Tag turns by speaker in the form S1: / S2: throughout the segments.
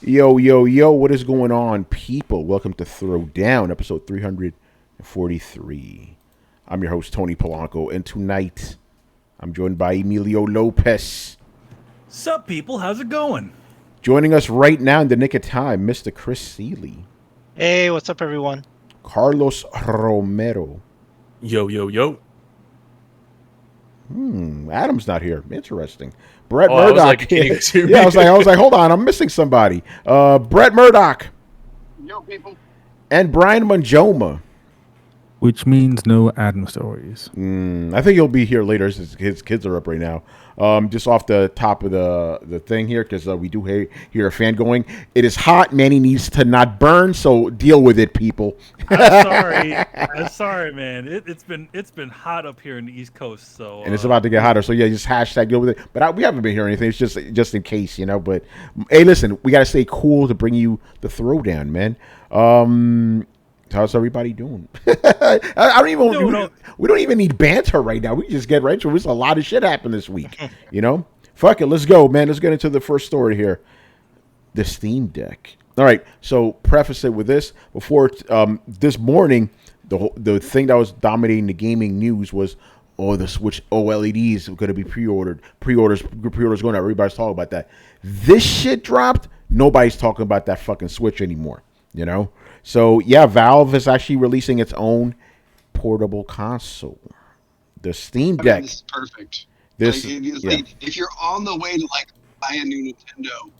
S1: Yo, yo, yo, what is going on, people? Welcome to Throwdown, episode 343. I'm your host, Tony Polanco, and tonight I'm joined by Emilio Lopez.
S2: Sup, people? How's it going?
S1: Joining us right now in the nick of time, Mr. Chris Seeley.
S3: Hey, what's up, everyone?
S1: Carlos Romero.
S2: Yo, yo, yo.
S1: Adam's not here. Interesting. Brett
S2: I was
S1: Murdoch.
S2: like, can you hear
S1: Yeah,
S2: me?
S1: I was like, hold on, I'm missing somebody. Brett Murdoch.
S4: Yo, people.
S1: And Brian Manjoma.
S5: Which means no Adam stories.
S1: I think he'll be here later. His kids are up right now. Just off the top of the thing here, because we do hear a fan going, "It is hot. Manny needs to not burn, so deal with it, people."
S2: I'm sorry, man. It's been hot up here in the East Coast, so
S1: And it's about to get hotter, so yeah, just hashtag deal with it. But we haven't been hearing anything. It's just in case, you know. But hey, listen, we got to stay cool to bring you the throwdown, man. How's everybody doing? I don't even. We don't even need banter right now. We just get right to it. There's a lot of shit happened this week. You know, fuck it. Let's go, man. Let's get into the first story here. The Steam Deck. All right. So preface it with this. Before this morning, the thing that was dominating the gaming news was, the Switch OLEDs are going to be pre-ordered. Pre-orders going out. Everybody's talking about that. This shit dropped. Nobody's talking about that fucking Switch anymore. You know. So, yeah, Valve is actually releasing its own portable console. The Steam Deck.
S4: This is perfect.
S1: This,
S4: like, if you're on the way to, buy a new Nintendo,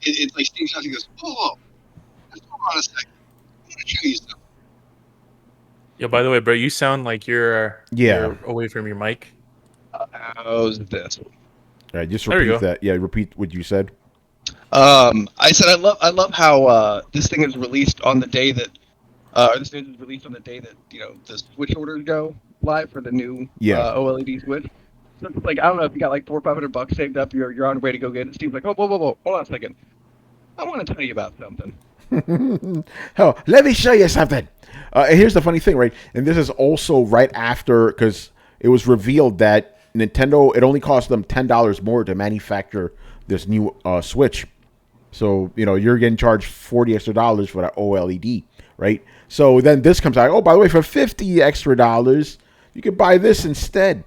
S4: it's like Steam Shop goes, whoa, just hold on a second. I'm going to show you something.
S6: Yo, by the way, bro, you sound like you're away from your mic.
S4: How's this?
S1: All right, just repeat that. Yeah, repeat what you said.
S4: I said I love how this thing is released on the day that the Switch orders go live for the new OLED Switch. So it's like, I don't know if you got like $400 or $500 saved up, you're on your way to go get it. Steve's like, whoa, hold on a second. I want to tell you about something.
S1: Oh, let me show you something. And here's the funny thing, right? And this is also right after, because it was revealed that Nintendo, it only cost them $10 more to manufacture this new Switch. So, you're getting charged $40 extra for that OLED, right? So then this comes out, by the way, for $50 extra, you could buy this instead.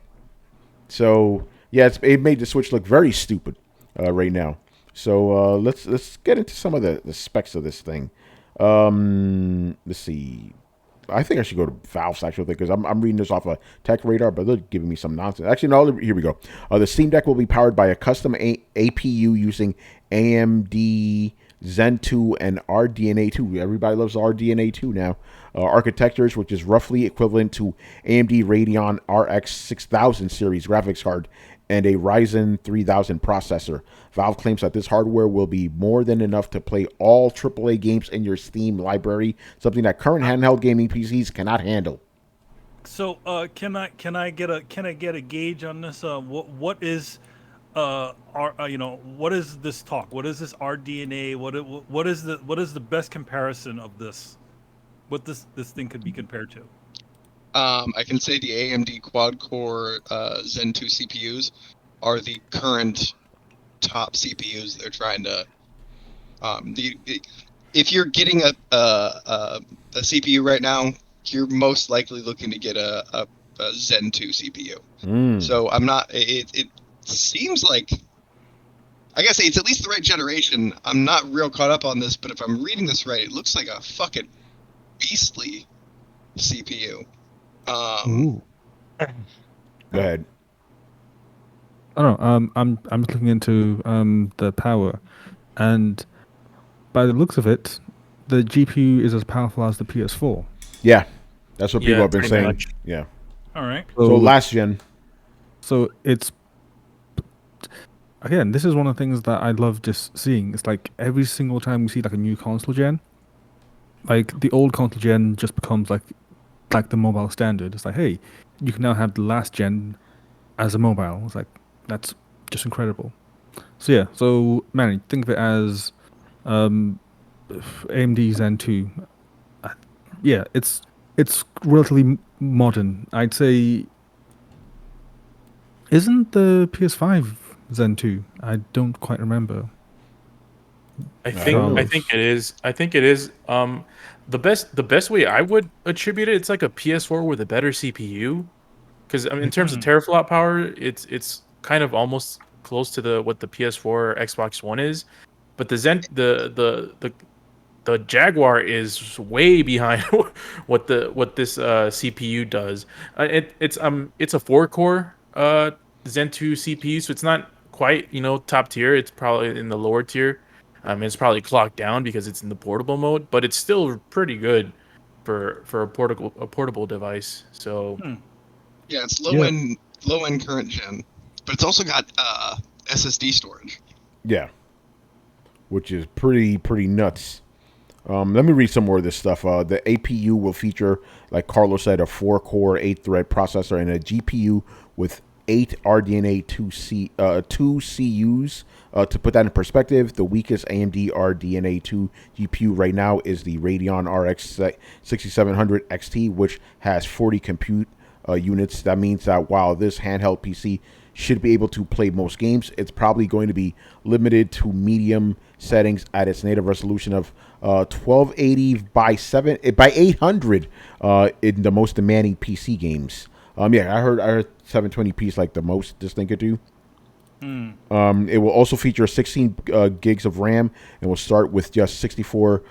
S1: So, yeah, it made the Switch look very stupid right now. So let's get into some of the specs of this thing. Let's see. I think I should go to Valve's actual thing, because I'm reading this off of Tech Radar, but they're giving me some nonsense. Actually, no, here we go. The Steam Deck will be powered by a custom APU using AMD Zen 2 and RDNA 2. Everybody loves RDNA 2 now. Architectures, which is roughly equivalent to AMD Radeon RX 6000 series graphics card and a Ryzen 3000 processor. Valve claims that this hardware will be more than enough to play all AAA games in your Steam library, something that current handheld gaming PCs cannot handle.
S2: So, can I get a gauge on this? What is what is this talk? What is this RDNA? What is the best comparison of this? What this thing could be compared to?
S4: I can say the AMD quad-core Zen 2 CPUs are the current top CPUs they're trying to. If you're getting a CPU right now, you're most likely looking to get a Zen 2 CPU. So I'm not. It seems like, I gotta say, it's at least the right generation. I'm not real caught up on this, but if I'm reading this right, it looks like a fucking beastly CPU.
S5: Ooh.
S1: Go ahead.
S5: I don't know. I'm just looking into the power, and by the looks of it, the GPU is as powerful as the PS4.
S1: Yeah, that's what people have been saying.
S6: Much.
S1: Yeah.
S2: All right.
S1: So last gen.
S5: So it's, again, this is one of the things that I love just seeing. It's like every single time we see like a new console gen, like the old console gen just becomes like the mobile standard. It's like, hey, you can now have the last gen as a mobile. It's like, that's just incredible. So yeah, so man, think of it as AMD Zen 2. Yeah, it's relatively modern. I'd say, isn't the PS5 Zen 2? I don't quite remember.
S6: I think it is. I think it is. The best way I would attribute it, it's like a PS4 with a better CPU. Because I mean, in terms of teraflop power, it's kind of almost close to what the PS4 or Xbox One is, but the Jaguar is way behind what this CPU does. It's a 4-core Zen 2 CPU, so it's not quite top tier. It's probably in the lower tier. It's probably clocked down because it's in the portable mode, but it's still pretty good for a portable device. So.
S4: Yeah, it's low end current gen, but it's also got SSD storage.
S1: Yeah, which is pretty nuts. Let me read some more of this stuff. The APU will feature, like Carlos said, a 4-core, 8-thread processor and a GPU with 8 RDNA 2 CUs. To put that in perspective, the weakest AMD RDNA 2 GPU right now is the Radeon RX 6700 XT, which has 40 compute units. That means that while this handheld PC should be able to play most games, it's probably going to be limited to medium settings at its native resolution of 1280 by 800 in the most demanding PC games. Yeah, I heard 720p is like the most this thing could do. It will also feature 16 gigs of RAM and will start with just 64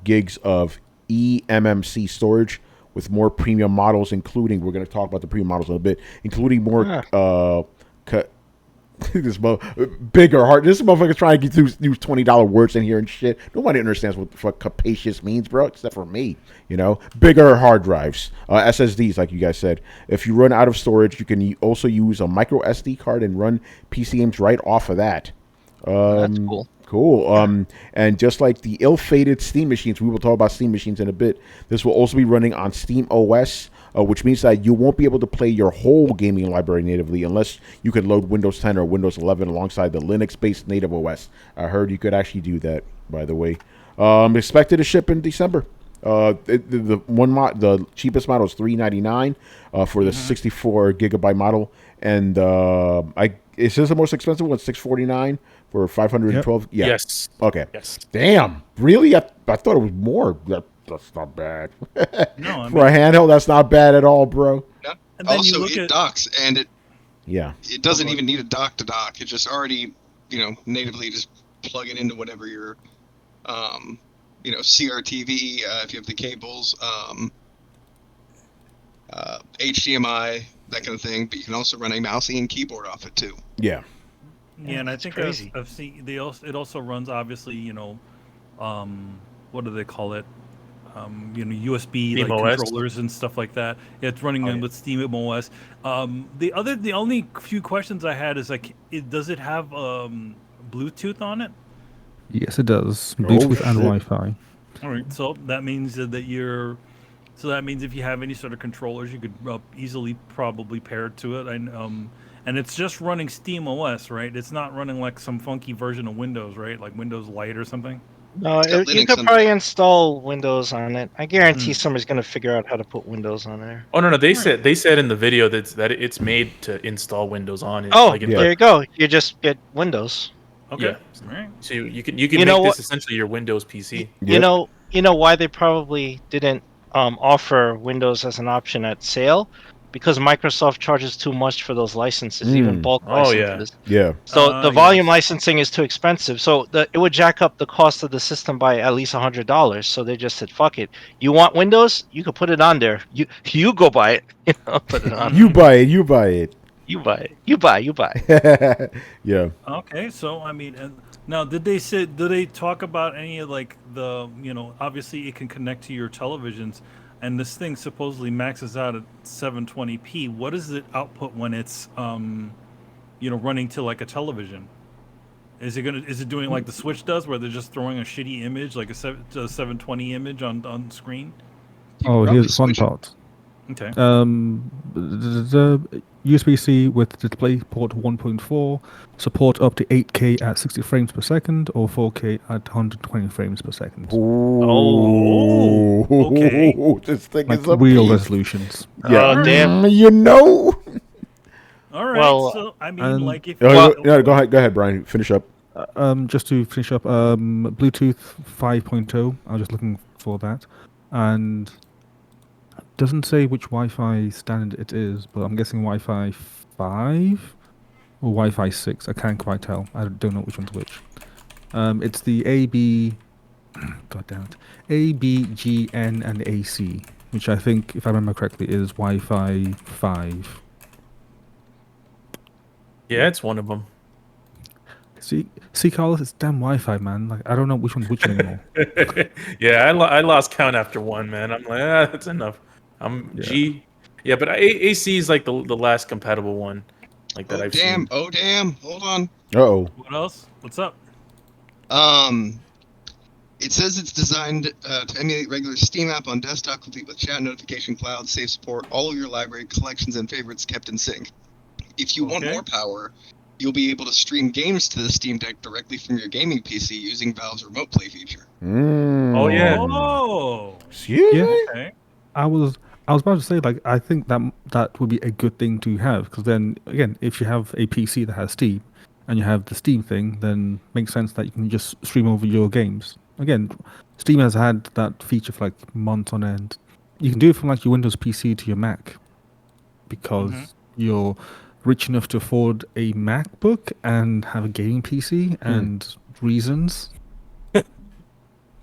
S1: gigs of eMMC storage, with more premium models, including, we're going to talk about the premium models in a bit, including more bigger hard. This motherfucker's trying to get use $20 words in here and shit. Nobody understands what the fuck capacious means, bro, except for me. Bigger hard drives, SSDs, like you guys said. If you run out of storage, you can also use a micro SD card and run PC games right off of that.
S3: That's cool.
S1: Cool. And just like the ill-fated Steam machines, we will talk about Steam machines in a bit. This will also be running on Steam OS, which means that you won't be able to play your whole gaming library natively unless you could load Windows 10 or Windows 11 alongside the Linux-based native OS. I heard you could actually do that, by the way. Expected to ship in December. The cheapest model is $399 for the 64 gigabyte model, and is this the most expensive one? $649 for 512. Yep.
S6: Yeah. Yes.
S1: Okay.
S6: Yes.
S1: Damn. Really? I thought it was more. That's not bad.
S2: No,
S1: for a handheld, that's not bad at all, bro.
S4: Yeah.
S2: And then
S4: Also, it docks, and it doesn't even need a dock to dock. It just already, natively just plug it into whatever your, CRTV, if you have the cables, HDMI, that kind of thing. But you can also run a mouse and keyboard off it too.
S1: Yeah.
S2: Yeah, and I think
S3: crazy.
S2: I've seen it also runs, obviously, what do they call it? USB
S6: Steam
S2: like
S6: OS.
S2: controllers and stuff like that. Yeah, it's running with Steam OS. The only few questions I had is like, does it have Bluetooth on it?
S5: Yes, it does. Bluetooth and Wi-Fi.
S2: All right, so that means that means if you have any sort of controllers, you could easily probably pair it to it. And it's just running Steam OS, right? It's not running like some funky version of Windows, right? Like Windows Lite or something.
S3: No, you could probably install Windows on it. I guarantee somebody's gonna figure out how to put Windows on there.
S6: Oh no, they said in the video that it's made to install Windows on it.
S3: There you go. You just get Windows.
S2: Okay.
S6: Yeah.
S2: All right.
S6: So you can make this essentially your Windows PC.
S1: Yep.
S3: You know why they probably didn't offer Windows as an option at sale? Because Microsoft charges too much for those licenses, even bulk licenses.
S1: Yeah.
S3: So the volume licensing is too expensive. So it would jack up the cost of the system by at least $100. So they just said, "Fuck it. You want Windows? You can put it on there. You go buy it. Put it on.
S1: You buy it. You buy it.
S3: You buy it. You buy.
S1: Yeah.
S2: Okay, so I mean, now did they talk about any of like the obviously it can connect to your televisions. And this thing supposedly maxes out at 720p. What is it output when it's, running to like a television? Is it doing like the Switch does, where they're just throwing a shitty image, like a 720 image on screen?
S5: Here's the fun part.
S2: Okay.
S5: The USB-C with DisplayPort 1.4 support up to 8K at 60 frames per second or 4K at 120 frames per second.
S2: Oh, okay.
S1: This thing
S5: like
S1: is a
S5: real
S1: beast.
S5: resolutions.
S1: Yeah.
S3: Oh, damn.
S2: All right.
S3: Well,
S2: so I mean, like if
S1: go ahead, Brian. Finish up.
S5: Just to finish up, Bluetooth 5.0. I was just looking for that, and doesn't say which Wi-Fi standard it is, but I'm guessing Wi-Fi 5 or Wi-Fi 6. I can't quite tell. I don't know which one's which. It's the AB, God damn it, ABGN and AC, which I think, if I remember correctly, is Wi-Fi 5.
S6: Yeah, it's one of them.
S5: See, Carlos, it's damn Wi-Fi, man. Like, I don't know which one's which anymore.
S6: Yeah, I lost count after one, man. I'm like, that's enough. I'm
S5: Yeah.
S6: G. Yeah, but AC is like the last compatible one, like that
S4: Oh
S6: I've
S4: damn!
S6: seen.
S4: Oh damn! Hold on.
S1: Uh-oh.
S2: What else? What's up?
S4: It says it's designed to emulate regular Steam app on desktop, complete with chat, notification, cloud, save support, all of your library collections and favorites kept in sync. If you want
S2: Okay.
S4: more power, you'll be able to stream games to the Steam Deck directly from your gaming PC using Valve's Remote Play feature.
S6: Oh, yeah.
S2: Oh.
S1: Excuse
S5: Yeah.
S1: me?
S2: Okay.
S5: I was about to say, like, I think that would be a good thing to have, because then again, if you have a PC that has Steam and you have the Steam thing, then makes sense that you can just stream over your games. Again, Steam has had that feature for like months on end. You can do it from like your Windows PC to your Mac, because you're rich enough to afford a MacBook and have a gaming PC and reasons.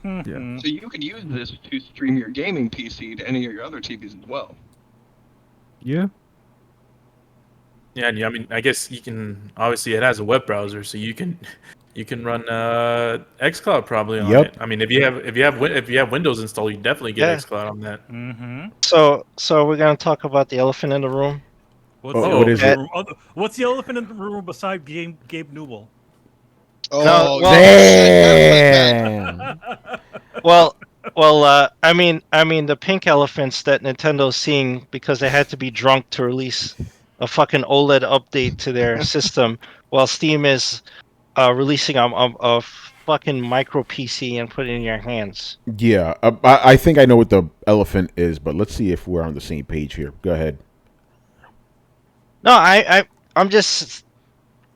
S2: Mhm.
S4: So you could use this to stream your gaming PC to any of your other TVs as well.
S5: Yeah.
S6: Yeah, and I mean, I guess you can. Obviously, it has a web browser, so you can run xCloud probably on
S1: Yep.
S6: it. I mean, if you have Windows installed, you definitely get
S3: Yeah.
S6: xCloud on that.
S2: Mm-hmm.
S3: So we're gonna talk about the elephant in the room.
S2: What's,
S1: Oh,
S2: the
S1: what is
S2: elephant
S1: it?
S2: in the room? What's the elephant in the room beside Gabe Newell?
S4: Oh,
S3: well-
S1: Damn.
S3: Well, I mean, the pink elephants that Nintendo's seeing because they had to be drunk to release a fucking OLED update to their system, while Steam is releasing a fucking micro PC and put it in your hands.
S1: Yeah, I think I know what the elephant is, but let's see if we're on the same page here. Go ahead.
S3: No, I'm just.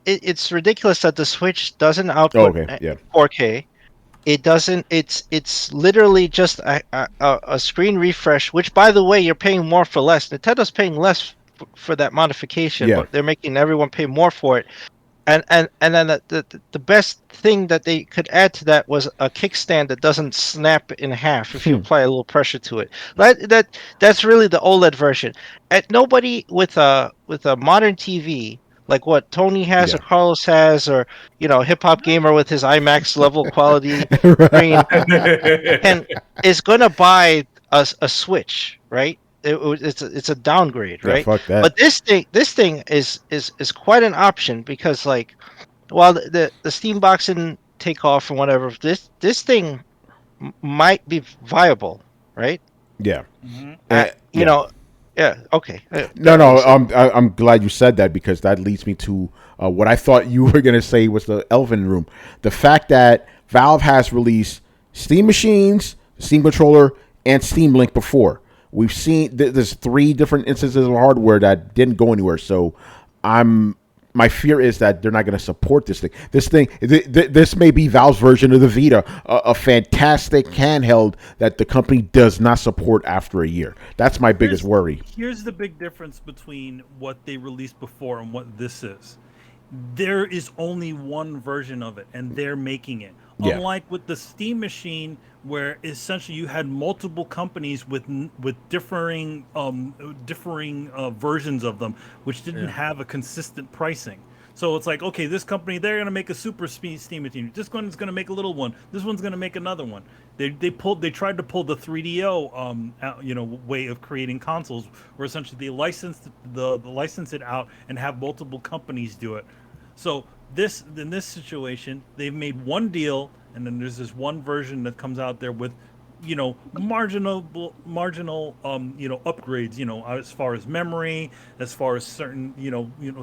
S3: It's ridiculous that the Switch doesn't
S1: Oh,
S3: output
S1: okay, yeah.
S3: 4K. It doesn't. It's literally just a screen refresh. Which, by the way, you're paying more for less. Nintendo's paying less for that modification,
S1: Yeah.
S3: but they're making everyone pay more for it. And then the best thing that they could add to that was a kickstand that doesn't snap in half if you apply a little pressure to it. That's really the OLED version. And nobody with a modern TV like what Tony has or
S1: Yeah.
S3: Carlos has, or Hip Hop Gamer with his IMAX level quality screen, and is gonna buy a Switch, right? It's a downgrade,
S1: Yeah,
S3: right?
S1: fuck that.
S3: But this thing is quite an option, because like, while the Steam box didn't take off and whatever, this thing might be viable, right?
S1: Yeah.
S2: Mm-hmm.
S1: Yeah.
S3: Yeah. Okay.
S1: No. I'm glad you said that, because that leads me to what I thought you were gonna say was the elephant in the room. The fact that Valve has released Steam machines, Steam controller, and Steam Link before. We've seen there's 3 different instances of hardware that didn't go anywhere. So my fear is that they're not going to support this thing. This may be Valve's version of the Vita, a fantastic handheld that the company does not support after a year. That's my biggest worry.
S2: Here's the big difference between what they released before and what this is. There is only one version of it, and they're making it.
S1: Yeah.
S2: Unlike with the Steam machine, where essentially you had multiple companies with differing versions of them, which didn't have a consistent pricing. So it's like, okay, this company, they're gonna make a super Steam machine. This one's gonna make a little one. This one's gonna make another one. They tried to pull the 3DO way of creating consoles, where essentially they license it out and have multiple companies do it. So in this situation, they've made one deal, and then there's this one version that comes out there with, marginal upgrades, as far as memory, as far as certain,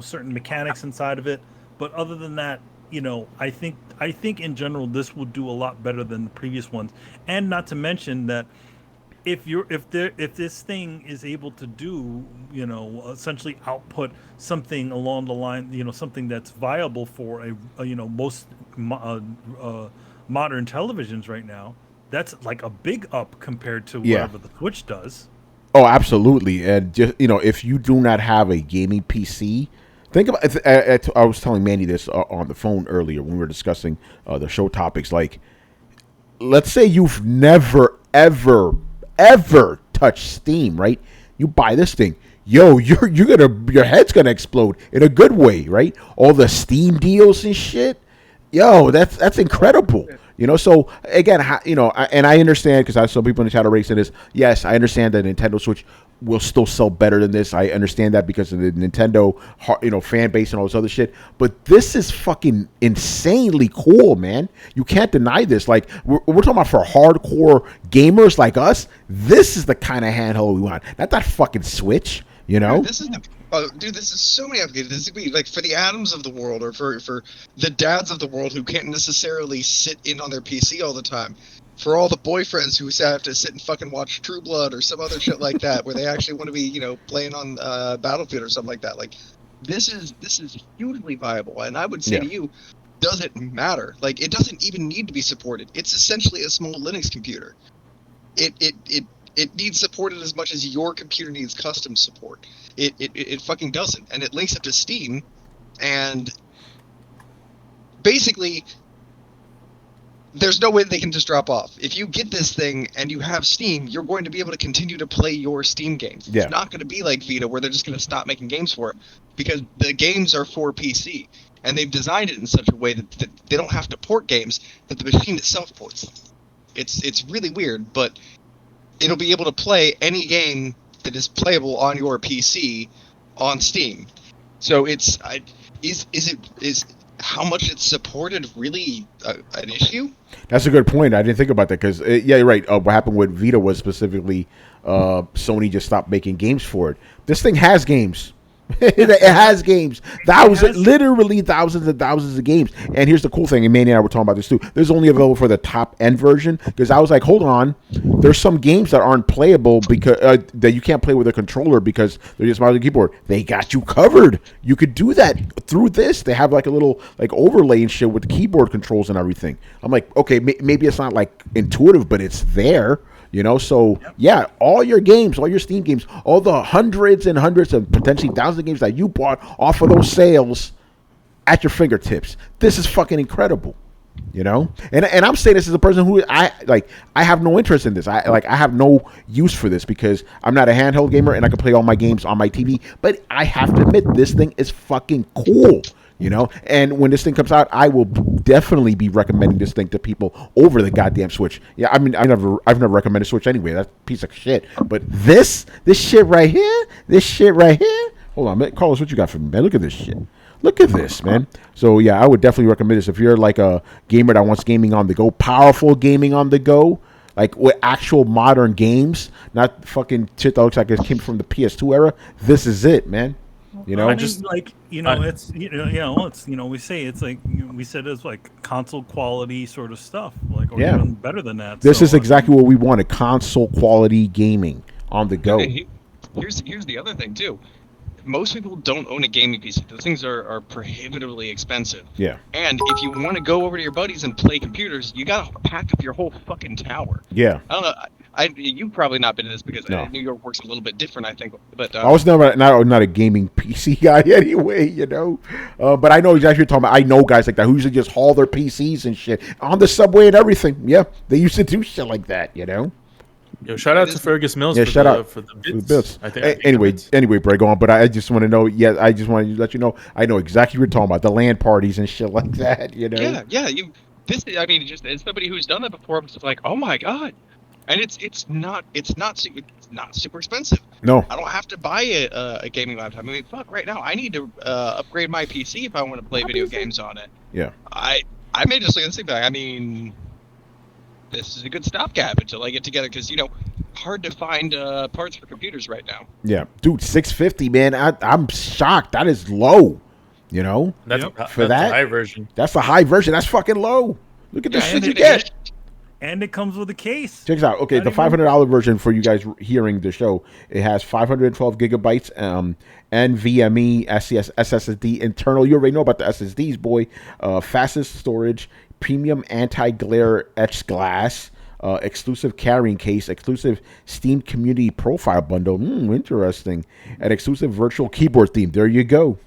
S2: certain mechanics inside of it. But other than that, I think in general this will do a lot better than the previous ones, and not to mention that if this thing is able to do, essentially output something along the line, something that's viable for most modern televisions right now, that's like a big up compared to
S1: Yeah.
S2: whatever the Switch does.
S1: Oh, absolutely. And just if you do not have a gaming PC, think about. I was telling Manny this on the phone earlier when we were discussing the show topics. Like, let's say you've never, ever touched Steam, right? You buy this thing, yo, your head's gonna explode in a good way, right? All the Steam deals and shit, yo, that's incredible. So again, and I understand because I saw people in the chat already saying this. Yes, I understand that Nintendo Switch will still sell better than this. I understand that because of the Nintendo, fan base and all this other shit. But this is fucking insanely cool, man. You can't deny this. Like we're talking about for hardcore gamers like us. This is the kind of handheld we want. Not that fucking Switch.
S4: This is dude, this is so many applications. This would be like for the Adams of the world, or for the dads of the world who can't necessarily sit in on their PC all the time. For all the boyfriends who have to sit and fucking watch True Blood or some other shit like that, where they actually want to be, playing on Battlefield or something like that. Like, this is hugely viable, and I would say to you, doesn't matter. Like, it doesn't even need to be supported. It's essentially a small Linux computer. It needs supported as much as your computer needs custom support. It fucking doesn't. And it links up to Steam, and basically, there's no way they can just drop off. If you get this thing and you have Steam, you're going to be able to continue to play your Steam games.
S1: Yeah.
S4: It's not going to be like Vita, where they're just going to stop making games for it, because the games are for PC. And they've designed it in such a way that they don't have to port games, that the machine itself ports them. It's really weird, but it'll be able to play any game that is playable on your PC on Steam. So is how much it's supported really an issue?
S1: That's a good point. I didn't think about that because you're right. What happened with Vita was specifically Sony just stopped making games for it. This thing has games. It has games, literally thousands and thousands of games. And here's the cool thing, and Manny and I were talking about this too. There's only available for the top end version, because I was like, hold on, there's some games that aren't playable because that you can't play with a controller because they're just mouse and keyboard. They got you covered. You could do that through this. They have like a little like overlay and shit with the keyboard controls and everything. I'm like, okay, maybe it's not like intuitive, but it's there. So yeah, all your games, all your Steam games, all the hundreds and hundreds and potentially thousands of games that you bought off of those sales at your fingertips. This is fucking incredible, And I'm saying this as a person who I have no interest in this. I have no use for this because I'm not a handheld gamer and I can play all my games on my TV. But I have to admit, this thing is fucking cool. And when this thing comes out, I will definitely be recommending this thing to people over the goddamn Switch. Yeah, I mean, I've never recommended Switch anyway. That's a piece of shit. But this shit right here. Hold on, man. Carlos, what you got for me, man? Look at this shit. Look at this, man. So yeah, I would definitely recommend this if you're like a gamer that wants gaming on the go, powerful gaming on the go. Like with actual modern games, not fucking shit that looks like it came from the PS2 era. This is it, man.
S2: I mean, it's we say it's like we said it's like console quality sort of stuff, like or even better than that.
S1: This is exactly what we wanted: console quality gaming on the go.
S4: Here's the other thing too. Most people don't own a gaming PC. Those things are prohibitively expensive.
S1: Yeah.
S4: And if you want to go over to your buddies and play computers, you gotta pack up your whole fucking tower.
S1: Yeah.
S4: I don't know. You've probably not been to this because New York works a little bit different, I think. But
S1: I was never not a gaming PC guy anyway, But I know exactly what you're talking about. I know guys like that who usually just haul their PCs and shit on the subway and everything. Yeah, they used to do shit like that,
S6: Yo, shout out to Fergus Mills.
S1: Yeah,
S6: shout
S1: out
S6: for the bits. I think.
S1: Anyway, Bray, go on. But I just want to know. Yeah, I just want to let you know. I know exactly what you're talking about. The LAN parties and shit like that.
S4: Yeah. As somebody who's done that before, I'm just like, oh my god. And it's not super expensive.
S1: No,
S4: I don't have to buy a gaming laptop. I mean, fuck, right now I need to upgrade my PC if I want to play video games on it.
S1: Yeah,
S4: I may just look and think back. I mean, this is a good stopgap until I get together because hard to find parts for computers right now.
S1: Yeah, dude, $650, man. I'm shocked. That is low.
S6: That's the high version.
S1: That's the high version. That's fucking low. Look at the shit you get.
S2: and it comes with a case.
S1: Check this out. Okay, the $500 version for you guys hearing the show, it has 512 gigabytes, NVMe, SSD internal. You already know about the SSDs, boy. Fastest storage, premium anti-glare etched glass, exclusive carrying case, exclusive Steam community profile bundle. Interesting. An exclusive virtual keyboard theme. There you go.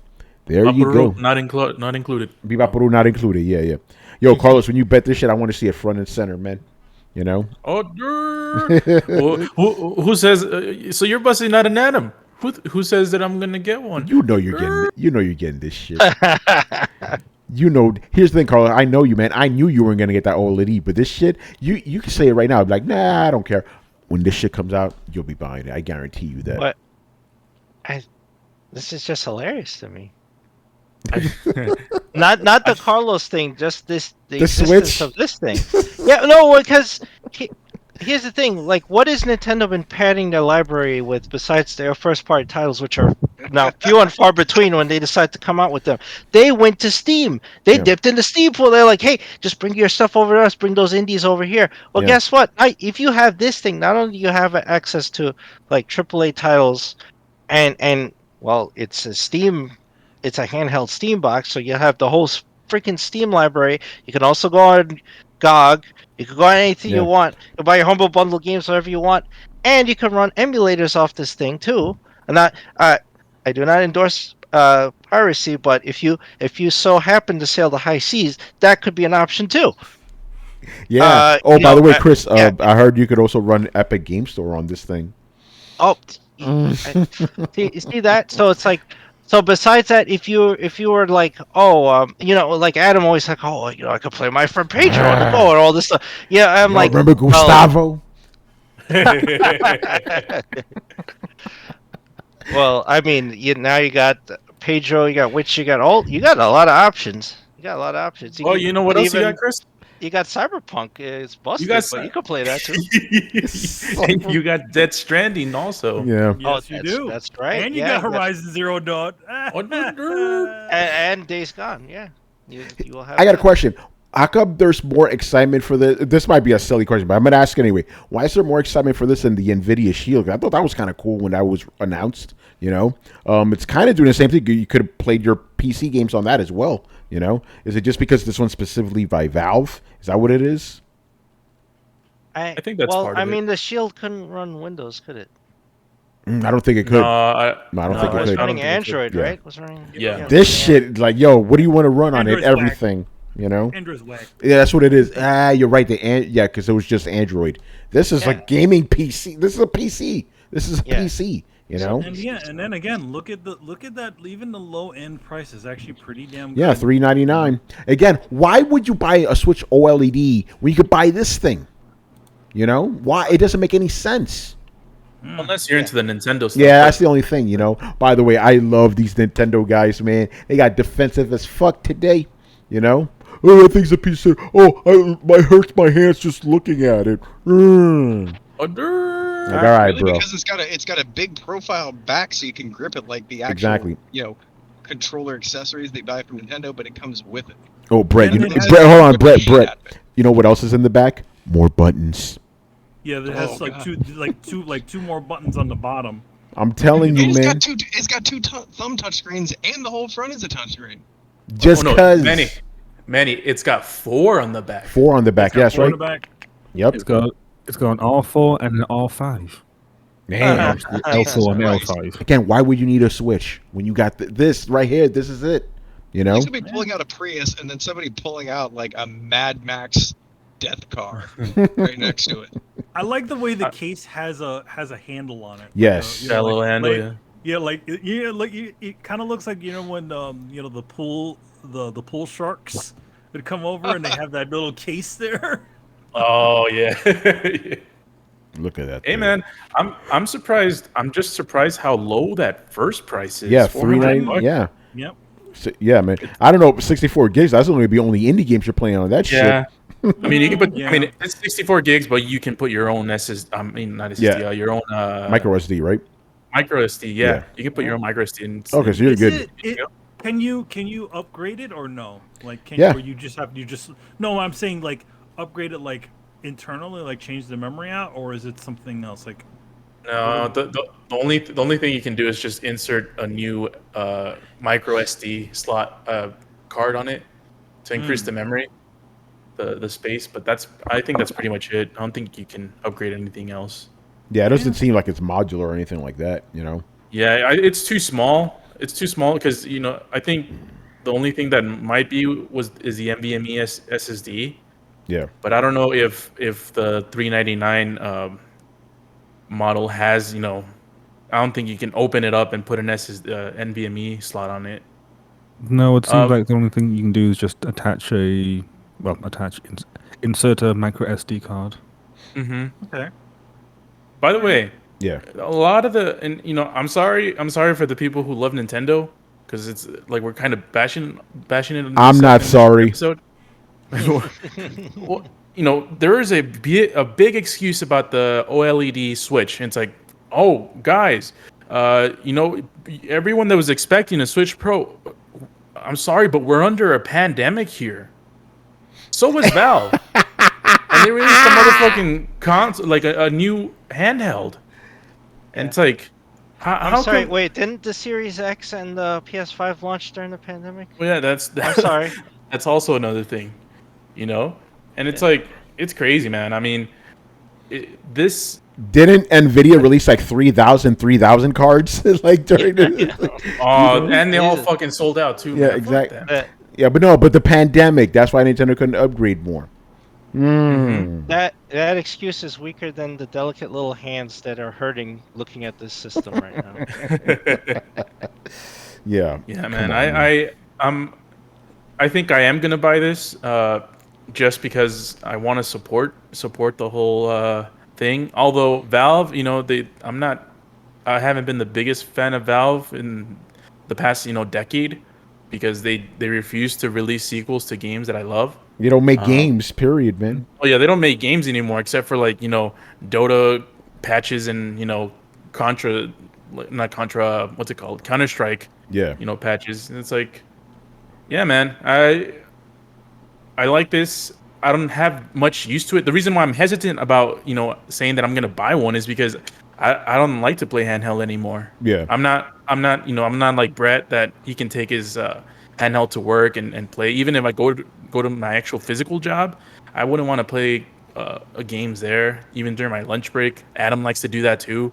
S1: There you go.
S6: Not included.
S1: Viva Peru not included. Yeah. Yo, Carlos, when you bet this shit, I want to see it front and center, man. You know?
S6: Oh, who says? So you're busting not an atom. Who says that I'm gonna get one?
S1: You know you're getting this shit. You know, here's the thing, Carlos. I know you, man. I knew you weren't gonna get that OLED, but this shit, you can say it right now. Be like, nah, I don't care. When this shit comes out, you'll be buying it. I guarantee you that.
S3: But this is just hilarious to me. not the Carlos thing, just the existence
S1: Switch
S3: of this thing. Yeah, no, because here's the thing: like, what has Nintendo been padding their library with besides their first-party titles, which are now few and far between when they decide to come out with them? They went to Steam. They dipped into Steam pool. They're like, hey, just bring your stuff over to us. Bring those indies over here. Well, guess what? If you have this thing, not only do you have access to like AAA titles, and well, it's a Steam. It's a handheld Steam box, so you have the whole freaking Steam library. You can also go on GOG. You can go on anything you want. You can buy your Humble Bundle games, whatever you want, and you can run emulators off this thing too. And I do not endorse piracy, but if you so happen to sail the high seas, that could be an option too.
S1: Yeah. By the way, Chris, I heard you could also run Epic Game Store on this thing.
S3: Oh, see that? So it's like. So besides that, if you were like, like Adam always like, I could play my friend Pedro and all this stuff. Yeah, I'm like,
S1: remember Gustavo?
S3: Well, I mean, now you got Pedro, you got Witch, you got a lot of options. You got a lot of options.
S6: You know what else you got, Chris?
S3: You got Cyberpunk. It's busted, but you can play that too.
S6: And you got Death Stranding also.
S1: Yeah.
S2: Yes, you do.
S3: That's right.
S2: And you got Horizon Zero Dawn.
S3: and Days Gone. Yeah. You will have.
S1: I got a question. How come there's more excitement for this? This might be a silly question, but I'm going to ask anyway. Why is there more excitement for this than the NVIDIA Shield? I thought that was kind of cool when that was announced, you know? It's kind of doing the same thing. You could have played your PC games on that as well, you know? Is it just because this one's specifically by Valve? Is that what it is?
S3: I
S6: think that's part of it.
S3: I mean, the Shield couldn't run Windows, could it?
S1: I don't think it could. I don't think it
S3: it was
S1: could.
S3: running Android, right? It was running.
S1: This shit, like, yo, what do you want to run on it? Everything. You know,
S2: Android's whack.
S1: Yeah, that's what it is. You're right. Because it was just Android. This is like gaming PC. This is a PC. This is a PC. You know.
S2: And then again, look at that. Even the low end price is actually pretty damn good.
S1: Yeah, $399. Again, why would you buy a Switch OLED when you could buy this thing? You know, why? It doesn't make any sense.
S6: Unless you're into the Nintendo stuff.
S1: Yeah, that's the only thing. You know. By the way, I love these Nintendo guys, man. They got defensive as fuck today. You know. Oh, that thing's a piece of. Oh, my hurts my hands just looking at it. Like, all right,
S4: really,
S1: bro.
S4: Because it's got a big profile back, so you can grip it like the actual controller accessories they buy from Nintendo, but it comes with it.
S1: Oh, Brett, hold on, Brett. You know what else is in the back? More buttons.
S2: Yeah, it has two more buttons on the bottom.
S1: I'm telling you, man.
S4: It's got two thumb touch screens, and the whole front is a touch screen.
S1: Just because.
S6: Manny, it's got 4 on the back.
S1: 4 on the back, yes, right?
S2: On the back.
S1: Yep.
S5: It's got an R4 and an R5.
S1: Man,
S5: L4 and L5.
S1: Again, why would you need a Switch when you got this right here? This is it. You know,
S4: he's gonna be pulling out a Prius and then somebody pulling out like a Mad Max death car right next to it.
S2: I like the way the case has a handle on it.
S1: Yes,
S6: that little handle.
S2: It kind of looks like when the pool sharks would come over and they have that little case there.
S6: Oh yeah.
S1: Look at that.
S6: Hey man, I'm surprised. I'm just surprised how low that first price is.
S1: Yeah, $399. Yeah.
S2: Yep.
S1: So, yeah, man. I don't know, 64 gigs. That's only be only indie games you're playing on that shit.
S6: I mean, you can put. I mean, it's 64 gigs, but you can put your own SSD. I mean, not SSD. Your own
S1: micro SD, right?
S6: Micro SD. Yeah, you can put your own micro SD in.
S1: Okay, so you're good.
S2: Can you upgrade it or no? Like, or you just have no? I'm saying like upgrade it like internally, like change the memory out, or is it something else? Like,
S6: No, the only thing you can do is just insert a new micro SD slot card on it to increase the memory, the space. But I think that's pretty much it. I don't think you can upgrade anything else.
S1: Yeah, it doesn't seem like it's modular or anything like that.
S6: Yeah, it's too small. It's too small because I think the only thing that might be is the NVMe SSD.
S1: Yeah.
S6: But I don't know if the 399 model has I don't think you can open it up and put an NVMe slot on it.
S5: No, it seems like the only thing you can do is just insert a micro SD card.
S2: okay.
S6: By the way,
S1: Yeah.
S6: a lot of I'm sorry for the people who love Nintendo because it's like we're kind of bashing it.
S1: I'm not sorry.
S6: Episode. Well, there is a big excuse about the OLED Switch. And it's like, oh, guys, everyone that was expecting a Switch Pro, I'm sorry, but we're under a pandemic here. So was Valve. And they released a motherfucking console, like a new handheld. And it's like,
S3: I'm sorry, wait, didn't the Series X and the PS5 launch during the pandemic?
S6: Well, yeah,
S3: I'm sorry.
S6: That's also another thing, And it's like, it's crazy, man. I mean, this...
S1: Didn't NVIDIA release like 3,000 cards like during the...
S6: and they all fucking sold out too.
S1: Yeah,
S6: man.
S1: exactly. Yeah, but the pandemic, that's why Nintendo couldn't upgrade more.
S3: That excuse is weaker than the delicate little hands that are hurting looking at this system right now.
S1: Yeah.
S6: Yeah, man. I think I am gonna buy this just because I want to support the whole thing. Although Valve, I haven't been the biggest fan of Valve in the past decade because they refuse to release sequels to games that I love.
S1: You don't make games, period, man.
S6: Oh yeah, they don't make games anymore except for like Dota patches and not Contra, what's it called, Counter-Strike.
S1: Yeah.
S6: Patches, and it's like, yeah, man, I like this. I don't have much use to it. The reason why I'm hesitant about saying that I'm gonna buy one is because I don't like to play handheld anymore.
S1: Yeah.
S6: I'm not like Brett that he can take his handheld to work and play. Even if I go to my actual physical job, I wouldn't want to play games there. Even during my lunch break, Adam likes to do that too.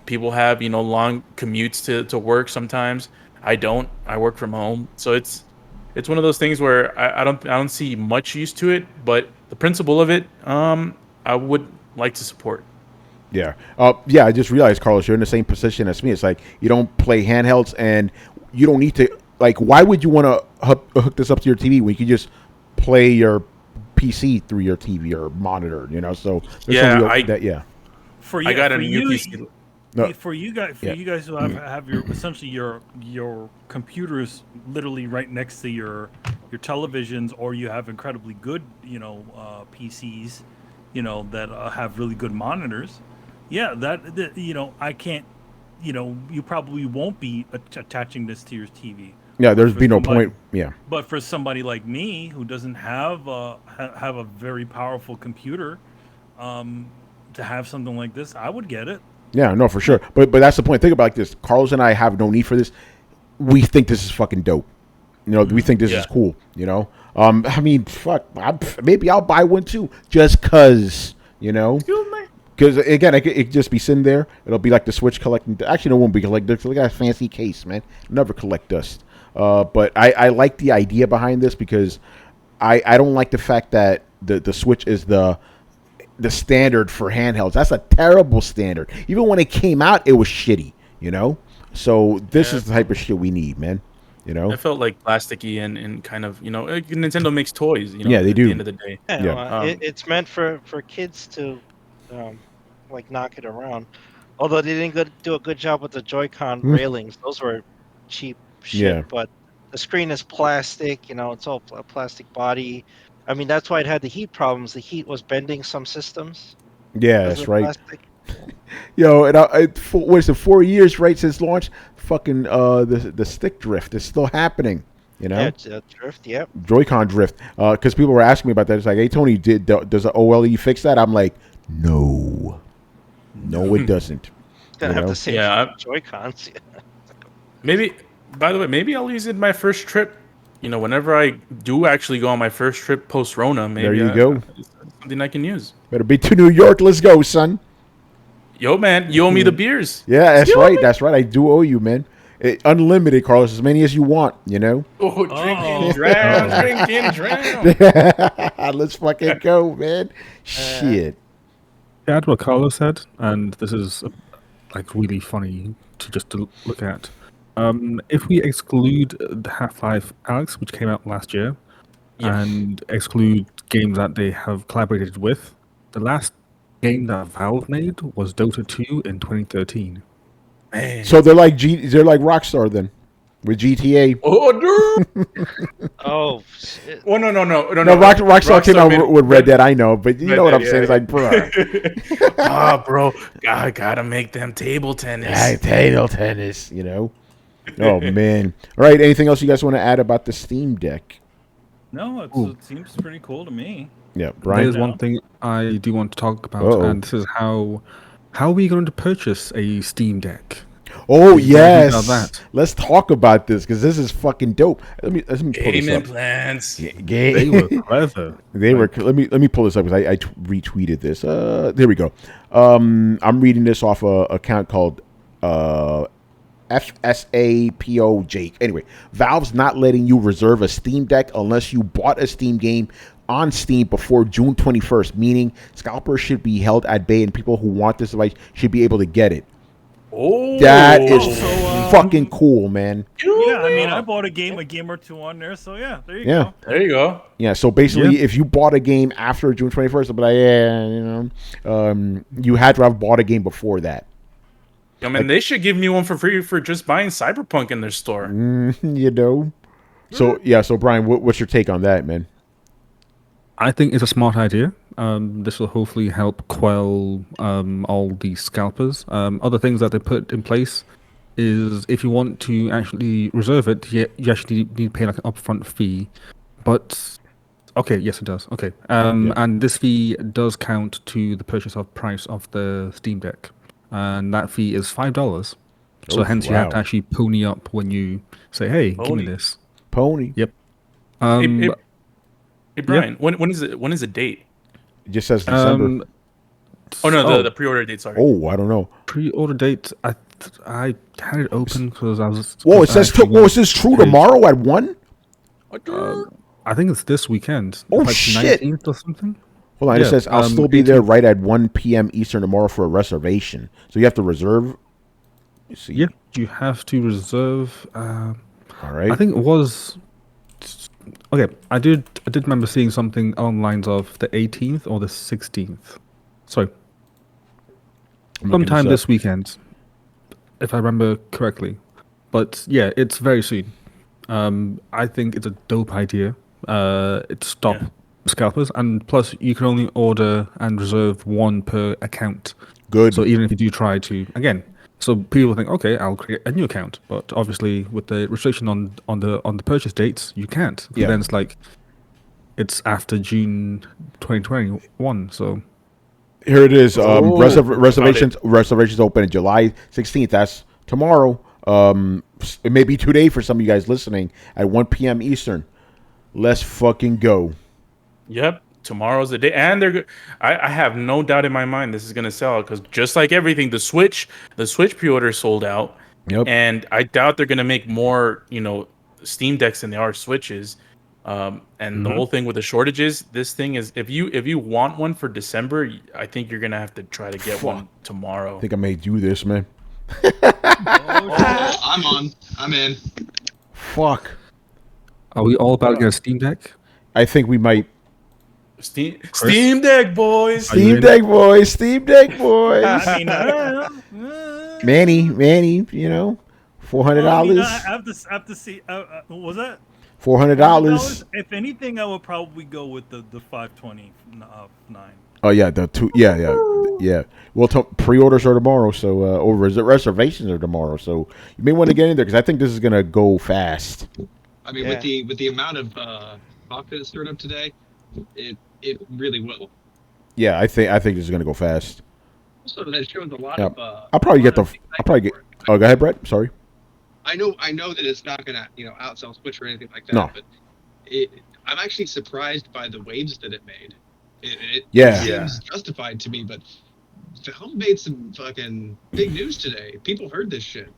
S6: People have long commutes to work sometimes. I don't. I work from home, so it's one of those things where I don't see much use to it. But the principle of it, I would like to support.
S1: Yeah. I just realized, Carlos, you're in the same position as me. It's like you don't play handhelds, and you don't need to. Like, why would you want to hook this up to your TV when you can just play your PC through your TV or monitor? So
S2: For you,
S6: I got
S2: for
S6: a new
S2: you,
S6: PC.
S1: No.
S2: For you guys who have your essentially your computers literally right next to your televisions, or you have incredibly good PCs, that have really good monitors. Yeah, that I can't. You probably won't be attaching this to your TV.
S1: Yeah, there's be no point. Yeah.
S2: But for somebody like me who doesn't have a very powerful computer, to have something like this, I would get it.
S1: Yeah, no, for sure. But that's the point. Think about it like this. Carlos and I have no need for this. We think this is fucking dope. We think this is cool. I mean, fuck. Maybe I'll buy one too, just cause.
S6: Excuse me.
S1: Because again, it could just be sitting there. It'll be like the Switch collecting. Actually, no, it won't be collecting. Look at that fancy case, man. Never collect dust. But I like the idea behind this because I don't like the fact that the Switch is the standard for handhelds. That's a terrible standard. Even when it came out, it was shitty. So this is the type of shit we need, man.
S6: It felt like plasticky and kind of Nintendo makes toys.
S1: Yeah, they do.
S6: At the end of the day.
S3: Yeah, it's meant for kids to like knock it around. Although they didn't do a good job with the Joy-Con railings. Those were cheap shit.
S1: Yeah.
S3: But the screen is plastic. It's all a plastic body. I mean, that's why it had the heat problems. The heat was bending some systems.
S1: Yeah, that's right. Plastic. Yo, and what is it? 4 years, right, since launch? Fucking the stick drift is still happening. You know,
S3: Yeah, it's, drift. Yep.
S1: Joy-Con drift. Because people were asking me about that. It's like, hey Tony, does the OLED fix that? I'm like, no, it doesn't.
S3: Gonna
S1: You
S3: have
S1: know?
S3: the same
S6: Yeah,
S3: Joy Cons.
S6: maybe. By the way, maybe I'll use it my first trip. Whenever I do actually go on my first trip post Rona, maybe
S1: There you go.
S6: it's something I can use.
S1: Better be to New York. Let's go, son.
S6: Yo, man, you owe me the beers.
S1: Yeah, that's
S6: You owe
S1: right.
S6: me-
S1: That's right. I do owe you, man. Unlimited, Carlos, as many as you want. You know.
S6: Oh, drinking, drown.
S1: Let's fucking go, man. Shit.
S5: Yeah, add what Carlos said, and this is like really funny to look at. If we exclude the Half-Life Alex, which came out last year,
S6: Yeah.
S5: and exclude games that they have collaborated with, the last game that Valve made was Dota 2 in 2013.
S6: Man.
S1: So they're like Rockstar then, with GTA.
S6: Oh, dude.
S3: Oh shit!
S6: Oh, no.
S1: No, Rockstar came out
S6: made-
S1: with Red Dead. I know, but you
S6: Red
S1: know what
S6: Dead,
S1: I'm saying? It's like, bro,
S6: Ah, bro, I gotta make them table tennis.
S1: table tennis. You know. Oh man. All right. Anything else you guys want to add about the Steam Deck?
S2: No, it seems pretty cool to me.
S1: Yeah, Brian.
S5: There's one thing I do want to talk about,
S1: Uh-oh.
S5: and this is how are we going to purchase a Steam Deck?
S1: Oh
S5: Did you know
S1: yes.
S5: that?
S1: Let's talk about this because this is fucking dope. Let me pull this
S6: Payment
S1: up.
S6: plans.
S5: They were clever.
S1: They were. Let me pull this up because I retweeted this. There we go. I'm reading this off a account called FSAPO Jake. Anyway, Valve's not letting you reserve a Steam Deck unless you bought a Steam game on Steam before June 21st, meaning scalpers should be held at bay and people who want this device should be able to get it.
S6: Oh,
S1: That is
S2: So,
S1: fucking cool, man.
S2: Yeah, I mean, I bought a game or two on there, so yeah, there you
S1: Yeah.
S2: go.
S6: There you go.
S1: Yeah, so basically,
S5: Yeah.
S1: if you bought a game after June 21st, I'll be like, yeah, you know, you had to have bought a game before that.
S6: I mean, they should give me one for free for just buying Cyberpunk in their store.
S1: You know? So, yeah, so Brian, what's your take on that, man?
S5: I think it's a smart idea. This will hopefully help quell all the scalpers. Other things that they put in place is if you want to actually reserve it, you actually need to pay like an upfront fee. But okay, yes, it does. Okay, and this fee does count to the purchase of price of the Steam Deck, and that fee is $5. So
S1: Oh,
S5: hence you have
S1: wow.
S5: to actually pony up when you say, "Hey, give
S6: Pony.
S5: me this."
S1: Pony.
S5: Yep.
S6: Hey Brian, when is it? When is the date?
S1: It just says December.
S6: Oh no,
S5: Oh.
S6: the pre-order date. Sorry.
S1: I don't know.
S5: Pre-order date. I had it open because I was.
S1: Whoa, it
S5: 'cause I
S1: says
S5: actually
S1: it says true
S5: wanted-
S1: tomorrow at 1?
S5: I think it's this weekend.
S1: Oh,
S5: like
S1: shit.
S5: 19th or something.
S1: Hold on, it
S5: Yeah,
S1: says I'll still be there
S5: 18th.
S1: right at 1 p.m. Eastern tomorrow for a reservation. So you have to reserve. You see.
S5: Yeah, you have to reserve.
S1: All right.
S5: I think it was. Okay, I did remember seeing something along the lines of the 18th or the 16th. Sorry,
S1: I'm looking
S5: sometime
S1: up.
S5: this weekend, if I remember correctly. But yeah, it's very soon. I think it's a dope idea. It stop scalpers, and plus you can only order and reserve one per account.
S1: Good.
S5: So even if you do try to again, so people think, okay, I'll create a new account, but obviously with the restriction on the purchase dates, you can't.
S1: Yeah.
S5: Then it's like it's after June 2021. So
S1: Here it is.
S6: Oh,
S1: Reservations open July 16th. That's tomorrow. It may be today for some of you guys listening at 1 p.m. Eastern. Let's fucking go.
S6: Yep. Tomorrow's the day, and they're good. I have no doubt in my mind this is gonna sell because just like everything, the Switch pre-order sold out.
S1: Yep.
S6: And I doubt they're gonna make more, Steam Decks than they are Switches. And the whole thing with the shortages, this thing is if you want one for December, I think you're gonna have to try to get one tomorrow.
S1: I think I may do this, man.
S4: Oh, I'm on. I'm in.
S1: Fuck.
S5: are we all about to get a Steam Deck?
S1: I think we might.
S6: Steam Deck, boys.
S5: Are you
S1: Steam
S5: in?
S1: Deck boys. Steam Deck boys.
S2: I mean,
S1: Manny, $400.
S2: I mean, I have to see. What was that?
S1: $400.
S2: If anything, I would probably go with the 529.
S1: Oh yeah, the two. Yeah. Well, pre-orders are tomorrow, so reservations are tomorrow. So you may want to get in there because I think this is gonna go fast.
S4: I mean,
S3: Yeah.
S4: with the amount of talk that is stirred up today, it really will.
S1: Yeah, I think this is gonna go fast.
S4: Also, that shows a lot
S1: Yeah.
S4: of.
S1: I'll probably
S4: a lot
S1: get
S4: of
S1: I'll probably get.
S4: excitement for it.
S1: Oh, go ahead, Brett. Sorry.
S4: I know that it's not gonna outsell Switch or anything like that.
S1: No.
S4: But I'm actually surprised by the waves that it made. It
S1: Yeah.
S4: seems justified to me, but Valve made some fucking big news today. People heard this shit.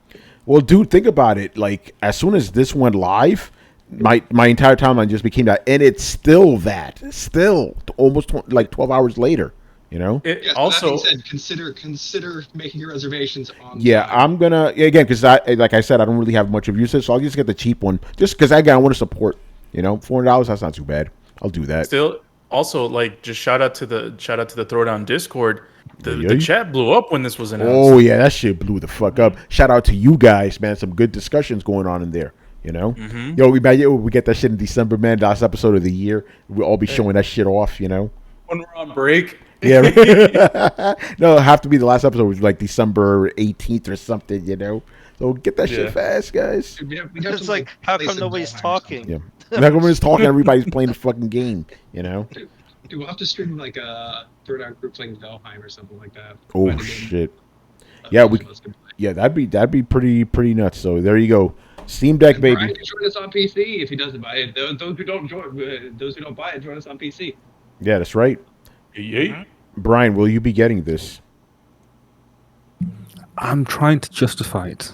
S1: Well, dude, think about it. Like, as soon as this went live, my entire timeline just became that, and it's still that. Still, almost 12 hours later. You know.
S6: It
S4: Yeah, so
S6: also,
S4: that being said, consider making your reservations on.
S1: Yeah,
S4: time.
S1: I'm gonna again because like I said, I don't really have much of usage, so I'll just get the cheap one. Just because I want to support. $400. That's not too bad. I'll do that.
S6: still also like just shout out to the Throwdown Discord. The
S1: Yeah.
S6: chat blew up when this was announced.
S1: Oh yeah, that shit blew the fuck up. Shout out to you guys, man. Some good discussions going on in there. Yo, we get that shit in December, man. Last episode of the year, we'll all be showing that shit off.
S6: When we're on break.
S1: Yeah. No, it'll have to be the last episode, which was like December 18th or something. So get that shit fast, guys.
S4: Dude, we have
S3: It's
S4: to,
S3: like, how
S4: play
S3: come
S4: some
S3: nobody's
S4: Valheim or
S3: talking?
S1: Yeah. Everyone's talking. Everybody's playing the fucking game.
S4: something. Dude, we'll have to stream like a Throwdown group playing Valheim or something like that.
S1: Oh
S4: Find a game,
S1: shit. Yeah,
S4: most of us can play.
S1: Yeah, that'd be pretty nuts. So there you go. Steam Deck,
S4: And
S1: baby.
S4: Brian can join us on PC if he doesn't buy it. Those who don't buy it, join us on PC.
S1: Yeah, that's right.
S6: Yeah.
S1: Brian, will you be getting this?
S5: I'm trying to justify it.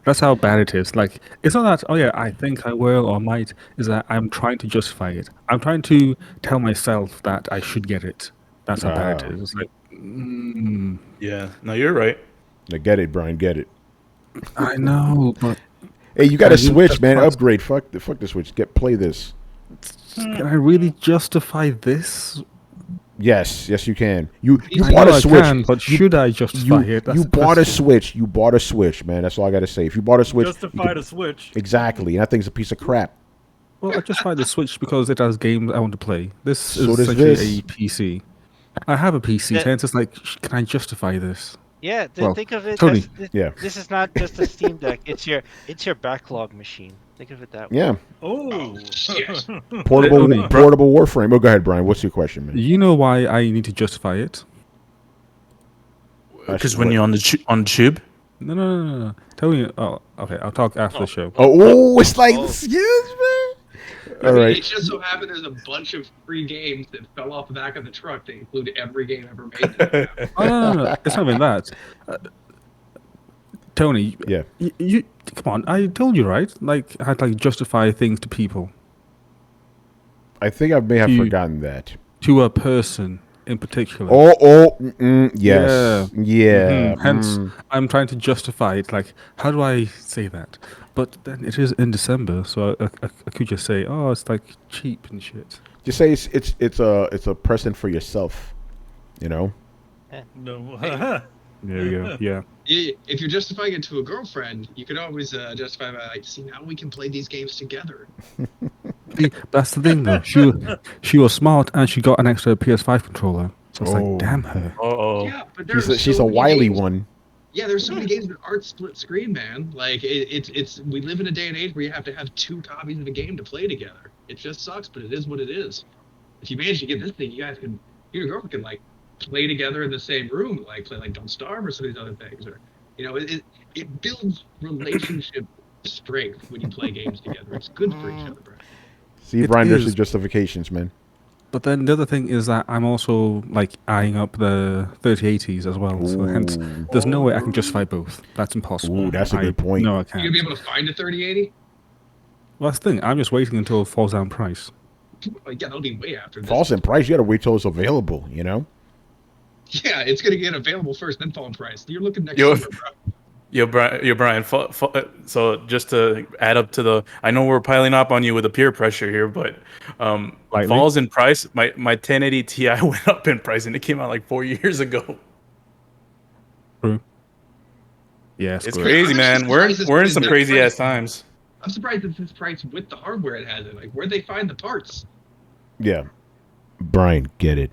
S5: That's how bad it is. Like, it's not that, oh yeah, I think I will or might. Is that I'm trying to justify it. I'm trying to tell myself that I should get it. That's how bad it is. It's like,
S6: Yeah. No, you're right.
S1: Now get it, Brian. Get it.
S5: I know, but
S1: Hey, you got a
S5: Can you
S1: Switch,
S5: just
S1: man.
S5: trust-
S1: Upgrade. Fuck the Switch. Play this.
S5: can I really justify this?
S1: Yes, you can. You
S4: I
S1: bought
S5: know
S1: a
S5: I
S1: Switch.
S5: can, but should I justify it? That's
S1: You
S5: the
S1: bought a
S5: question.
S1: Switch. You bought a Switch, man. That's all I got to say. If you bought a Switch, you
S2: Justify
S1: can-
S2: the Switch.
S1: exactly. And that thing's a piece of crap.
S5: Well, I justify the Switch because it has games I want to play. This
S1: So
S5: is
S1: does
S5: essentially
S1: this.
S5: a PC. I have a PC,
S3: Yeah.
S5: and it's just like, can I justify this?
S3: Yeah,
S5: Well,
S3: think of it
S5: Tony,
S3: as
S1: yeah.
S3: this is not just a Steam Deck. It's your backlog machine. Think of it that way.
S1: Yeah.
S2: Oh,
S4: Shit.
S1: Portable
S5: Tony.
S1: portable Warframe. Oh, go ahead, Brian. What's your question, man?
S5: You know why I need to justify it?
S6: Because when you're on the tube.
S5: No. Tell me. Oh, okay. I'll talk after the show.
S1: It's like yes, man. All right.
S4: It just so happened there's a bunch of free games that fell off the back of the truck that include every game ever made.
S5: Oh, no. It's not even that. Tony,
S1: Yeah.
S5: you come on. I told you right. Like I had to justify things to people,
S1: I think I may have
S5: You-
S1: forgotten that.
S5: to a person in particular.
S1: Yes. Yeah.
S5: Hence, I'm trying to justify it. Like, how do I say that? But then it is in December, so I could just say, oh, it's like cheap and shit.
S1: Just say it's a present for yourself.
S2: no.
S5: There we go. Yeah.
S4: If you're justifying it to a girlfriend, you could always justify by like, see, now we can play these games together.
S5: See, that's the thing, though. She was smart and she got an extra PS5 controller. So it's
S1: Oh.
S5: like, damn her.
S6: Oh.
S4: Yeah, but there's
S1: She's
S4: so
S1: a
S4: many
S1: wily
S4: games-
S1: one.
S4: Yeah, there's so many games that aren't split screen, man. Like it's we live in a day and age where you have to have two copies of a game to play together. It just sucks, but it is what it is. If you manage to get this thing, you guys can, you and your girlfriend can like play together in the same room, like play like Don't Starve or some of these other things, or it builds relationship strength when you play games together. It's good for each other, bro.
S1: See,
S5: It
S1: Brian, there's
S5: is.
S1: the justifications, man.
S5: But then the other thing is that I'm also like eyeing up the 3080s as well. So hence, there's no way I can justify both. That's impossible.
S1: Ooh, that's a good point.
S5: No, I
S4: You
S5: can't.
S4: gonna be able to find a 3080?
S5: Well, that's the thing. I'm just waiting until it falls down price.
S4: Like, yeah, that'll be way after this.
S1: Falls in price. You got to wait till it's available.
S4: Yeah, it's gonna get available first, then fall in price. You're looking next
S6: Yo.
S4: summer, bro.
S6: Yo, Brian. So just to add up to the, I know we're piling up on you with the peer pressure here, but
S5: Lightly.
S6: falls in price. My 1080 Ti went up in price, and it came out like 4 years ago.
S5: True. Yeah,
S6: It's
S5: good.
S6: crazy,
S4: I'm
S6: man.
S4: just
S6: We're
S4: surprised it's
S6: in
S4: been
S6: some
S4: that
S6: crazy ass
S4: price.
S6: times.
S4: I'm surprised it's this price with the hardware it has. Like, where'd they find the parts?
S1: Yeah. Brian, get it.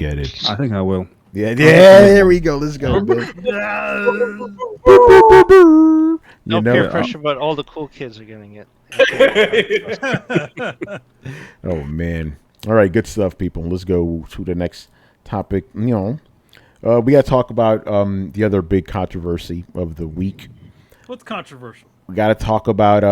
S5: I think I will.
S1: Yeah, there we go. Let's go, man.
S3: No
S1: never.
S3: peer pressure, but all the cool kids are getting it.
S1: Oh man. All right, good stuff, people. Let's go to the next topic. We got to talk about the other big controversy of the week.
S2: What's controversial?
S1: We got to talk about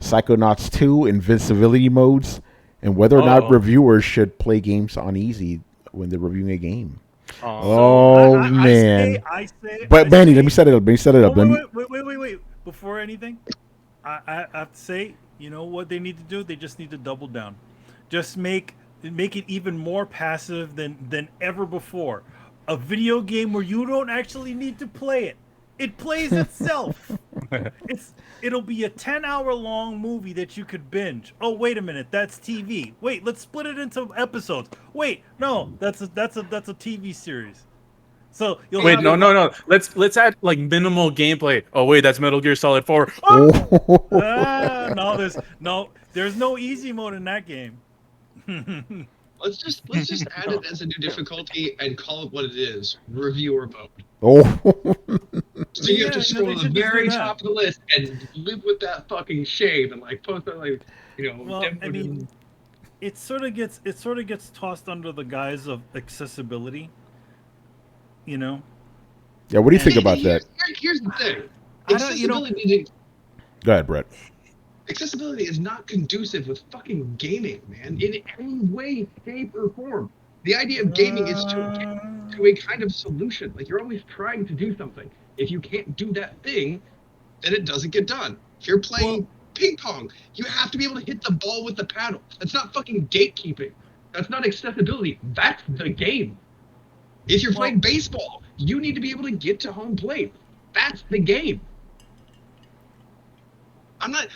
S1: Psychonauts 2 invincibility modes and whether or not reviewers should play games on easy when they're reviewing a game. Man.
S2: I say.
S1: But Manny, let me set it up.
S2: Wait. Before anything, I have to say, you know what they need to do? They just need to double down. Just make it even more passive than ever before. A video game where you don't actually need to play it. It plays itself. It'll be a 10-hour long movie that you could binge. Oh, wait a minute, that's TV. Wait, let's split it into episodes. Wait, no, that's a TV series. So you'll
S6: Wait,
S2: have
S6: no. Let's add like minimal gameplay. Oh wait, that's Metal Gear Solid 4.
S2: There's no easy mode in that game.
S4: Let's just add it as a new difficulty and call it what it is: reviewer mode. So you have to scroll to the very top of the list and live with that fucking shame and like post it
S2: Well, I mean, it sort of gets tossed under the guise of accessibility.
S1: Yeah, what do you think about that?
S4: Here's the thing.
S1: Go ahead, Brett.
S4: Accessibility is not conducive with fucking gaming, man, in any way, shape, or form. The idea of gaming is to get to a kind of solution. Like, you're always trying to do something. If you can't do that thing, then it doesn't get done. If you're playing ping pong, you have to be able to hit the ball with the paddle. That's not fucking gatekeeping. That's not accessibility. That's the game. If you're playing baseball, you need to be able to get to home plate. That's the game. I'm not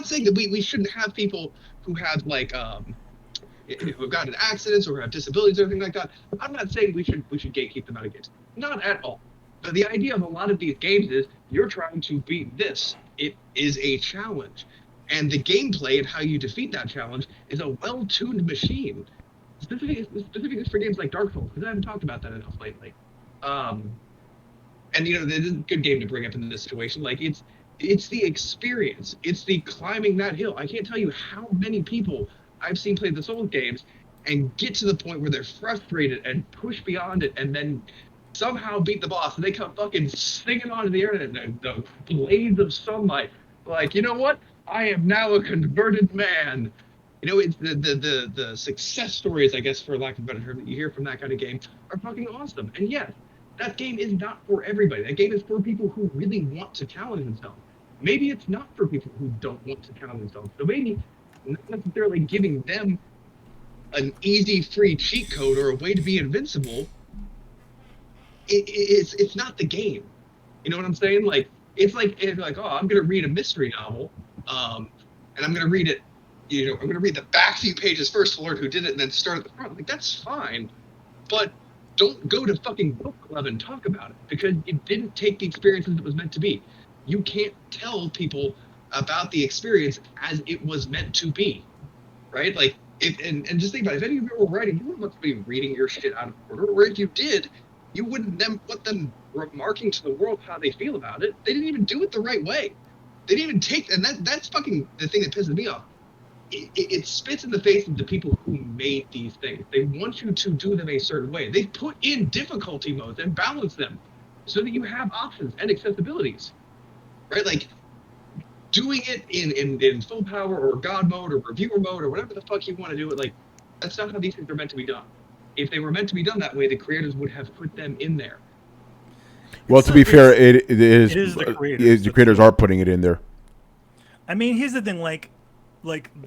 S4: saying that we shouldn't have people who have who've gotten accidents or have disabilities or anything like that. I'm not saying we should gatekeep them out of games. Not at all. But the idea of a lot of these games is you're trying to beat this. It is a challenge. And the gameplay and how you defeat that challenge is a well-tuned machine. Specifically for games like Dark Souls, because I haven't talked about that enough lately. And this is a good game to bring up in this situation. Like, it's the experience. It's the climbing that hill. I can't tell you how many people I've seen play the Souls games and get to the point where they're frustrated and push beyond it and then somehow beat the boss and they come fucking singing onto the air and the blades of sunlight. Like, you know what? I am now a converted man. It's the success stories, I guess, for lack of a better term, that you hear from that kind of game are fucking awesome. And yes, that game is not for everybody. That game is for people who really want to challenge themselves. Maybe it's not for people who don't want to challenge themselves. So maybe not necessarily giving them an easy, free cheat code or a way to be invincible. It's not the game. You know what I'm saying? Like, it's like I'm gonna read a mystery novel, and I'm gonna read it. I'm gonna read the back few pages first to learn who did it, and then start at the front. Like, that's fine, but don't go to fucking book club and talk about it because it didn't take the experience as it was meant to be. You can't tell people about the experience as it was meant to be, right? Like, and just think about it. If any of you were writing, you wouldn't want to be reading your shit out of order, or if you did, you wouldn't then want them remarking to the world how they feel about it. They didn't even do it the right way. They didn't even take, and that's fucking the thing that pisses me off. It spits in the face of the people who made these things. They want you to do them a certain way. They put in difficulty modes and balance them so that you have options and accessibilities, right? Like, doing it in full power or God mode or reviewer mode or whatever the fuck you want to do it, like, that's not how these things are meant to be done. If they were meant to be done that way, the creators would have put them in there.
S1: Well, to be fair, it is
S2: the creators.
S1: The creators are putting it in there.
S2: I mean, here's the thing, like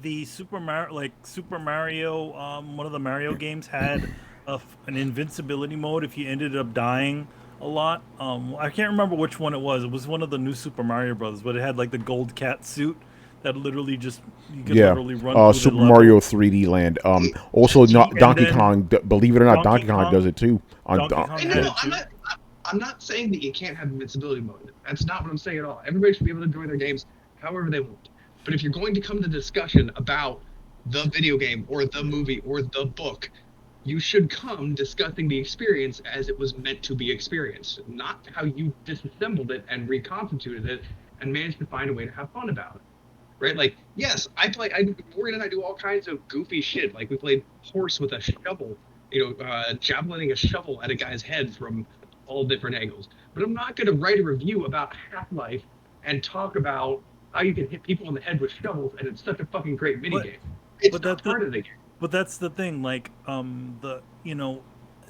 S2: the Super Mario, one of the Mario games had an invincibility mode if you ended up dying a lot. I can't remember which one it was. It was one of the new Super Mario Brothers, but it had like the gold cat suit that literally just you could literally run.
S1: Super Mario 3D Land. Also, Donkey Kong. Believe it or not, Donkey Kong does it too.
S4: I'm not saying that you can't have invincibility mode. That's not what I'm saying at all. Everybody should be able to enjoy their games however they want. But if you're going to come to discussion about the video game or the movie or the book, you should come discussing the experience as it was meant to be experienced, not how you disassembled it and reconstituted it
S7: and manage to find a way to have fun about it. Right? Like, yes, Morgan and I do all kinds of goofy shit. Like, we played horse with a shovel, javelining a shovel at a guy's head from all different angles. But I'm not going to write a review about Half-Life and talk about how you can hit people in the head with shovels, and it's such a fucking great minigame. It's not part of the game.
S2: But that's the thing, like,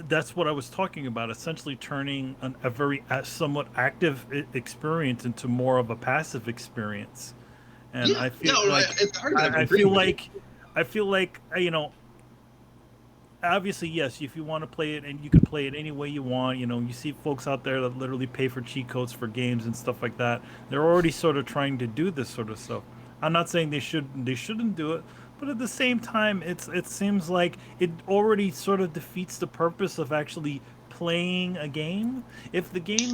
S2: that's what I was talking about. Essentially, turning a very somewhat active experience into more of a passive experience. And
S7: Yeah,
S2: I feel
S7: no,
S2: like
S7: it's hard to
S2: I
S7: agree
S2: feel
S7: with
S2: like I feel like obviously, yes, if you want to play it, and you can play it any way you want. You see folks out there that literally pay for cheat codes for games and stuff like that. They're already sort of trying to do this sort of stuff. I'm not saying they shouldn't do it, but at the same time, it seems like it already sort of defeats the purpose of actually playing a game. If the game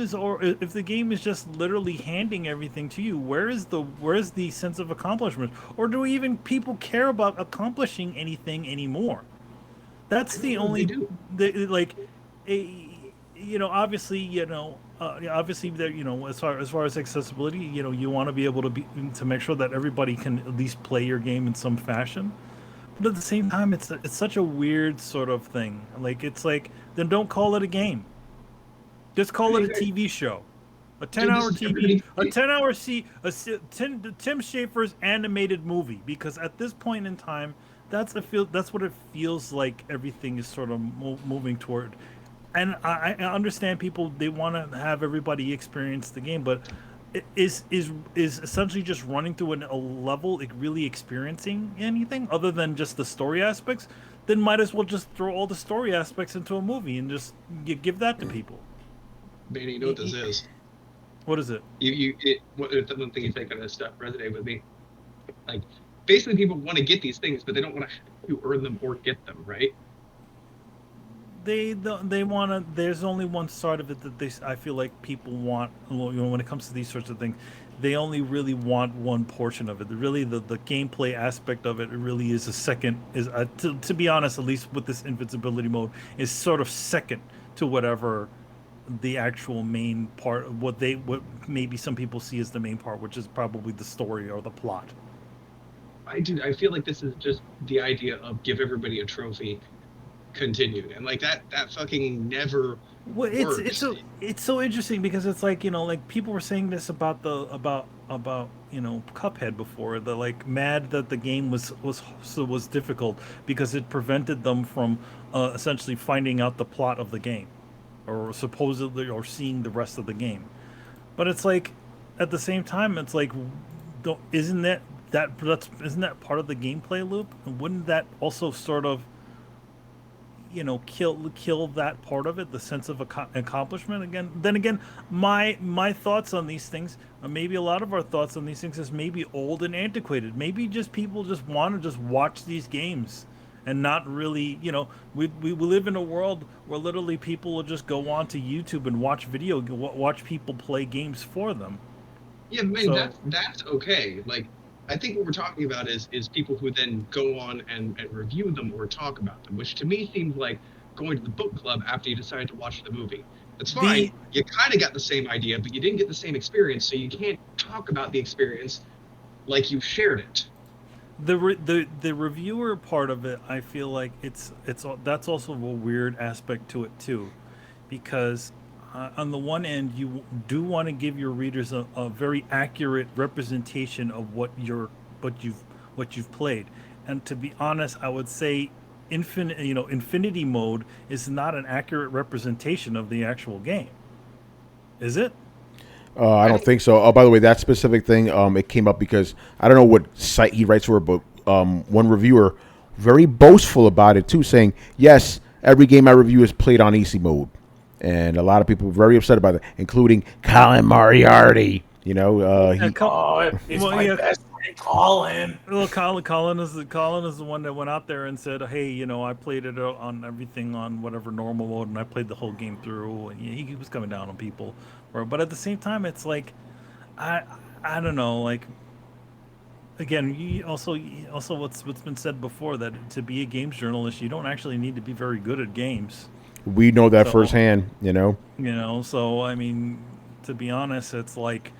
S2: is just literally handing everything to you, where is the sense of accomplishment? Or do even people care about accomplishing anything anymore? That's the only like, obviously that as far as accessibility, you want to be able to make sure that everybody can at least play your game in some fashion. But at the same time, it's such a weird sort of thing. Like, it's like, then don't call it a game. Just call it a TV show. A 10-hour TV, a 10-hour Tim Schafer's animated movie. Because at this point in time, that's what it feels like everything is sort of moving toward. And I understand people, they want to have everybody experience the game, but is essentially just running through a level, like, really experiencing anything other than just the story aspects? Then might as well just throw all the story aspects into a movie and just give that to people.
S7: Manny, you know what this is?
S2: What is it?
S7: One thing you say kind of stuff resonate with me. Like, basically, people want to get these things, but they don't want to earn them or get them, right?
S2: They want to. There's only one side of it that I feel like people want. When it comes to these sorts of things, they only really want one portion of it. Really, the gameplay aspect of it really is a second. To be honest, at least with this invincibility mode, is sort of second to whatever the actual main part. What maybe some people see as the main part, which is probably the story or the plot.
S7: I feel like this is just the idea of give everybody a trophy continued, and like that fucking never works.
S2: It's so interesting because it's like, like, people were saying this about Cuphead before. They're like mad that the game was difficult because it prevented them from essentially finding out the plot of the game, or supposedly, or seeing the rest of the game. But it's like, at the same time, it's like, isn't that part of the gameplay loop? And wouldn't that also sort of kill that part of it, the sense of accomplishment? Then again, my thoughts on these things, maybe a lot of our thoughts on these things, is maybe old and antiquated. Maybe just people just want to just watch these games and not really, we live in a world where literally people will just go on to YouTube and watch people play games for them.
S7: Yeah, I mean, that's okay. Like, I think what we're talking about is people who then go on and review them or talk about them, which to me seems like going to the book club after you decide to watch the movie. That's fine. You kind of got the same idea, but you didn't get the same experience, so you can't talk about the experience like you shared it.
S2: The reviewer part of it, I feel like that's also a weird aspect to it too, because on the one end, you do want to give your readers a very accurate representation of what you've played. And to be honest, I would say Infinity Mode is not an accurate representation of the actual game. Is it?
S1: I don't think so. Oh, by the way, that specific thing, it came up because I don't know what site he writes for, but one reviewer very boastful about it too, saying, yes, every game I review is played on easy mode. And a lot of people were very upset about it, including Colin Moriarty. It's
S6: my best friend Colin.
S2: Well, Colin is the one that went out there and said, "Hey, I played it on everything on whatever normal mode, and I played the whole game through." And he was coming down on people, but at the same time, it's like, I don't know, like. Again, also what's been said before, that to be a games journalist, you don't actually need to be very good at games.
S1: We know that firsthand,
S2: So I mean, to be honest, it's like,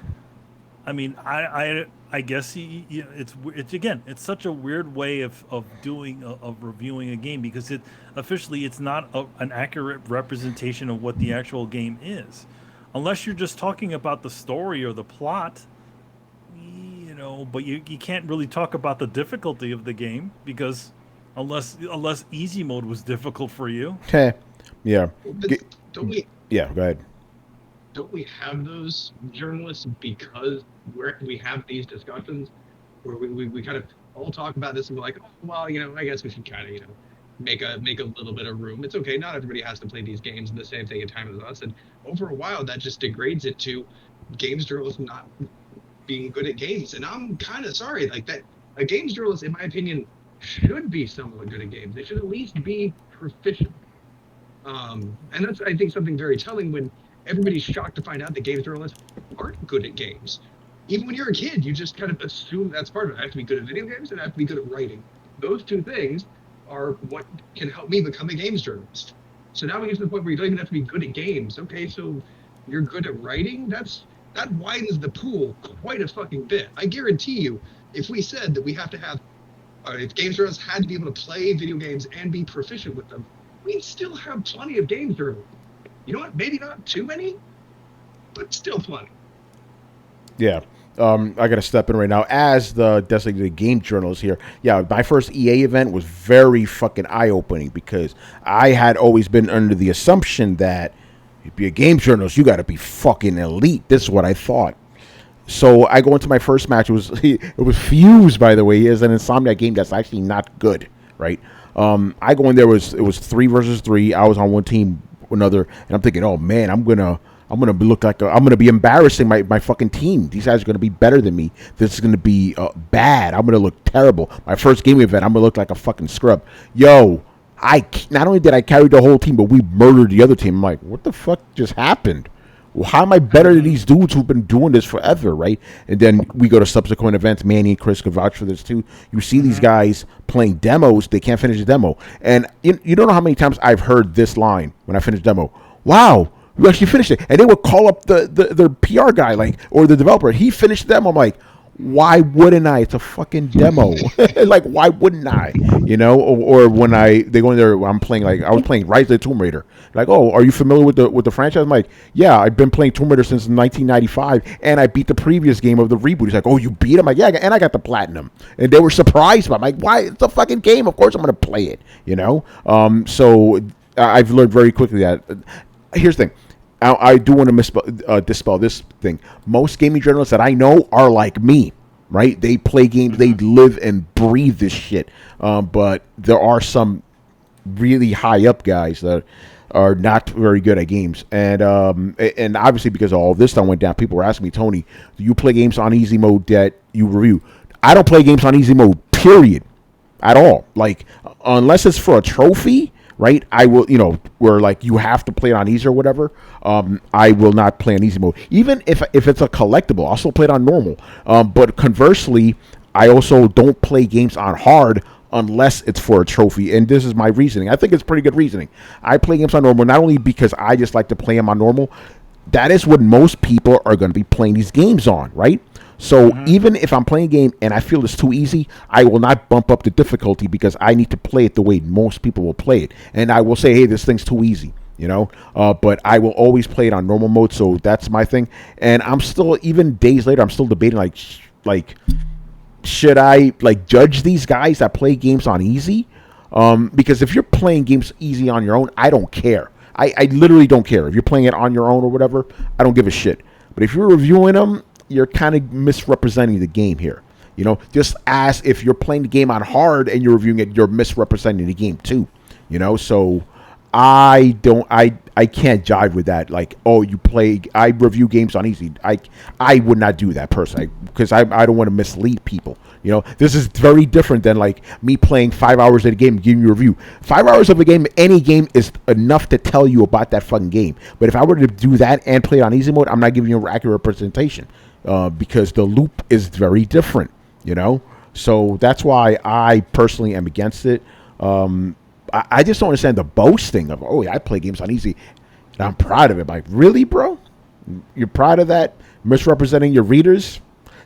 S2: I mean, I guess it's again, it's such a weird way of doing of reviewing a game because it's not an accurate representation of what the actual game is, unless you're just talking about the story or the plot. But you can't really talk about the difficulty of the game because unless easy mode was difficult for you.
S1: Yeah.
S7: But don't we
S1: Yeah, go ahead.
S7: don't we have those journalists because we have these discussions where we kind of all talk about this and we're like, oh, well, I guess we should kind of, make a little bit of room. It's okay. Not everybody has to play these games and the same thing in time as us. And over a while, that just degrades it to games journalists not being good at games. And I'm kind of sorry, like that. A games journalist, in my opinion, should be somewhat good at games. They should at least be proficient. And that's, I think, something very telling when everybody's shocked to find out that games journalists aren't good at games. Even when you're a kid, you just kind of assume that's part of it. I have to be good at video games and I have to be good at writing. Those two things are what can help me become a games journalist. So now we get to the point where you don't even have to be good at games. Okay, so you're good at writing? That widens the pool quite a fucking bit. I guarantee you, if we said that we have to have, if games journalists had to be able to play video games and be proficient with them, we'd still have plenty of games journalists. You know what? Maybe not too many, but still plenty.
S1: Yeah. I got to step in right now as the designated game journalist here. Yeah, my first EA event was very fucking eye-opening because I had always been under the assumption that if you're a game journalist, you got to be fucking elite. This is what I thought. So I go into my first match. It was Fuse, by the way. He is an Insomniac game that's actually not good, right? I go in there. It was 3 versus 3. I was on one team, another, and I'm thinking, oh man, I'm gonna be embarrassing my fucking team. These guys are gonna be better than me. This is gonna be bad. I'm gonna look terrible. My first gaming event, I'm gonna look like a fucking scrub. Yo, not only did I carry the whole team, but we murdered the other team. I'm like, what the fuck just happened? Well, how am I better than these dudes who've been doing this forever, right? And then we go to subsequent events. Manny and Chris could vouch for this too. You see these guys playing demos. They can't finish the demo. And you don't know how many times I've heard this line when I finish demo. Wow, you actually finished it. And they would call up their PR guy, or the developer. He finished the demo. I'm like, why wouldn't I? It's a fucking demo. Like, why wouldn't I? Or when they go in there, I'm playing, I was playing Rise of the Tomb Raider. Like, oh, are you familiar with the franchise? I'm like, yeah, I've been playing Tomb Raider since 1995, and I beat the previous game of the reboot. He's like, oh, you beat him? I'm like, yeah, and I got the platinum. And they were surprised by it. I'm like, why? It's a fucking game. Of course I'm going to play it, So I've learned very quickly that. Here's the thing. I do want to dispel this thing. Most gaming journalists that I know are like me, right? They play games. They live and breathe this shit. But there are some really high up guys that are not very good at games. And obviously because all this stuff went down, people were asking me, Tony, do you play games on easy mode that you review? I don't play games on easy mode, period, at all. Like, unless it's for a trophy, right? I will, where you have to play it on easy or whatever. I will not play on easy mode. Even if it's a collectible, I'll still play it on normal. But conversely, I also don't play games on hard unless it's for a trophy. And this is my reasoning. I think it's pretty good reasoning. I play games on normal, not only because I just like to play them on normal. That is what most people are going to be playing these games on, right? So even if I'm playing a game and I feel it's too easy, I will not bump up the difficulty because I need to play it the way most people will play it. And I will say, hey, this thing's too easy, but I will always play it on normal mode. So that's my thing. And I'm still, even days later, I'm still debating should I judge these guys that play games on easy? Because if you're playing games easy on your own, I don't care. I literally don't care. If you're playing it on your own or whatever, I don't give a shit. But if you're reviewing them, you're kind of misrepresenting the game here. Just as if you're playing the game on hard and you're reviewing it, you're misrepresenting the game too. So I can't jive with that. I review games on easy. I would not do that personally because I don't want to mislead people. This is very different than me playing 5 hours of a game and giving you a review. 5 hours of a game, any game is enough to tell you about that fucking game. But if I were to do that and play it on easy mode, I'm not giving you an accurate representation because the loop is very different. So that's why I personally am against it. I just don't understand the boasting of, oh, yeah, I play games on easy, and I'm proud of it. Like, really, bro? You're proud of that? Misrepresenting your readers?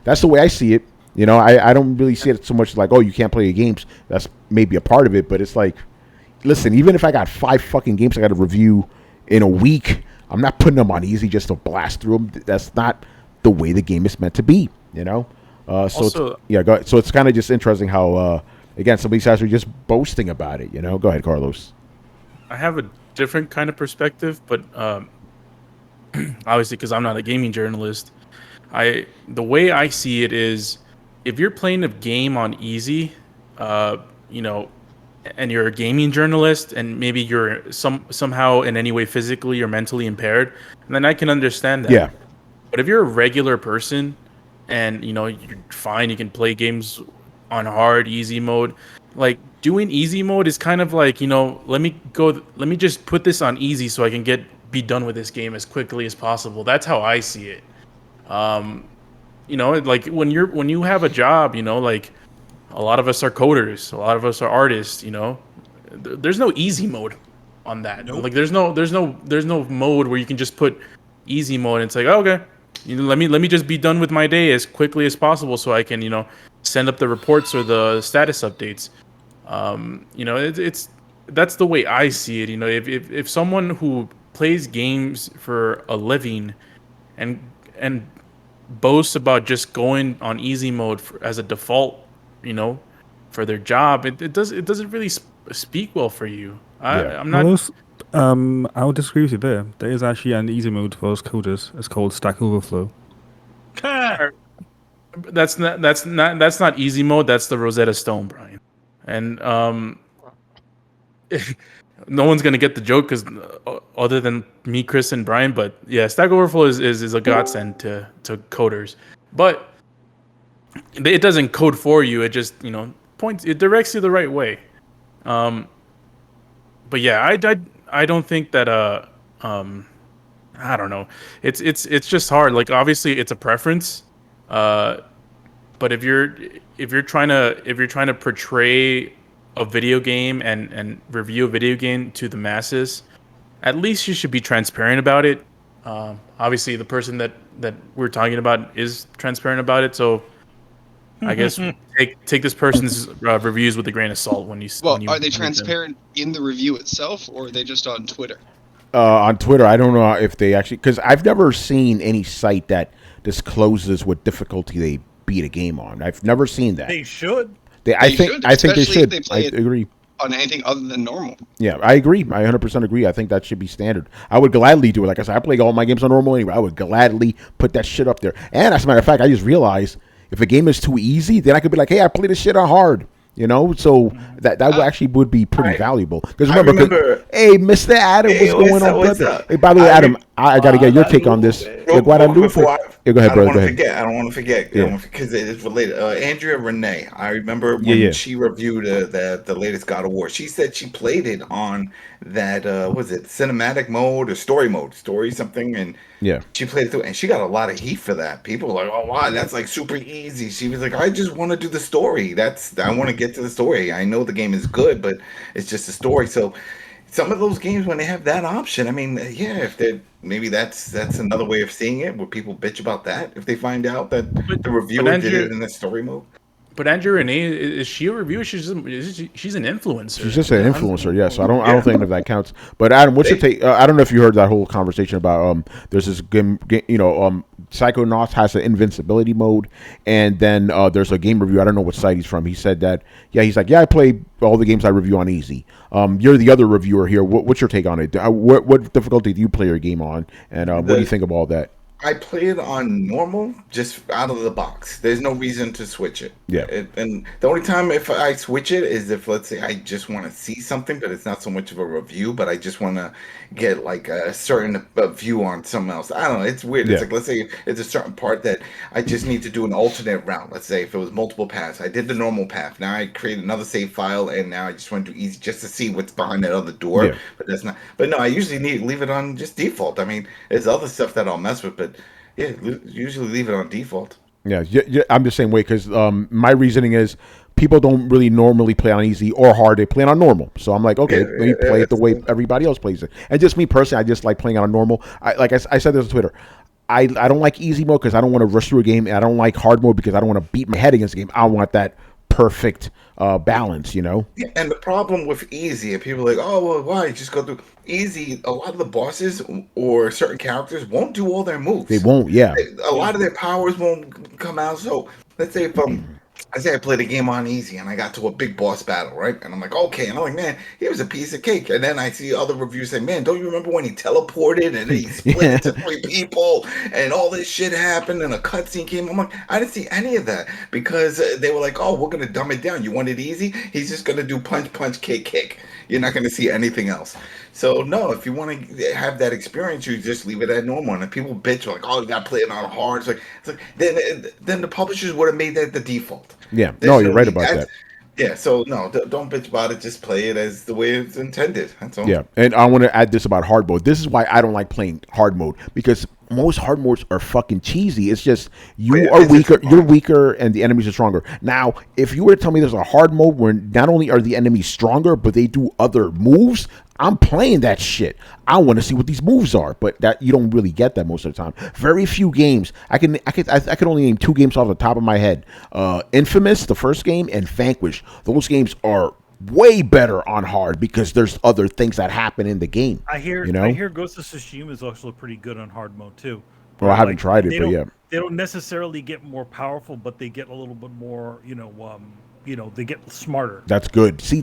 S1: that's the way I see it. You know, I don't really see it so much like, oh, you can't play your games. That's maybe a part of it, but it's like, listen, even if I got 5 fucking games I got to review in a week, I'm not putting them on easy just to blast through them. That's not the way the game is meant to be, you know? So
S6: Also-
S1: go ahead. So it's kind of just interesting how, again, some of these guys are just boasting about it, you know? Go ahead, Carlos.
S6: I have a different kind of perspective, but obviously because I'm not a gaming journalist, the way I see it is, if you're playing a game on easy, you know, and you're a gaming journalist, and maybe you're somehow in any way physically or mentally impaired, then I can understand that.
S1: Yeah.
S6: But if you're a regular person, and you know you're fine, you can play games on hard, easy mode. Like, doing easy mode is kind of like, you know, let me just put this on easy so I can be done with this game as quickly as possible. That's how I see it. You know, like when you have a job, you know, like a lot of us are coders, a lot of us are artists, you know. There's no easy mode on that.
S2: Nope.
S6: Like there's no mode where you can just put easy mode and it's like, oh, okay, you know, let me just be done with my day as quickly as possible so I can, you know, send up the reports or the status updates. You know, that's the way I see it. You know, if someone who plays games for a living and boasts about just going on easy mode as a default, you know, for their job, it doesn't really speak well for you. I'm not.
S5: Carlos, I would disagree with you there. There is actually an easy mode for us coders. It's called Stack Overflow.
S6: That's not easy mode. That's the Rosetta Stone, Brian. And no one's gonna get the joke because other than me, Chris, and Brian. But yeah, Stack Overflow is a godsend to coders. But it doesn't code for you. It just, you know, it directs you the right way. But yeah, I don't think that I don't know. It's just hard. Like, obviously it's a preference. But if you're trying to portray a video game and review a video game to the masses, at least you should be transparent about it. Obviously the person that we're talking about is transparent about it, so I guess take this person's reviews with a grain of salt when you.
S4: Well, are they transparent in the review itself, or are they just on Twitter?
S1: On Twitter, I don't know if they actually, because I've never seen any site that discloses what difficulty they beat a game on. I've never seen that.
S2: They should.
S1: I think they
S4: especially
S1: should.
S4: if they play
S1: I agree.
S4: On anything other than normal.
S1: Yeah, I agree. I 100% agree. I think that should be standard. I would gladly do it. Like I said, I play all my games on normal anyway. I would gladly put that shit up there. And as a matter of fact, I just realized if a game is too easy, then I could be like, hey, I play this shit on hard. You know, so that would be pretty valuable. Because remember, hey, Mr. Adam, what's going on, brother? Hey, by the way, Adam, I got to get your take on this.
S8: Go ahead,
S1: brother. Go
S8: ahead. I don't want to forget because it is related. Andrea Renee, I remember when she reviewed the latest God of War. She said she played it on that was it cinematic mode or story mode, something, and she played it through, and she got a lot of heat for that. People were like, oh wow, that's like super easy. She was like, I just want to do the story. I want to get to the story. I know the game is good, but it's just a story. So some of those games, when they have that option, I mean, yeah, if they maybe that's another way of seeing it, where people bitch about that if they find out that the reviewer did it in the story mode.
S6: But Andrew Renee, is she a reviewer? She's an influencer.
S1: She's just an influencer, yeah. So I don't think that counts. But Adam, what's your take? I don't know if you heard that whole conversation about there's this game, you know, Psychonauts has an invincibility mode, and then there's a game review. I don't know what site he's from. He said that he's like, I play all the games I review on easy. You're the other reviewer here. What's your take on it? What difficulty do you play your game on, and what do you think of all that?
S8: I play it on normal, just out of the box. There's no reason to switch it.
S1: Yeah.
S8: And the only time if I switch it is if, let's say, I just want to see something, but it's not so much of a review, but I just want to get like a certain view on something else. I don't know. It's weird. It's like, let's say it's a certain part that I just need to do an alternate route. Let's say if it was multiple paths, I did the normal path. Now I create another save file, and now I just want to do easy just to see what's behind that other door.
S1: Yeah.
S8: But that's not. But no, I usually leave it on just default. I mean, there's other stuff that I'll mess with, but yeah, usually leave it on default.
S1: Yeah, I'm the same way because my reasoning is people don't really normally play on easy or hard. They play on normal. So I'm like, okay, let me play it the way everybody else plays it. And just me personally, I just like playing on normal. I said this on Twitter. I don't like easy mode because I don't want to rush through a game, and I don't like hard mode because I don't want to beat my head against the game. I want that perfect balance, you know.
S8: Yeah, and the problem with easy, and people are like, oh well, why just go through easy? A lot of the bosses or certain characters won't do all their moves.
S1: They won't, yeah.
S8: A lot of their powers won't come out. So let's say if I say I played a game on easy and I got to a big boss battle, right? And I'm like, okay. And I'm like, man, he was a piece of cake. And then I see other reviews say, man, don't you remember when he teleported and he split into 3 people and all this shit happened and a cutscene came? I'm like, I didn't see any of that because they were like, oh, we're going to dumb it down. You want it easy? He's just going to do punch, punch, kick, kick. You're not going to see anything else. So, no, if you want to have that experience, you just leave it at normal. And if people bitch, like, oh, you got to play it on hard. It's like then the publishers would have made that the default.
S1: Yeah, no, you're right about that.
S8: Yeah, so no, don't bitch about it. Just play it as the way it's intended. That's all.
S1: Yeah, and I want to add this about hard mode. This is why I don't like playing hard mode, because most hard modes are fucking cheesy. It's just you are weaker, you're weaker, and the enemies are stronger. Now, if you were to tell me there's a hard mode where not only are the enemies stronger, but they do other moves, I'm playing that shit. I want to see what these moves are, but that you don't really get that most of the time. Very few games. I could only name 2 games off the top of my head. Infamous, the first game, and Vanquish. Those games are way better on hard because there's other things that happen in the game.
S2: I hear Ghost of Tsushima is also pretty good on hard mode too.
S1: Well, I haven't tried it, but yeah.
S2: They don't necessarily get more powerful, but they get a little bit more, they get smarter.
S1: That's good. See,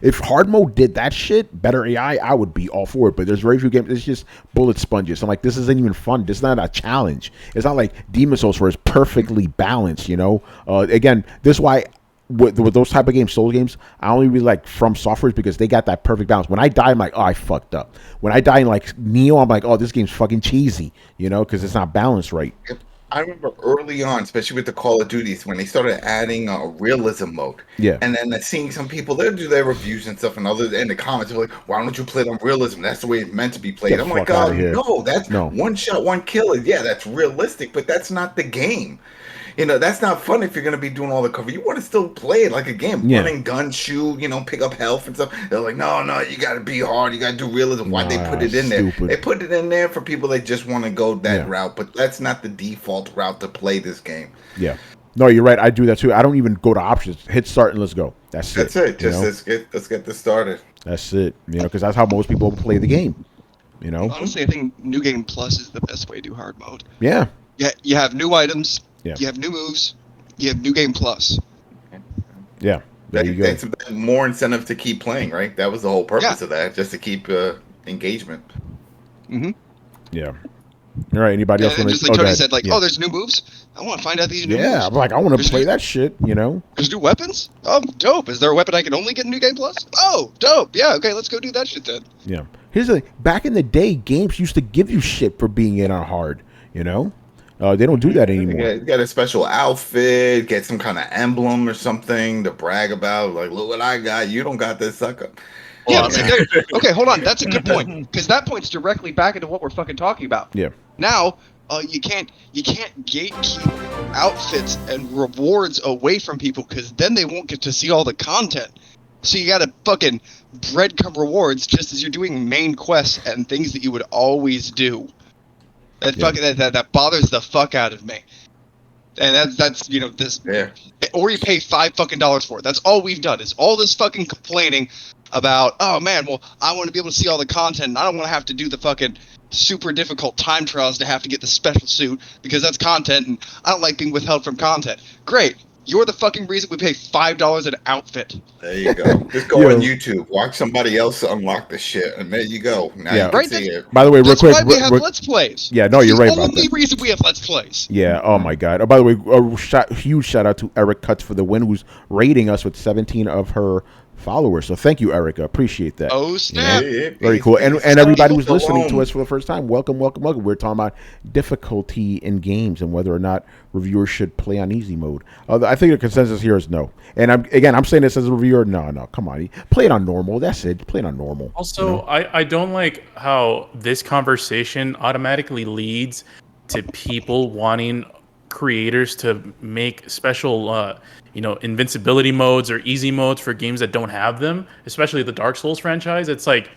S1: if hard mode did that shit, better AI, I would be all for it. But there's very few games. It's just bullet sponges. I'm like, this isn't even fun. This is not a challenge. It's not like Demon's Souls where it's perfectly balanced. Again, this is why with those type of games, Soul games, I only really like From Software because they got that perfect balance. When I die, I'm like, oh, I fucked up. When I die in like Neo, I'm like, oh, this game's fucking cheesy. Because it's not balanced right.
S8: I remember early on, especially with the Call of Duties, when they started adding a realism mode.
S1: Yeah.
S8: And then seeing some people, they'll do their reviews and stuff, and others in the comments, they're like, why don't you play it on realism? That's the way it's meant to be played. I'm like, oh, no, that's one shot, one kill. Yeah, that's realistic, but that's not the game. That's not fun if you're going to be doing all the cover. You want to still play it like a game.
S1: Yeah.
S8: Running, gun, shoot, pick up health and stuff. They're like, no, you got to be hard. You got to do realism. Why'd they put it in there? They put it in there for people that just want to go that route, but that's not the default route to play this game.
S1: Yeah. No, you're right. I do that too. I don't even go to options. Hit start and let's go. That's it.
S8: Just let's get this started.
S1: That's it. Because that's how most people play the game.
S4: Honestly, I think New Game Plus is the best way to do hard mode.
S1: Yeah.
S4: Yeah. You have new items.
S1: Yeah.
S4: You have new moves. You have New Game Plus.
S1: Yeah. There you go.
S8: That's more incentive to keep playing, right? That was the whole purpose of that, just to keep engagement.
S4: Mm-hmm.
S1: Yeah. All right. Anybody else want to?
S4: Just like Tony said, there's new moves. I want to find out these new moves.
S1: Yeah, I'm like, I want to play that shit.
S4: There's new weapons. Oh, dope. Is there a weapon I can only get in New Game Plus? Oh, dope. Yeah. Okay. Let's go do that shit then.
S1: Yeah. Here's the thing. Back in the day, games used to give you shit for being in on hard. They don't do that anymore.
S8: You get a special outfit, get some kind of emblem or something to brag about. Like, look what I got. You don't got this, sucker.
S4: Yeah. Okay, hold on. That's a good point because that points directly back into what we're fucking talking about.
S1: Yeah.
S4: Now, you can't gatekeep outfits and rewards away from people because then they won't get to see all the content. So you gotta fucking breadcrumb rewards just as you're doing main quests and things that you would always do. That bothers the fuck out of me. And that's this.
S8: Yeah.
S4: Or you pay $5 for it. That's all we've done. Is all this fucking complaining about. Oh man, well I want to be able to see all the content. And I don't want to have to do the fucking super difficult time trials to have to get the special suit because that's content, and I don't like being withheld from content. Great. You're the fucking reason we pay $5 an outfit.
S8: There you go. Just go on YouTube, watch somebody else unlock the shit, and there you go. Now you can see it.
S1: By the way, real quick,
S4: that's why we have Let's Plays.
S1: Yeah, no, you're right about that.
S4: The only reason we have Let's Plays.
S1: Yeah. Oh my God. Oh, by the way, huge shout out to Eric Cuts for the win, who's rating us with 17 of her followers. So thank you, Erica. Appreciate that.
S4: Oh snap!
S1: Very cool. And everybody who's listening to us for the first time, welcome. We're talking about difficulty in games and whether or not reviewers should play on easy mode. I think the consensus here is no. And I'm saying this as a reviewer. No, come on, play it on normal. That's it. Play it on normal.
S6: Also, I don't like how this conversation automatically leads to people wanting creators to make special invincibility modes or easy modes for games that don't have them, especially the Dark Souls franchise. It's like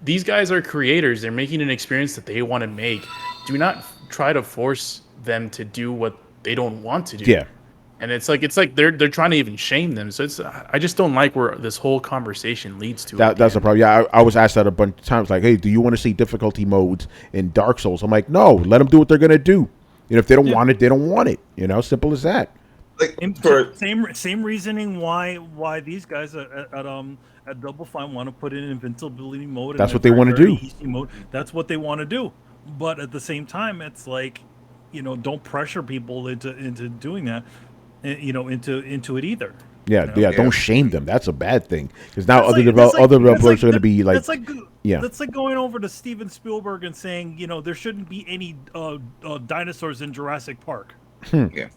S6: these guys are creators. They're making an experience that they want to make. Do not try to force them to do what they don't want to do.
S1: Yeah.
S6: And it's like they're trying to even shame them. So I just don't like where this whole conversation leads to.
S1: That's the problem. Yeah, I was asked that a bunch of times. Like, hey, do you want to see difficulty modes in Dark Souls? I'm like, no. Let them do what they're gonna do. If they don't want it, they don't want it. Simple as that.
S8: Like,
S2: Same reasoning why these guys at Double Fine want to put in invincibility mode.
S1: That's what they want to do.
S2: Easy mode. That's what they want to do. But at the same time, it's like, don't pressure people into doing that. Into it either.
S1: Yeah, Don't shame them. That's a bad thing because now other
S2: developers
S1: are going to be like,
S2: that's like going over to Steven Spielberg and saying, there shouldn't be any dinosaurs in Jurassic Park.
S8: Yeah.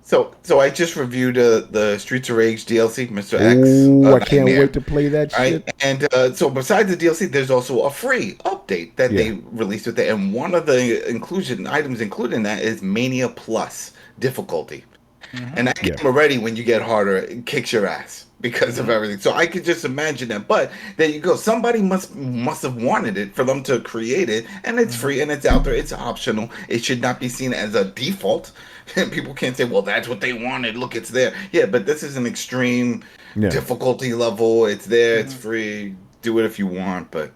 S8: So I just reviewed the Streets of Rage DLC, Mr. X.
S1: I can't wait to play that shit.
S8: And so besides the DLC, there's also a free update that they released with it, and one of the items included in that is Mania Plus difficulty. And that game already, when you get harder, it kicks your ass because of everything. So I could just imagine that. But there you go. Somebody must have wanted it for them to create it, and it's free and it's out there. It's optional. It should not be seen as a default. People can't say, well, that's what they wanted. Look, it's there. Yeah, but this is an extreme difficulty level. It's there. It's free. Do it if you want, but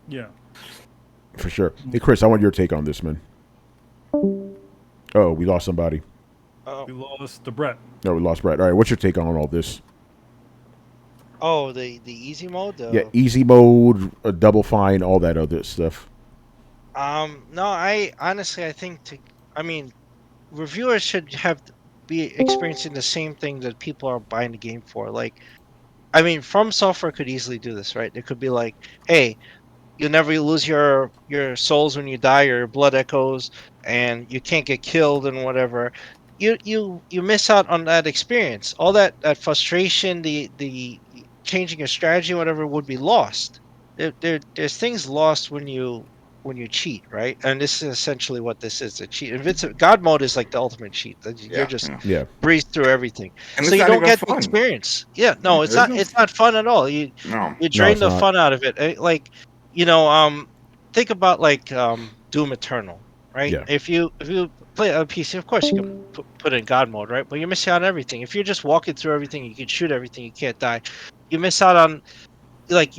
S2: yeah,
S1: for sure. Hey, Chris, I want your take on this, man. Oh, we lost somebody.
S2: We lost Brett.
S1: No, we lost Brett. All right, what's your take on all this?
S3: Oh, the easy mode?
S1: Yeah, easy mode, Double Fine, all that other stuff.
S3: No, I think reviewers should be experiencing the same thing that people are buying the game for. Like, From Software could easily do this, right? It could be like, hey, you'll never lose your souls when you die, or your blood echoes, and you can't get killed and whatever. You miss out on that experience. All that frustration, the changing your strategy, whatever, would be lost. There's things lost when you cheat, right? And this is essentially what this is, a cheat. God mode is like the ultimate cheat. You're just breeze through everying.
S8: And
S3: so you don't get the experience. Yeah, no, it's not fun at all. You drain the fun out of it. Think about like Doom Eternal, right?
S1: Yeah.
S3: If you play on PC, of course you can put in God mode, right? But you're missing out on everything. If you're just walking through everything, you can shoot everything, you can't die. You miss out on, like,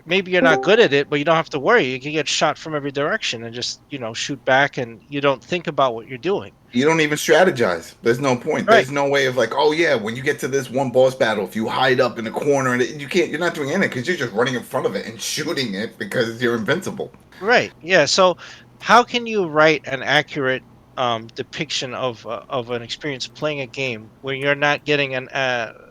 S3: maybe you're not good at it, but you don't have to worry. You can get shot from every direction and just, shoot back, and you don't think about what you're doing.
S8: You don't even strategize. There's no point.
S3: Right.
S8: There's no way of like, oh yeah, when you get to this one boss battle, if you hide up in a corner and you're not doing anything because you're just running in front of it and shooting it because you're invincible.
S3: Right. Yeah. So how can you write an accurate depiction of an experience playing a game when you're not getting the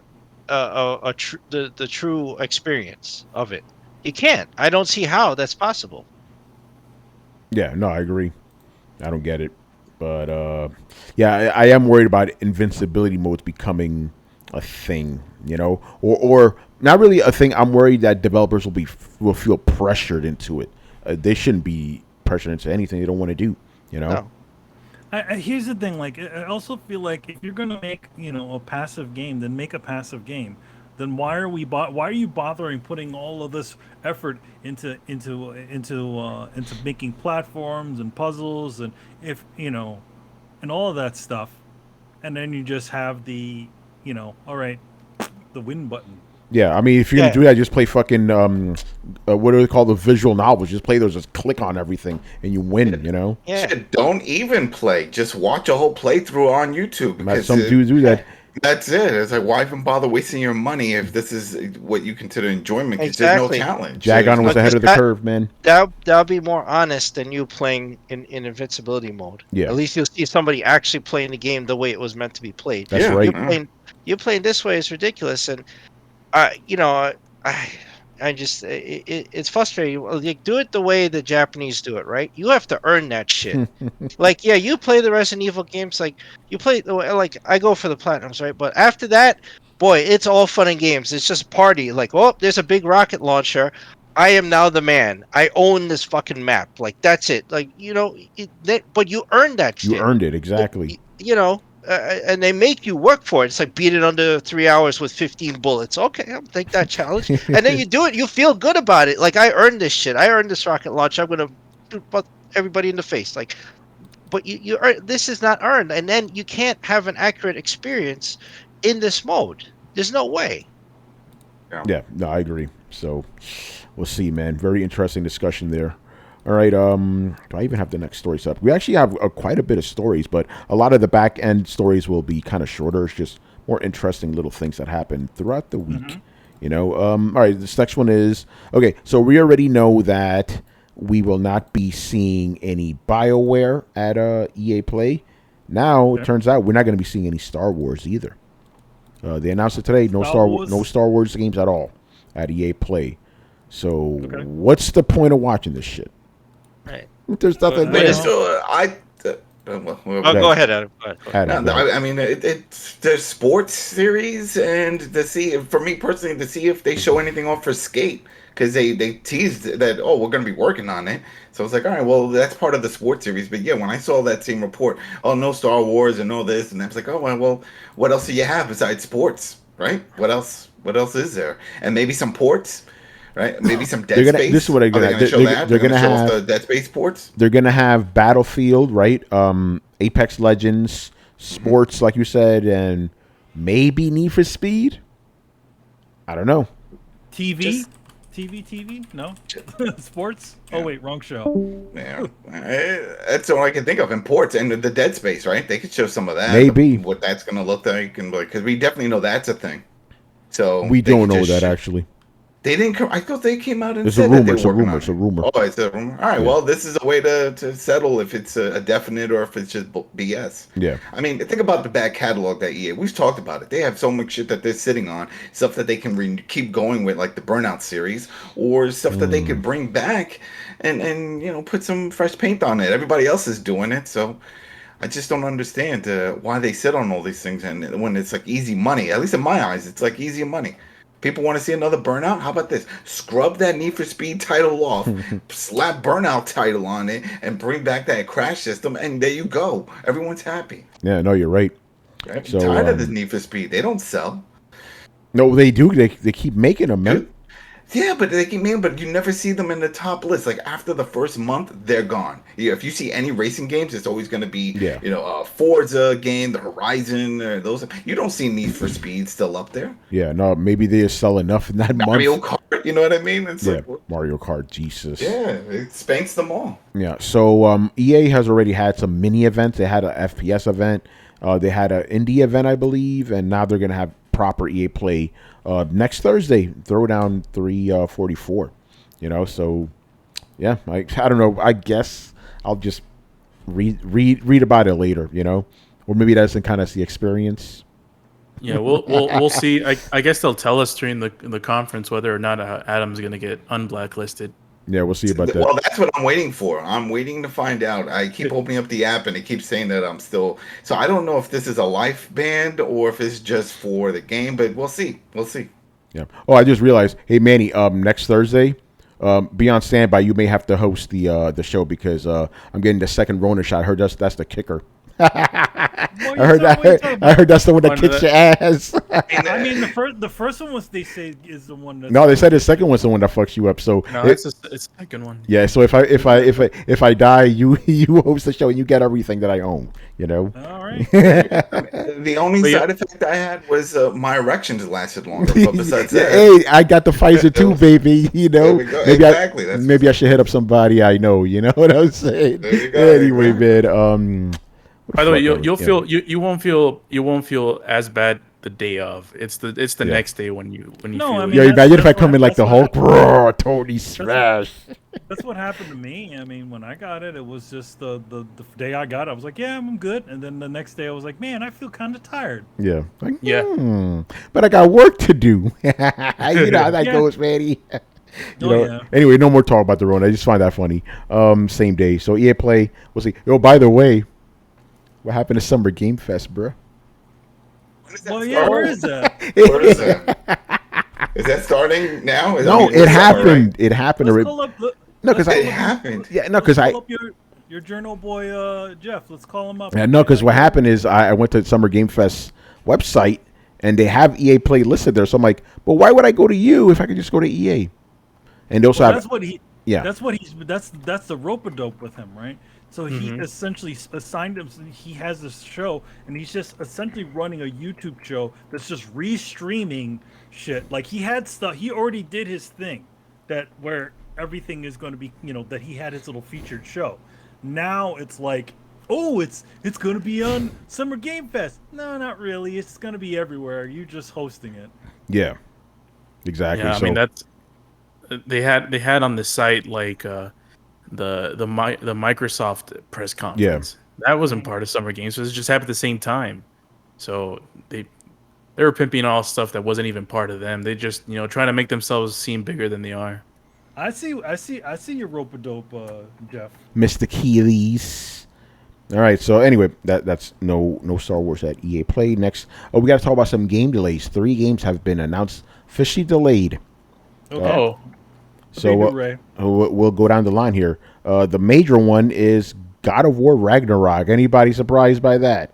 S3: true experience of it? You can't. I don't see how that's possible.
S1: Yeah, no, I agree. I don't get it. But I am worried about invincibility modes becoming a thing, or not really a thing. I'm worried that developers will feel pressured into it. They shouldn't be pressured into anything they don't want to do,
S3: No.
S2: Here's the thing, like, I also feel like if you're gonna make a passive game, then make a passive game. Then why are you bothering putting all of this effort into making platforms and puzzles and and all of that stuff, and then you just have the the win button.
S1: Yeah, if you're gonna do that, just play fucking what do they call the visual novels? Just play those, just click on everything, and you win.
S3: Yeah.
S8: Shit, don't even play. Just watch a whole playthrough on YouTube.
S1: Some dudes do that.
S8: That's it. It's like, why even bother wasting your money if this is what you consider enjoyment? Because there's no challenge.
S1: Jagon was ahead of the curve, man.
S3: That'll be more honest than you playing in invincibility mode.
S1: Yeah.
S3: At least you'll see somebody actually playing the game the way it was meant to be played.
S1: That's right.
S3: You playing this way is ridiculous, and it's frustrating. Like, do it the way the Japanese do it, right? You have to earn that shit. Like, yeah, you play the Resident Evil games, like you play like I go for the platinums, right? But after that, boy, it's all fun and games. It's just party. Like, oh, there's a big rocket launcher. I am now the man. I own this fucking map. Like, that's it. Like, but you earned that shit.
S1: You earned it, exactly.
S3: And they make you work for it. It's like beat it under 3 hours with 15 bullets. Okay, I'll take that challenge. And then you do it. You feel good about it. Like, I earned this shit. I earned this rocket launch. I'm gonna everybody in the face. Like, but you earn, this is not earned, and then you can't have an accurate experience in this mode. There's no way.
S1: Yeah, no, I agree. So we'll see, man. Very interesting discussion there. All right, do I even have the next stories up? We actually have quite a bit of stories, but a lot of the back end stories will be kind of shorter. It's just more interesting little things that happen throughout the week. You know, all right, this next one is, okay, so we already know that we will not be seeing any BioWare at EA Play. Now, it turns out we're not going to be seeing any Star Wars either. They announced it today, no Star Wars games at all at EA Play. So what's the point of watching this shit?
S3: Right.
S1: There's nothing there.
S3: Go ahead, Adam. Go ahead.
S8: No, I mean, it's the sports series, and to see, for me personally, to see if they show anything off for Skate, because they teased that, oh, we're going to be working on it. So I was like, all right, well, that's part of the sports series. But yeah, when I saw that same report, oh, no Star Wars and all this, and I was like, oh, well, what else do you have besides sports, right? What else is there? And maybe some ports. Right, maybe some Dead Space. This is what they're going to show. They're going to have the Dead Space ports.
S1: They're going to have Battlefield, right? Apex Legends, sports, like you said, and maybe Need for Speed. I don't know.
S2: TV, no. Sports. Yeah. Oh wait, wrong show.
S8: Yeah, that's all I can think of. And ports and the Dead Space, right? They could show some of that.
S1: Maybe
S8: what that's going to look like, and because we definitely know that's a thing. So
S1: we don't know that actually.
S8: They didn't come. I thought they came out and
S1: it's
S8: said
S1: a rumor.
S8: that they were
S1: It's a rumor.
S8: Oh, it's a rumor. All right. Yeah. Well, this is a way to settle if it's a definite or if it's just BS.
S1: Yeah.
S8: I mean, think about the back catalog that EA. We've talked about it. They have so much shit that they're sitting on, stuff that they can keep going with, like the Burnout series, or stuff that they could bring back and put some fresh paint on it. Everybody else is doing it, so. I just don't understand why they sit on all these things, and when it's like easy money. At least in my eyes, it's like easy money. People want to see another Burnout? How about this? Scrub that Need for Speed title off, slap Burnout title on it, and bring back that crash system, and there you go. Everyone's happy.
S1: Yeah, no, you're right.
S8: I'm tired of this Need for Speed. They don't sell.
S1: No, they do. They keep making them, man.
S8: Yeah, but they keep making, but you never see them in the top list. Like after the first month, they're gone. Yeah, if you see any racing games, it's always going to be, Forza game, the Horizon, or those. You don't see Need for Speed still up there.
S1: Yeah, no, maybe they sell enough in that
S8: Mario
S1: month.
S8: Kart, you know what I mean? It's
S1: Mario Kart, Jesus.
S8: Yeah, it spanks them all.
S1: Yeah, so EA has already had some mini events. They had an FPS event. They had an indie event, I believe, and now they're going to have proper EA Play next Thursday, Throwdown 344. So yeah, I don't know. I guess I'll just read about it later. Or maybe that's kind of the experience.
S6: Yeah, we'll see. I guess they'll tell us during the conference whether or not Adam's going to get unblacklisted.
S1: Yeah, we'll see about that.
S8: Well, that's what I'm waiting for. I'm waiting to find out. I keep opening up the app and it keeps saying that I'm still. So I don't know if this is a life ban or if it's just for the game, but we'll see. We'll see.
S1: Yeah. Oh, I just realized. Hey, Manny. Next Thursday, be on standby. You may have to host the show because I'm getting the second Rona shot. I heard that's the kicker. I heard that's the one that kicks your ass.
S2: I mean, the first one was they say is the one.
S1: No, they said the second one's the one that fucks you up. So
S6: no, it's the second one.
S1: Yeah. So if I die, you host the show and you get everything that I own.
S2: All right.
S8: The only side effect I had was my erections lasted longer. But besides that,
S1: hey, I got the Pfizer too, baby. Maybe I should hit up somebody I know. You know what I'm saying?
S8: There you go.
S1: Anyway, man.
S6: By the way, you won't feel as bad the day of. It's the next day when you
S2: no,
S6: feel
S2: I
S6: it.
S2: mean,
S1: Yeah, imagine if I come in like the Hulk, totally smash.
S2: That's what happened to me. I mean, when I got it, it was just the day I got it, I was like, yeah, I'm good. And then the next day I was like, man, I feel kind of tired.
S1: Yeah. But I got work to do. You know how that goes, Manny. Anyway, no more talk about the Rona. I just find that funny. Same day. So EA Play, we'll see. Oh, by the way, what happened to Summer Game Fest, bro?
S2: Well, yeah, where is that?
S8: Where is that? Is that starting now?
S1: No, it happened. Right? It happened.
S2: No,
S8: because it happened.
S1: Yeah, no, because I.
S2: Your journal boy, Jeff. Let's call him up.
S1: Yeah, no, because what happened is I went to Summer Game Fest website and they have EA Play listed there. So I'm like, but why would I go to you if I could just go to EA? And they also have. Yeah.
S2: That's what that's the rope-a-dope with him, right? So he essentially assigned him. He has this show, and he's just essentially running a YouTube show that's just restreaming shit. Like he had stuff. He already did his thing, that where everything is going to be, that he had his little featured show. Now it's like, oh, it's going to be on Summer Game Fest. No, not really. It's going to be everywhere. You just hosting it.
S1: Yeah. Exactly.
S6: Yeah, I mean that's they had on the site like the Microsoft press conference. That wasn't part of Summer Games, so it just happened at the same time. So they were pimping all stuff that wasn't even part of them. They just trying to make themselves seem bigger than they are.
S2: I see your rope-a-dope, Jeff.
S1: Mr. Keelys. All right, so anyway, that's no Star Wars at EA Play. Next, we got to talk about some game delays. 3 games have been announced, officially delayed.
S2: Okay.
S1: So we'll go down the line here. The major one is God of War Ragnarok. Anybody surprised by that?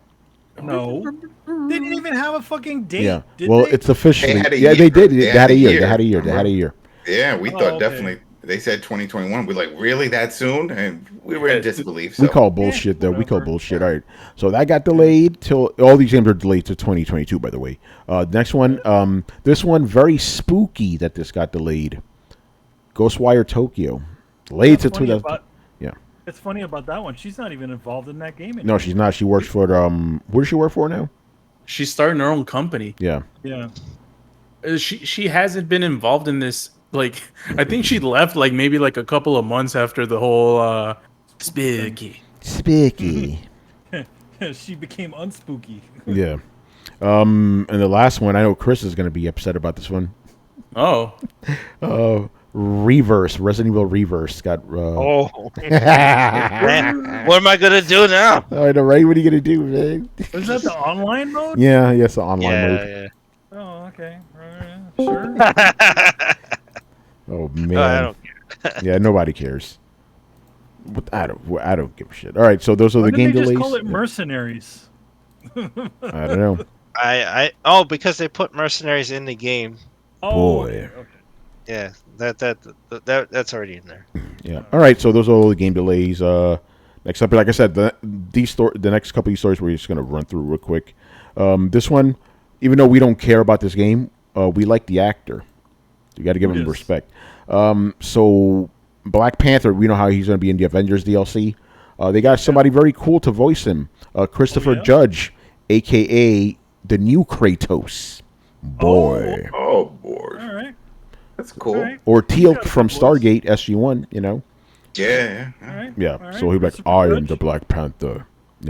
S2: No. They didn't even have a fucking date.
S1: Yeah.
S2: Did
S1: well,
S2: they?
S1: it's officially.
S8: They
S1: did. They had a year.
S8: Remember?
S1: They had a year.
S8: Yeah, we thought
S2: okay.
S8: definitely. They said 2021. We're like, really that soon? And we were in disbelief. So.
S1: We call bullshit, though. We call bullshit. All right. So that got delayed till all these games are delayed to 2022. By the way, next one. This one very spooky that this got delayed. Ghostwire Tokyo, delayed to 2000. Yeah.
S2: It's funny about that one. She's not even involved in that game anymore.
S1: No, she's not. She works for where does she work for now?
S6: She's starting her own company.
S1: Yeah.
S2: Yeah.
S6: She hasn't been involved in this. Like, I think she left like maybe like a couple of months after the whole spooky.
S2: She became unspooky.
S1: Yeah. And the last one, I know Chris is going to be upset about this one.
S6: Oh.
S1: Resident Evil Reverse got.
S3: Oh. Man, what am I gonna do now?
S1: I know, right? What are you gonna do, man?
S2: Is that the online mode?
S1: Yeah, yes, the online mode.
S3: Yeah.
S2: Oh, okay. Sure.
S1: Oh man.
S3: I don't care.
S1: Yeah, nobody cares. But I don't give a shit. All right, so those are the game delays.
S2: They just call it Mercenaries.
S1: I don't know.
S3: Because they put mercenaries in the game.
S2: Oh,
S1: Boy.
S2: okay.
S3: Yeah, that's already in there.
S1: Yeah. All right, so those are all the game delays. Next up, like I said, the next couple of stories we're just gonna run through real quick. This one, even though we don't care about this game, we like the actor. You got to give him respect. So Black Panther, we know how he's going to be in the Avengers DLC. They got somebody very cool to voice him, Christopher Judge, a.k.a. the new Kratos. Boy.
S8: Oh, boy.
S2: All right.
S8: That's cool.
S2: Right.
S1: Or Teal'c from Stargate SG-1,
S8: Yeah.
S2: All right.
S1: Yeah,
S2: All right.
S1: so he'd be like, I am the Black Panther,
S2: I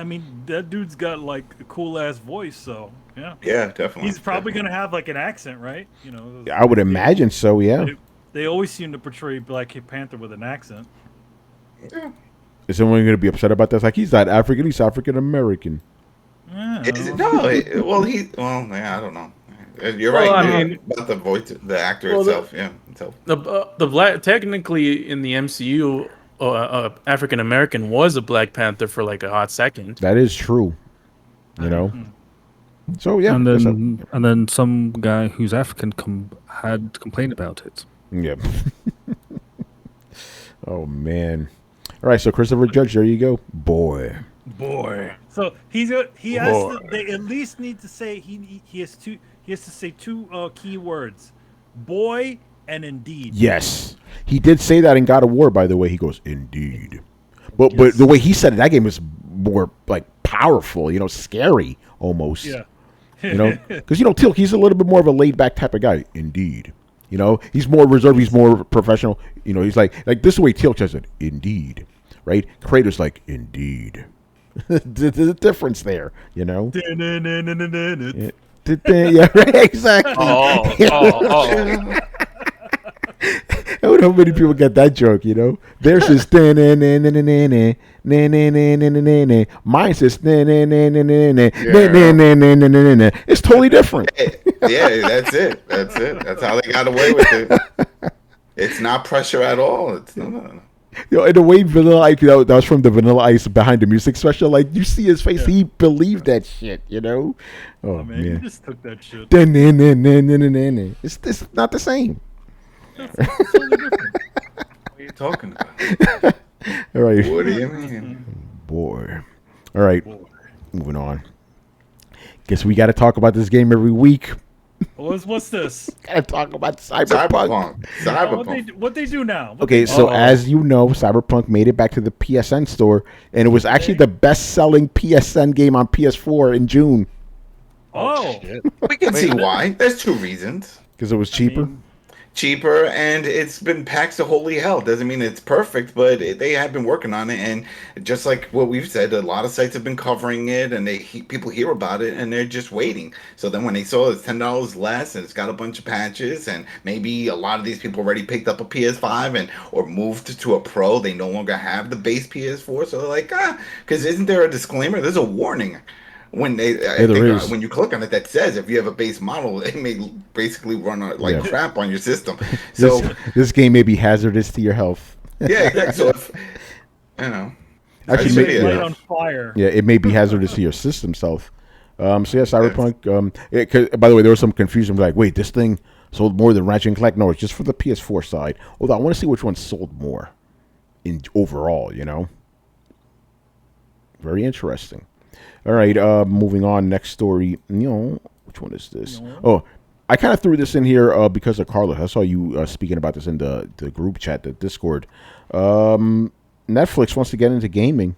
S2: mean, that dude's got like a cool ass voice, so yeah.
S8: Yeah, definitely.
S2: He's probably gonna have like an accent, right?
S1: I would imagine so, yeah.
S2: They always seem to portray Black Panther with an accent.
S8: Yeah.
S1: Is someone going to be upset about that? It's like, he's not African, he's African American.
S2: Yeah,
S8: I don't know. You're right. I mean, about the voice, the actor itself.
S6: The black, technically in the MCU, African American was a Black Panther for like a hot second.
S1: That is true. So yeah,
S5: and then some guy who's African had complained about it.
S1: Yeah. Oh man. All right, so Christopher Judge, there you go, boy.
S2: So he has to, they at least need to say he has to say two key words, boy and indeed.
S1: Yes, he did say that in God of War. By the way, he goes indeed, but the way he said it, that game is more like powerful, scary almost.
S2: Yeah.
S1: Because Teal'c, he's a little bit more of a laid back type of guy. Indeed, he's more reserved, he's more professional. He's like this is the way Teal'c says it. Indeed, right? Kratos like indeed. There's a difference there, Yeah, right, exactly.
S3: Oh.
S1: I don't know how many people get that joke, Theirs is mine says it's totally different.
S8: Yeah, that's it. That's how they got away with it. It's not pressure at all. It's no.
S1: In the way Vanilla Ice, that was from the Vanilla Ice Behind the Music special. Like, you see his face, he believed that shit, Oh
S2: man, you just took that shit.
S1: It's not the same.
S2: It's totally different.
S8: What are you talking about?
S1: All right,
S8: What do you mean?
S1: boy. All right, moving on. Guess we got to talk about this game every week.
S2: What's this?
S1: Got to talk about Cyberpunk.
S2: What they do now?
S1: Okay, so as you know, Cyberpunk made it back to the PSN store, and it was actually the best-selling PSN game on PS4 in June.
S2: Oh,
S8: We can see why. There's two reasons.
S1: Because it was cheaper.
S8: Cheaper, and it's been packed to holy hell. Doesn't mean it's perfect, but they have been working on it. And just like what we've said, a lot of sites have been covering it, and people hear about it, and they're just waiting. So then when they saw it's $10 less, and it's got a bunch of patches, and maybe a lot of these people already picked up a PS5 or moved to a Pro, they no longer have the base PS4. So they're like, because isn't there a disclaimer? There's a warning. When when you click on it, that says if you have a base model, it may basically run like crap on your system. So
S1: this game may be hazardous to your health.
S8: Yeah, exactly. So if
S1: actually,
S2: light on fire.
S1: Yeah, it may be hazardous to your system's health. So yeah, Cyberpunk. By the way, there was some confusion. Like, wait, this thing sold more than Ratchet and Clank? No, it's just for the PS4 side. Although I want to see which one sold more in overall. Very interesting. All right, moving on. Next story. Which one is this? Oh, I kind of threw this in here because of Carlos. I saw you speaking about this in the group chat, the Discord. Netflix wants to get into gaming.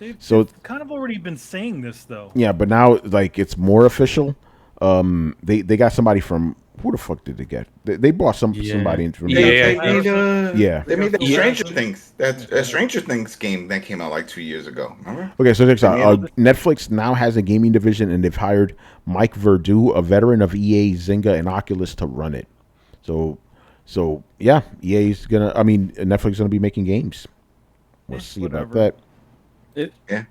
S2: They've kind of already been saying this, though.
S1: Yeah, but now it's more official. They got somebody from... Who the fuck did they get? They bought somebody in from...
S8: They made that Stranger Things. That Stranger Things game that came out like 2 years ago. Remember?
S1: Okay, so check this out. Netflix now has a gaming division, and they've hired Mike Verdu, a veteran of EA, Zynga, and Oculus, to run it. So yeah, Netflix is gonna be making games. We'll see about that.
S6: It's going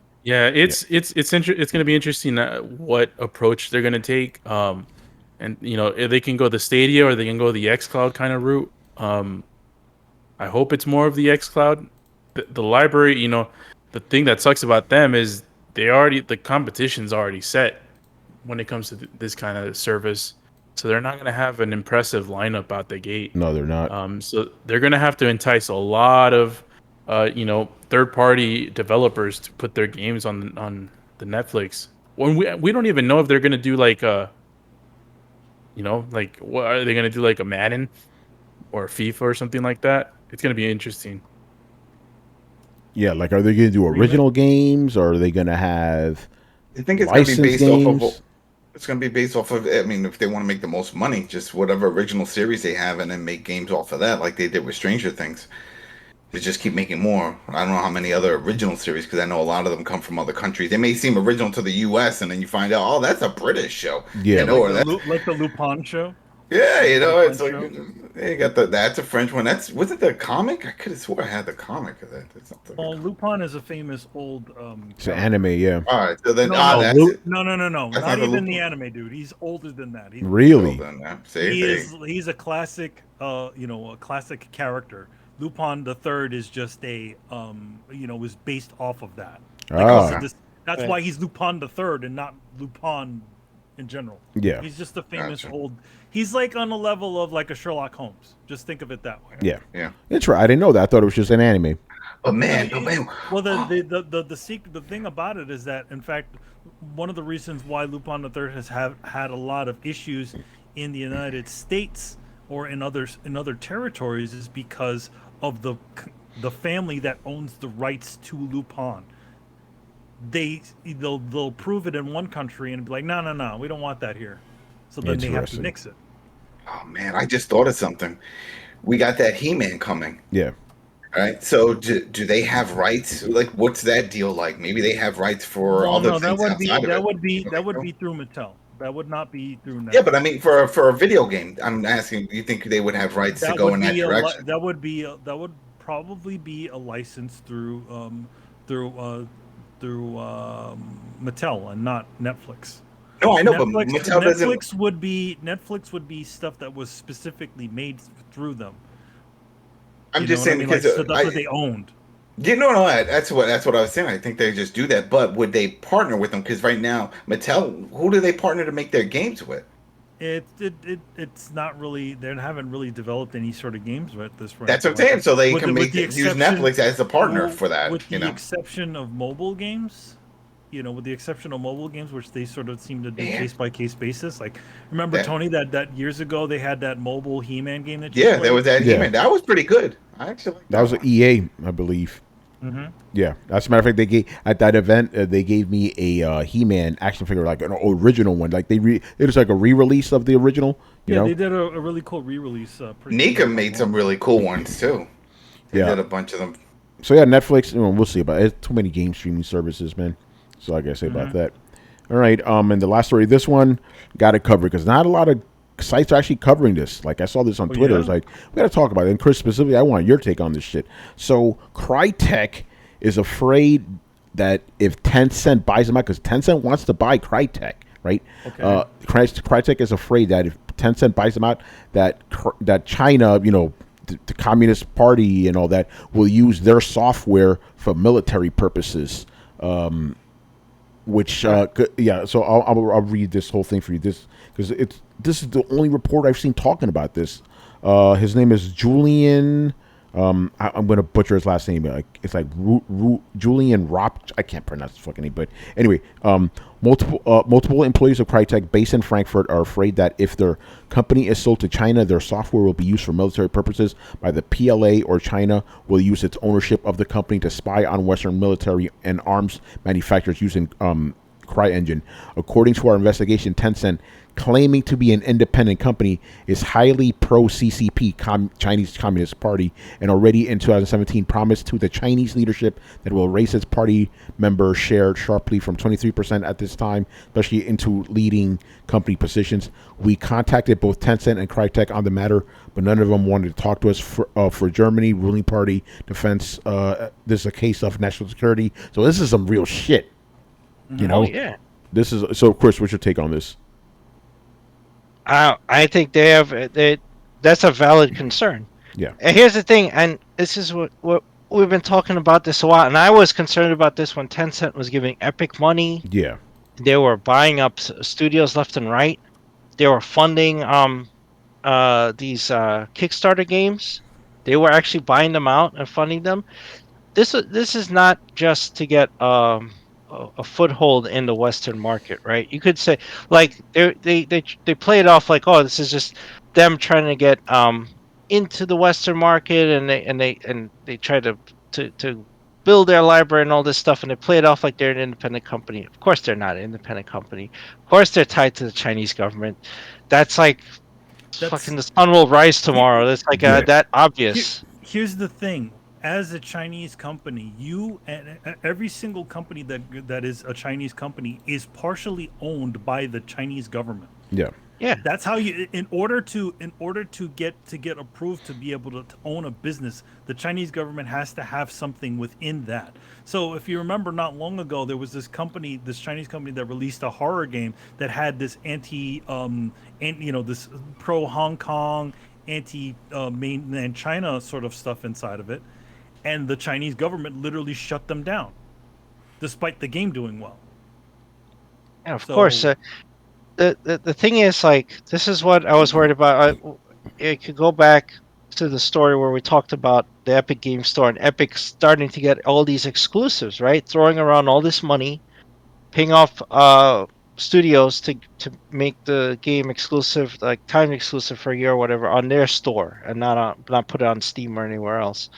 S6: to be interesting what approach they're going to take. And if they can go the Stadia or they can go the xCloud kind of route. I hope it's more of the xCloud. The library, the thing that sucks about them is the competition's already set when it comes to this kind of service. So they're not going to have an impressive lineup out the gate.
S1: No, they're not.
S6: So they're going to have to entice a lot of third-party developers to put their games on the Netflix. When we don't even know if they're going to do what are they going to do, like a Madden or a FIFA or something like that? It's going to be interesting.
S1: Yeah, are they going to do original games, or are they going to have?
S8: I think it's going to be based off of. It's going to be based off of. If they want to make the most money, just whatever original series they have, and then make games off of that, like they did with Stranger Things. They just keep making more. I don't know how many other original series, because I know a lot of them come from other countries. They may seem original to the U.S., and then you find out, that's a British show.
S1: Yeah,
S2: like the Lupin show.
S8: Yeah, it's like they got that's a French one. Was it the comic? I could have swore I had the comic of that.
S2: Well, Lupin is a famous old.
S1: It's an anime, yeah.
S8: All right, so then
S2: that's it. No. Not even the anime, dude. He's older than that. He's
S1: really?
S2: He's a classic, a classic character. Lupin the Third is just was based off of that. That's why he's Lupin the Third and not Lupin in general.
S1: Yeah,
S2: he's just a famous old. He's like on the level of like a Sherlock Holmes. Just think of it that way.
S1: Yeah. It's right. I didn't know that. I thought it was just an anime.
S8: But man.
S2: Well, the thing about it is that, in fact, one of the reasons why Lupin the Third has had a lot of issues in the United States or in other territories is because of the family that owns the rights to Lupin. They'll prove it in one country and be like, no, we don't want that here. So then they have to nix it.
S8: Oh man, I just thought of something. We got that He-Man coming.
S1: Yeah.
S8: All right. So do they have rights? Like, what's that deal like? Maybe they have rights for other things
S2: that would be through Mattel. That would not be through Netflix.
S8: Yeah, but I mean, for a video game, I'm asking. Do you think they would have rights to go in that direction?
S2: That would probably be a license through Mattel and not Netflix.
S8: No, I know, but Mattel doesn't.
S2: Netflix would be stuff that was specifically made through them.
S8: I'm just saying because
S2: so that's what they owned.
S8: Yeah, no, that's what I was saying. I think they just do that, but would they partner with them? Because right now, Mattel, who do they partner to make their games with?
S2: It's not really. They haven't really developed any sort of games at this point.
S8: That's what I'm saying. So they can
S2: with
S8: use Netflix as a partner for that.
S2: With the exception of mobile games, with the exception of mobile games, which they sort of seem to do case by case basis. Like, remember Tony that years ago they had that mobile He-Man game that you played?
S8: There was that He-Man. That was pretty good. I actually
S1: that was an EA, I believe.
S2: Mm-hmm.
S1: Yeah, as a matter of fact, they gave at that event they gave me a He-Man action figure, like an original one. Like it was like a re-release of the original. You know?
S2: They did a really cool re-release.
S8: Nika made some really cool ones too. They did a bunch of them.
S1: So yeah, Netflix. We'll see about it. It's too many game streaming services, man. So I gotta say about that. All right. And the last story, this one got it covered because not a lot of sites are actually covering this. Like I saw this on Twitter.
S2: Yeah?
S1: It's like we got to talk about it. And Chris, specifically, I want your take on this shit. So Crytek is afraid that if Tencent buys them out, because Tencent wants to buy Crytek, right?
S2: Okay.
S1: Crytek is afraid that if Tencent buys them out, that China, the Communist Party and all that, will use their software for military purposes. So I'll read this whole thing for you. This is the only report I've seen talking about this. His name is Julian. I'm going to butcher his last name. It's like Julian Rop. I can't pronounce his fucking name, but anyway, multiple employees of Crytek based in Frankfurt are afraid that if their company is sold to China, their software will be used for military purposes by the PLA, or China will use its ownership of the company to spy on Western military and arms manufacturers using CryEngine. According to our investigation, Tencent, claiming to be an independent company, is highly pro-CCP, Chinese Communist Party, and already in 2017 promised to the Chinese leadership that it will raise its party member share sharply from 23% at this time, especially into leading company positions. We contacted both Tencent and Crytek on the matter, but none of them wanted to talk to us. For Germany, ruling party defense, this is a case of national security. So this is some real shit. This is so. Chris, what's your take on this?
S3: I think that's a valid concern.
S1: Yeah.
S3: And here's the thing, and this is what we've been talking about this a while, and I was concerned about this when Tencent was giving Epic money.
S1: Yeah.
S3: They were buying up studios left and right. They were funding these Kickstarter games. They were actually buying them out and funding them. This is not just to get a foothold in the Western market, right? You could say, like, they play it off like, oh, this is just them trying to get into the Western market, and they try to build their library and all this stuff, and they play it off like they're an independent company. Of course, they're not an independent company. Of course, they're tied to the Chinese government. That's fucking the sun will rise tomorrow. That's like that obvious.
S2: Here's the thing. As a Chinese company, you and every single company that is a Chinese company is partially owned by the Chinese government.
S1: Yeah.
S3: Yeah.
S2: That's how you, in order to get approved to be able to own a business, the Chinese government has to have something within that. So if you remember, not long ago there was this Chinese company that released a horror game that had this this pro Hong Kong, anti mainland China sort of stuff inside of it. And the Chinese government literally shut them down, despite the game doing well.
S3: Yeah, of course. The thing is, like, this is what I was worried about. It could go back to the story where we talked about the Epic Game Store and Epic starting to get all these exclusives, right? Throwing around all this money, paying off studios to make the game exclusive, like time exclusive for a year or whatever, on their store, and not put it on Steam or anywhere else.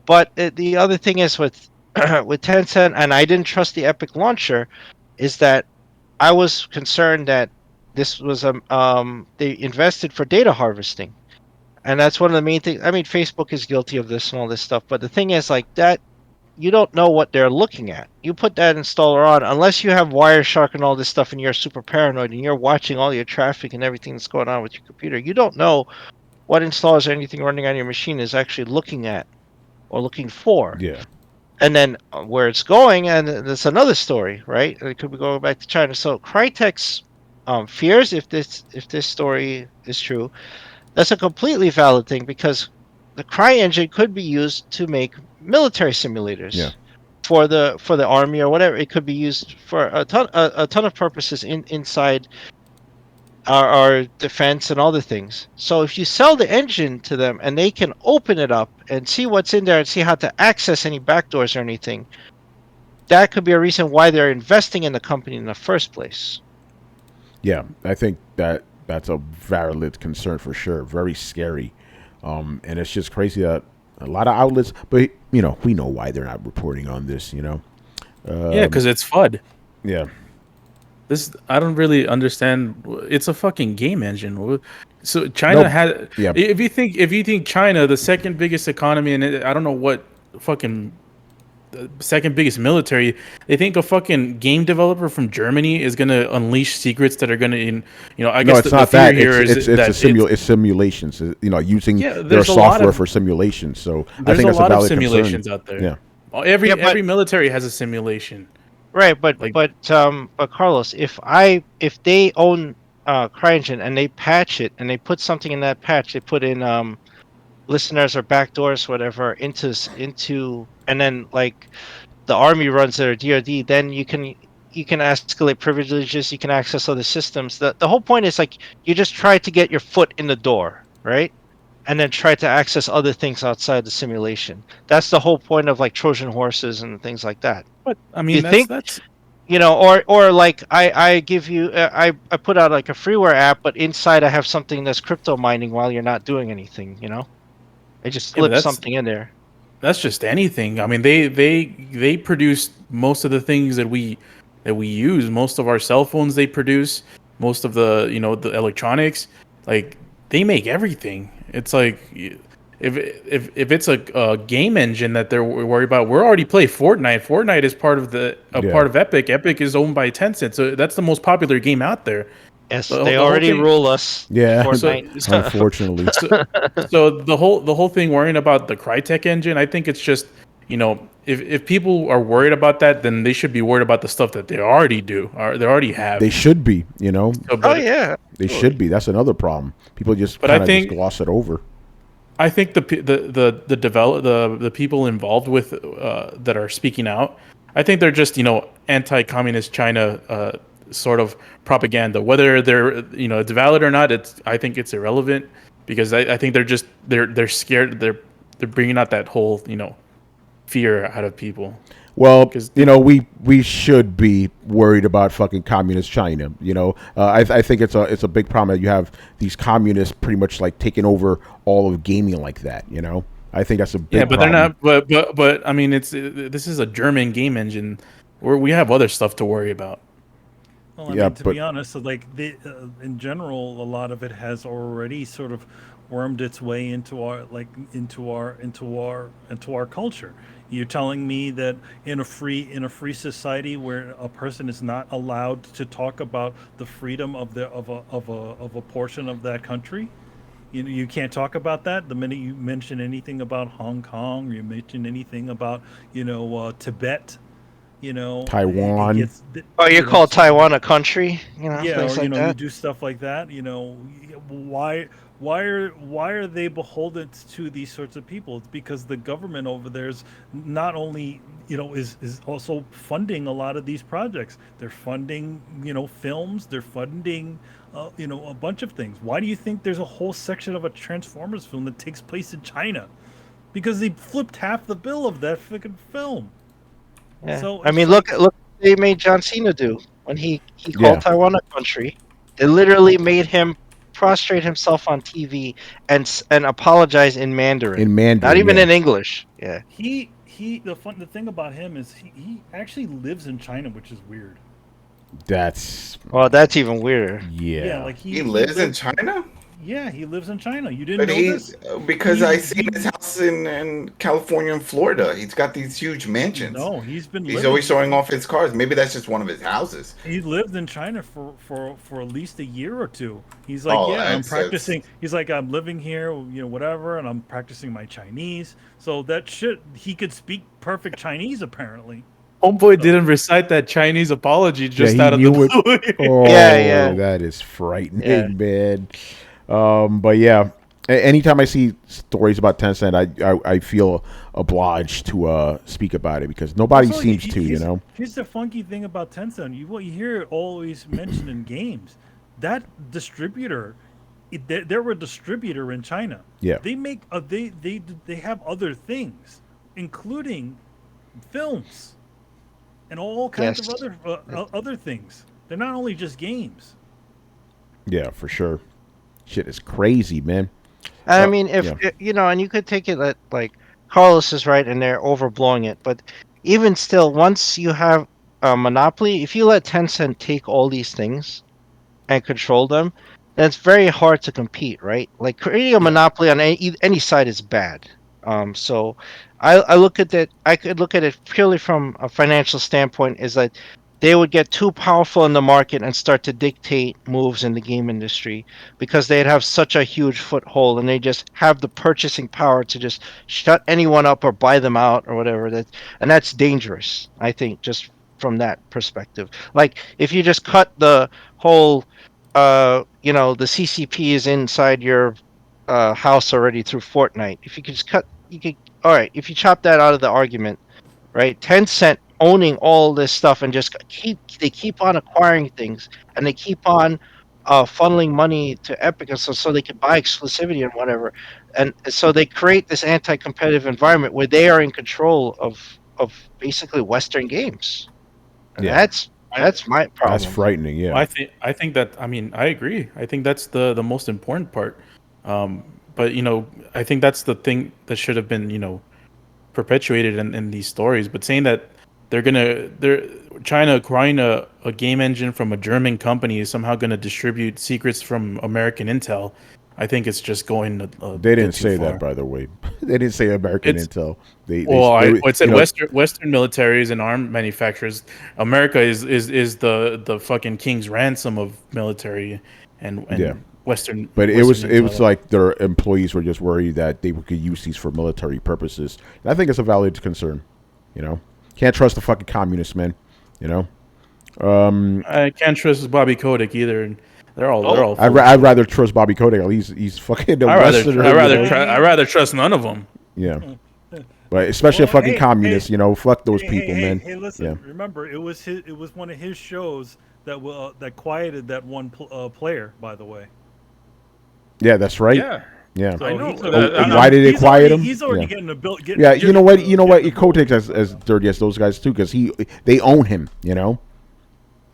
S3: But the other thing is with Tencent, and I didn't trust the Epic launcher, is that I was concerned that this was they invested for data harvesting, and that's one of the main things. I mean, Facebook is guilty of this and all this stuff, but the thing is, like, that you don't know what they're looking at. You put that installer on, unless you have Wireshark and all this stuff, and you're super paranoid and you're watching all your traffic and everything that's going on with your computer. You don't know what installers or anything running on your machine is actually looking at or looking for.
S1: Yeah.
S3: And then where it's going, and that's another story, right? It could be going back to China. So Crytek's fears, if this story is true, that's a completely valid thing, because the CryEngine could be used to make military simulators for the army or whatever. It could be used for a ton of purposes inside our defense and other things. So if you sell the engine to them and they can open it up and see what's in there and see how to access any backdoors or anything, that could be a reason why they're investing in the company in the first place.
S1: Yeah, I think that's a valid concern for sure. Very scary, and it's just crazy that a lot of outlets. But we know why they're not reporting on this.
S6: Yeah, because it's FUD.
S1: Yeah.
S6: This I don't really understand. It's a fucking game engine. So China had.
S1: Yeah.
S6: If you think China, the second biggest economy, and I don't know what fucking second biggest military, they think a fucking game developer from Germany is gonna unleash secrets that are gonna, I guess
S1: it's not that. It's simulations. Using their software for simulations. So I think that's a valid
S6: simulations
S1: concern.
S6: out there.
S1: Yeah.
S6: Every military has a simulation.
S3: Right, but Carlos, if they own CryEngine and they patch it and they put something in that patch, they put in listeners or backdoors, whatever, into and then like the army runs it or DoD, then you can escalate privileges, you can access other systems. The whole point is like you just try to get your foot in the door, right? And then try to access other things outside the simulation. That's the whole point of like Trojan horses and things like that.
S6: But I mean, that's
S3: or like I give you I put out like a freeware app, but inside I have something that's crypto mining while you're not doing anything. I just slip something in there.
S6: That's just anything. I mean, they produce most of the things that we use. Most of our cell phones they produce. Most of the the electronics, like they make everything. It's like if it's a game engine that they're worried about, we're already play Fortnite. Fortnite is part of part of Epic. Epic is owned by Tencent, so that's the most popular game out there.
S3: Yes, they already rule us.
S1: Yeah,
S3: Fortnite.
S1: Unfortunately.
S6: So the whole thing worrying about the Crytek engine, I think it's just if people are worried about that, then they should be worried about the stuff that they already do or they already have.
S1: They should be,
S3: Oh yeah,
S1: they should be. That's another problem. People just just gloss it over.
S6: I think the people involved with that are speaking out, I think they're just anti-communist China sort of propaganda. Whether they're it's valid or not, I think it's irrelevant because I think they're scared. They're bringing out that whole fear out of people.
S1: Well, we should be worried about fucking communist China. I think it's a big problem that you have these communists pretty much like taking over all of gaming like that. I think that's a big
S6: but
S1: problem.
S6: they're not. But I mean, this is a German game engine where we have other stuff to worry about.
S2: Well, to be honest, like in general, a lot of it has already sort of wormed its way into our culture. You're telling me that in a free society where a person is not allowed to talk about the freedom of a portion of that country, you can't talk about that. The minute you mention anything about Hong Kong, or you mention anything about Tibet,
S1: Taiwan.
S3: You call Taiwan a country?
S2: Yeah,
S3: or
S2: like
S3: that?
S2: You do stuff like that. Why are they beholden to these sorts of people? It's because the government over there is not only is also funding a lot of these projects. They're funding films. They're funding a bunch of things. Why do you think there's a whole section of a Transformers film that takes place in China? Because they flipped half the bill of that freaking film.
S3: Yeah.
S2: So
S3: I mean, look what they made John Cena do when he called Taiwan a country. They literally made him prostrate himself on TV and apologize in Mandarin. Not even in English. Yeah.
S2: The thing about him is he actually lives in China, which is weird.
S1: That's
S3: even weirder.
S1: Yeah.
S2: Like
S8: he lives in China?
S2: Yeah, he lives in China. You didn't know this?
S8: Because I seen his house in California and Florida. He's got these huge mansions.
S2: No, he's
S8: always showing off his cars. Maybe that's just one of his houses.
S2: He lived in China for at least a year or two. He's like, I'm practicing. He's like, I'm living here, whatever, and I'm practicing my Chinese. So he could speak perfect Chinese apparently.
S6: Homeboy didn't recite that Chinese apology just out of the blue.
S1: Yeah. That is frightening, man. But yeah, anytime I see stories about Tencent, I feel obliged to speak about it because nobody seems to,
S2: Here's the funky thing about Tencent. You hear it always mentioned in games, that distributor, they're a distributor in China.
S1: Yeah.
S2: They make they have other things, including films and all kinds
S3: Yes.
S2: of other things. They're not only just games.
S1: Yeah, for sure. Shit is crazy, man.
S3: And I mean, if
S1: yeah.
S3: you know, and you could take it that like Carlos is right, and they're overblowing it. But even still, once you have a monopoly, if you let Tencent take all these things and control them, then it's very hard to compete, right? Like creating a monopoly on any side is bad. So I look at that. I could look at it purely from a financial standpoint. Is that they would get too powerful in the market and start to dictate moves in the game industry because they'd have such a huge foothold and they just have the purchasing power to just shut anyone up or buy them out or whatever. And that's dangerous, I think, just from that perspective. Like if you just cut the whole you know, the CCP is inside your house already through Fortnite. If you could just cut, you could, all right, if you chop that out of the argument, right? Tencent owning all this stuff and just they keep on acquiring things and they keep on funneling money to Epic so they can buy exclusivity and whatever. And so they create this anti-competitive environment where they are in control of basically Western games. And that's my problem.
S1: That's frightening. Yeah.
S6: Well, I think that, I mean, I agree. I think that's the most important part. But you know, I think that's the thing that should have been, you know, perpetuated in these stories. But saying that they're China acquiring a game engine from a German company is somehow gonna distribute secrets from American Intel, I think it's just going.
S1: They didn't say that, by the way. They didn't say American Intel.
S6: It said Western militaries and arm manufacturers. America is the fucking king's ransom of military and Western.
S1: But
S6: Western
S1: it was like their employees were just worried that they could use these for military purposes. And I think it's a valid concern. You know, can't trust the fucking communists, man. You know,
S6: I can't trust Bobby Kotick either. They're all.
S1: I'd rather trust Bobby Kotick. He's fucking.
S6: I'd rather trust none of them.
S1: Yeah, but especially a fucking communist. You know, fuck those people, man.
S2: Hey, listen. Remember, it was one of his shows that quieted that one player. By the way.
S1: Yeah, that's right. Yeah.
S2: So I know.
S1: Why did they quiet him?
S2: He's already getting a bill.
S1: Yeah, you know what? Kotick's as dirty as those guys too, because they own him. You know,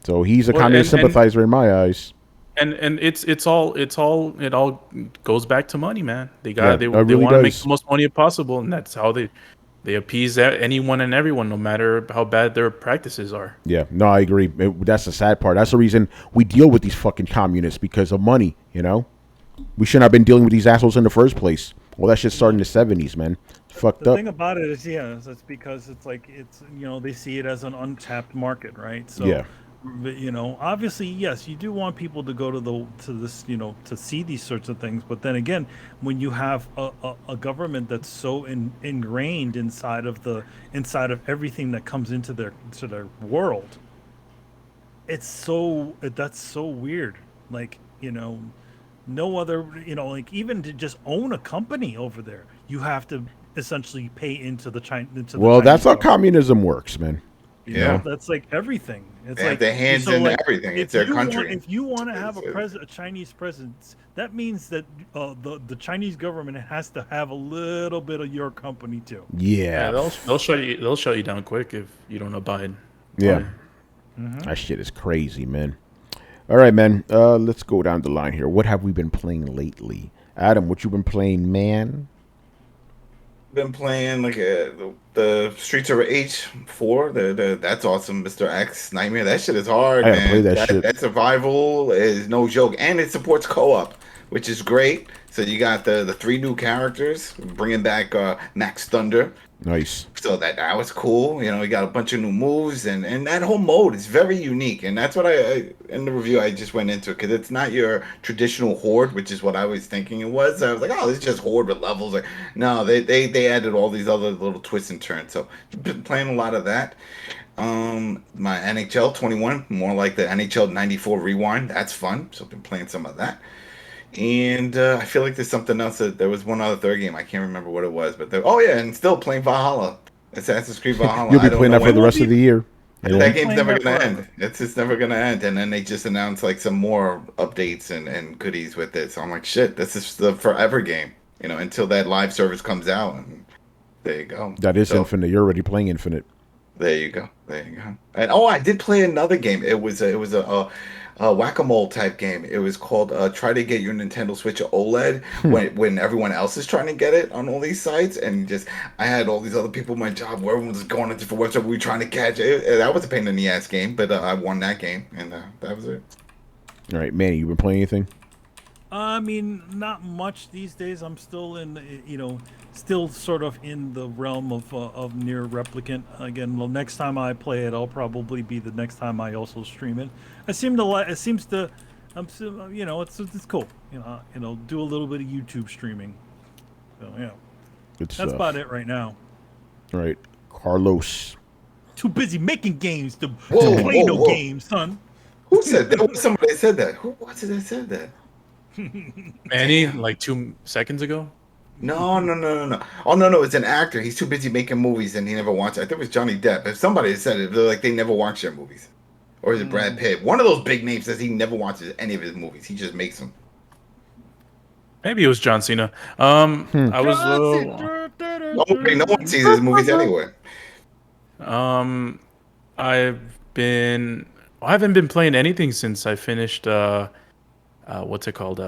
S1: so he's a communist sympathizer in my eyes.
S6: And it all goes back to money, man. They want to make the most money possible, and that's how they appease anyone and everyone, no matter how bad their practices are. Yeah,
S1: no, I agree. That's the sad part. That's the reason we deal with these fucking communists, because of money. You know, we shouldn't have been dealing with these assholes in the first place. Well, that shit started in the 70s, man. Fucked up.
S2: The thing about it is, it's because it's they see it as an untapped market, right? So
S1: yeah.
S2: You know, obviously, yes, you do want people to go to this, you know, to see these sorts of things. But then again, when you have a government that's so ingrained inside of everything that comes into their world, that's so weird. Like, you know, no other, you know, like even to just own a company over there, you have to essentially pay into the China.
S1: Well, that's how communism works, man.
S2: You know, that's like everything. It's
S8: they have their hands in everything. It's their country.
S2: If you want to have a Chinese presence, that means that the Chinese government has to have a little bit of your company too.
S1: Yeah,
S6: they'll shut you down quick if you don't abide.
S1: Yeah, that shit is crazy, man. All right, man. Let's go down the line here. What have we been playing lately, Adam? What you been playing, man?
S8: Been playing like the Streets of Rage 4. That's awesome, Mr. X Nightmare. That shit is hard,
S1: I
S8: man.
S1: Play that shit.
S8: That survival is no joke, and it supports co-op, which is great. So you got the 3 new characters, bringing back Max Thunder.
S1: Nice.
S8: So that was cool. You know, you got a bunch of new moves, and that whole mode is very unique. And that's what I in the review I just went into, because it's not your traditional horde, which is what I was thinking it was. I was like, oh, it's just horde with levels. Like, no, they added all these other little twists and turns. So been playing a lot of that. My NHL 21, more like the NHL 94 Rewind. That's fun. So been playing some of that. And I feel like there's something else. There was one other third game. I can't remember what it was. But and still playing Valhalla. Assassin's Creed Valhalla.
S1: You'll be playing that for the rest of the year.
S8: That game's
S2: playing
S8: never
S2: that
S8: gonna
S2: forever.
S8: end. It's just never gonna end. And then they just announced like some more updates and goodies with it. So I'm like, shit, this is the forever game. Until that live service comes out. And there you go.
S1: That is
S8: So,
S1: Infinite. You're already playing Infinite.
S8: There you go. There you go. And I did play another game. It was a whack-a-mole type game. It was called "Try to Get Your Nintendo Switch OLED" when everyone else is trying to get it on all these sites, and I had all these other people in my job where everyone was going on different websites. We were trying to catch it. That was a pain in the ass game, but I won that game, and that was it.
S1: All right, Manny, you been playing anything?
S2: I mean, not much these days. I'm still still sort of in the realm of near replicant. Again, the next time I play it, I'll probably be the next time I also stream it. It seems to, it's cool. Do a little bit of YouTube streaming. So yeah, that's about it right now.
S1: All right, Carlos.
S2: Too busy making games to play no games, son.
S8: Who said that? Somebody said that. Who was it that said that?
S6: Manny, like 2 seconds ago.
S8: No. Oh no, it's an actor. He's too busy making movies and he never watched. I think it was Johnny Depp. If somebody said it, they're like they never watch their movies. Or is it Brad Pitt? One of those big names says he never watches any of his movies. He just makes them.
S6: Maybe it was John Cena. I was.
S8: No one sees his movies anyway.
S6: I haven't been playing anything since I finished. What's it called?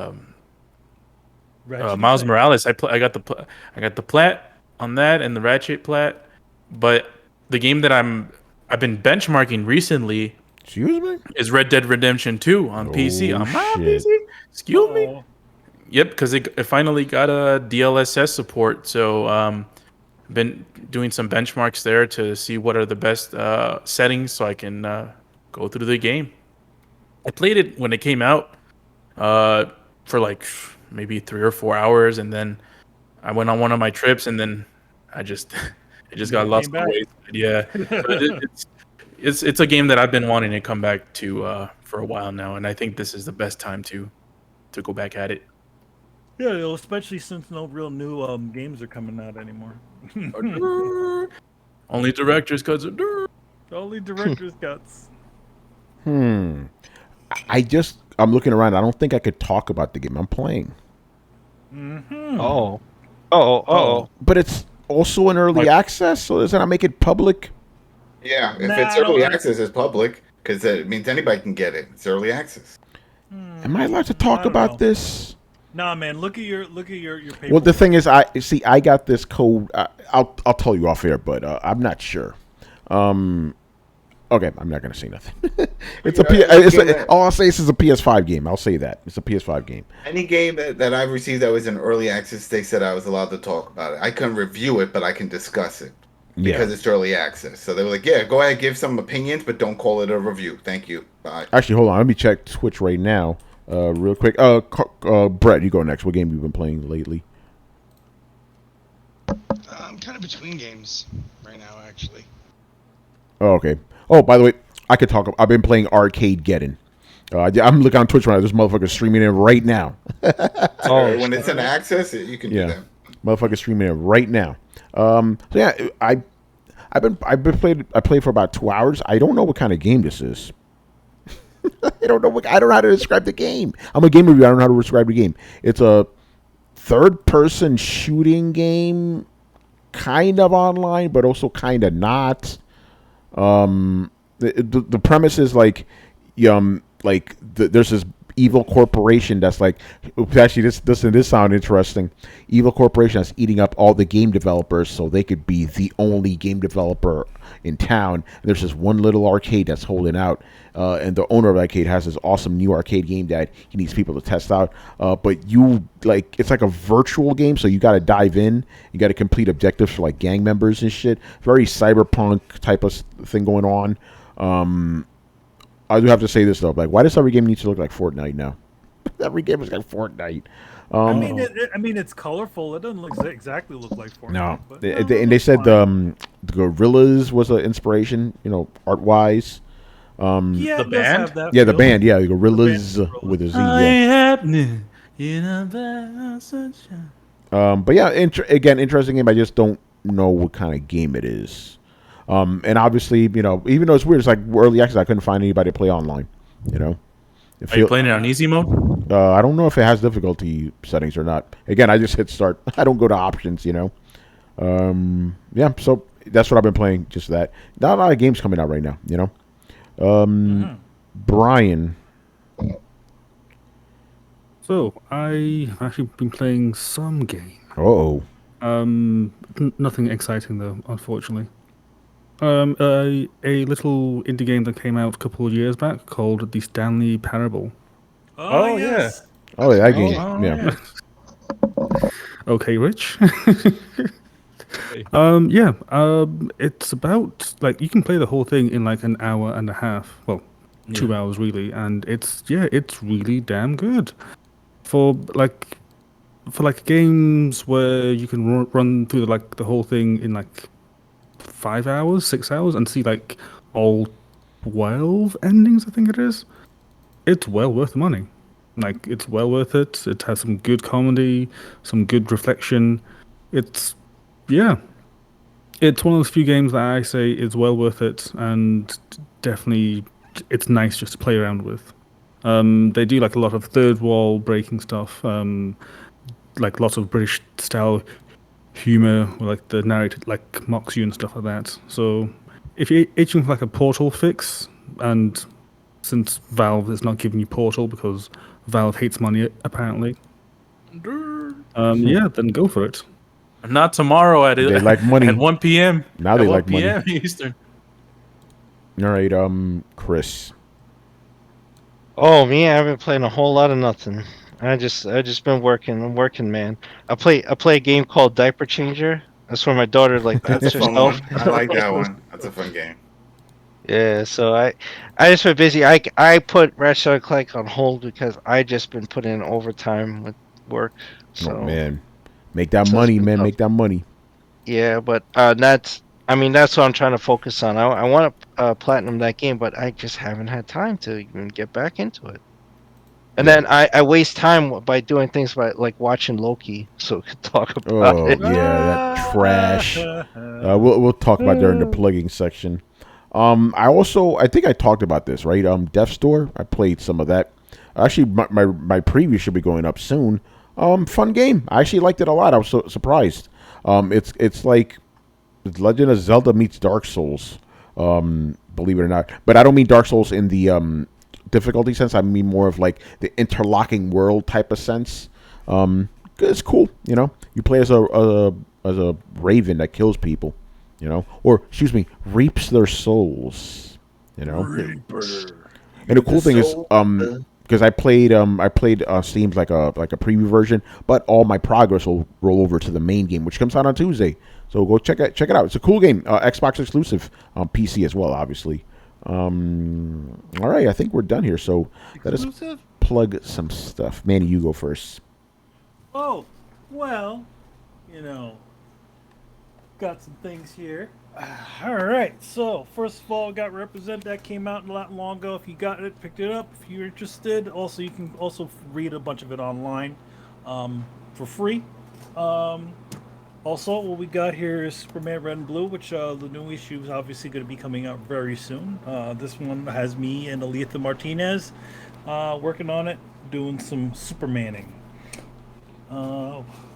S6: Miles Morales. I got the plat on that and the Ratchet plat, but the game that I've been benchmarking recently.
S1: Excuse me?
S6: Is Red Dead Redemption 2 on PC. On my PC. Excuse me. Yep, because it finally got a DLSS support. So been doing some benchmarks there to see what are the best settings so I can go through the game. I played it when it came out for like maybe 3 or 4 hours, and then I went on one of my trips, and then it just got lost in the way. Yeah, but it's a game that I've been wanting to come back to for a while now, and I think this is the best time to go back at it.
S2: Yeah, especially since no real new games are coming out anymore.
S6: Only director's cuts.
S2: Only director's cuts.
S1: I'm looking around. I don't think I could talk about the game I'm playing.
S2: Mm-hmm.
S3: Oh.
S1: But it's also in early access, so does that not make it public?
S8: Yeah, if it's early access, it's public because it means anybody can get it. It's early access.
S1: Am I allowed to talk about this?
S2: Nah, man. Look at your paper.
S1: Well, the thing is, I got this code. I'll tell you off air, but I'm not sure. Okay, I'm not gonna say nothing. All I'll say is it's a PS5 game. I'll say that it's a PS5 game.
S8: Any game that I've received that was in early access, they said I was allowed to talk about it. I couldn't review it, but I can discuss it because it's early access. So they were like, "Yeah, go ahead, give some opinions, but don't call it a review. Thank you. Bye." Actually,
S1: hold on. Let me check Twitch right now, real quick. Brett, you go next. What game have you been playing lately?
S4: I'm kind of between games right now, actually.
S1: Oh, okay. Oh, by the way, I could talk. I've been playing Arcade Geddon. I'm looking on Twitch right now. This motherfucker's streaming it right now.
S8: When it's in access, you can do that.
S1: Motherfucker's streaming it right now. So yeah, I played for about 2 hours. I don't know what kind of game this is. I don't know how to describe the game. I'm a game reviewer. I don't know how to describe the game. It's a third-person shooting game, kind of online, but also kind of not. The premise is there's this evil corporation that's actually this sound interesting. Evil corporation that's eating up all the game developers so they could be the only game developer in town. And there's this one little arcade that's holding out, and the owner of the arcade has this awesome new arcade game that he needs people to test out. But it's like a virtual game, so you got to dive in. You got to complete objectives for gang members and shit. Very cyberpunk type of thing going on. I do have to say this though, why does every game need to look like Fortnite now? Every game is like Fortnite.
S2: I mean, it's colorful. It doesn't exactly look like Fortnite.
S1: No,
S2: but
S1: they said the Gorillas was an inspiration, art wise.
S2: The band.
S1: The band. Yeah, the Gorillas with a Z. But yeah, again, interesting game. I just don't know what kind of game it is. And obviously, even though it's weird, it's like early access. I couldn't find anybody to play online.
S6: Are you playing it on easy mode?
S1: I don't know if it has difficulty settings or not. Again, I just hit start. I don't go to options. Yeah. So that's what I've been playing. Just that. Not a lot of games coming out right now. Brian.
S5: So I actually been playing some game.
S1: Oh.
S5: Nothing exciting though, unfortunately. A little indie game that came out a couple of years back called The Stanley Parable.
S6: Oh,
S2: yes.
S1: Oh, that game.
S6: Oh,
S1: yeah.
S5: Okay, Rich. It's about you can play the whole thing in like an hour and a half. Well, 2 hours really, and it's really damn good. For games where you can run through the whole thing in 5 hours, 6 hours, and see all 12 endings, I think it is. It's well worth the money. It's well worth it. It has some good comedy, some good reflection. It's one of those few games that I say is well worth it, and definitely it's nice just to play around with. They do a lot of third wall breaking stuff, lots of British style humor, where the narrator mocks you and stuff like that. So if you're itching for a Portal fix, and since Valve is not giving you Portal because Valve hates money apparently, then go for it.
S6: Not tomorrow at
S1: They like money.
S6: At 1 p.m.
S1: Now they like
S6: 1 p.m.
S1: money.
S6: Eastern.
S1: All right, Chris.
S3: Oh, me, I've been playing a whole lot of nothing. I just been working. I'm working, man. I play a game called Diaper Changer. That's where my daughter
S8: That's
S3: puts
S8: a fun
S3: herself.
S8: one. I like that one. That's a fun game.
S3: Yeah, so I just been busy. I put Ratchet & Clank on hold because I just been putting in overtime with work. So
S1: Oh man, make that money, man. Make that money.
S3: yeah, but that's what I'm trying to focus on. I want to platinum that game, but I just haven't had time to even get back into it. And then I waste time by doing things like watching Loki, so we could talk about it.
S1: Yeah, that trash. We'll talk about during the plugging section. I think I talked about this, right? Death Store. I played some of that. Actually, my preview should be going up soon. Fun game. I actually liked it a lot. I was so surprised. It's like Legend of Zelda meets Dark Souls. Believe it or not, but I don't mean Dark Souls in the difficulty sense. I mean more of the interlocking world type of sense. It's cool. You play as a raven that kills people. Or excuse me, reaps their souls.
S2: Reaper.
S1: And the cool thing is, because I played Steam's like a preview version, but all my progress will roll over to the main game, which comes out on Tuesday. So go check it out. It's a cool game, Xbox exclusive, PC as well, obviously. All right, I think we're done here. So let us plug some stuff. Manny, you go first.
S2: Oh, well, got some things here. All right, so first of all, got Represent that came out not that long ago. If you got it, picked it up. If you're interested, also you can also read a bunch of it online for free. Also, what we got here is Superman Red and Blue, which the new issue is obviously going to be coming out very soon. This one has me and Aletha Martinez working on it, doing some Supermaning.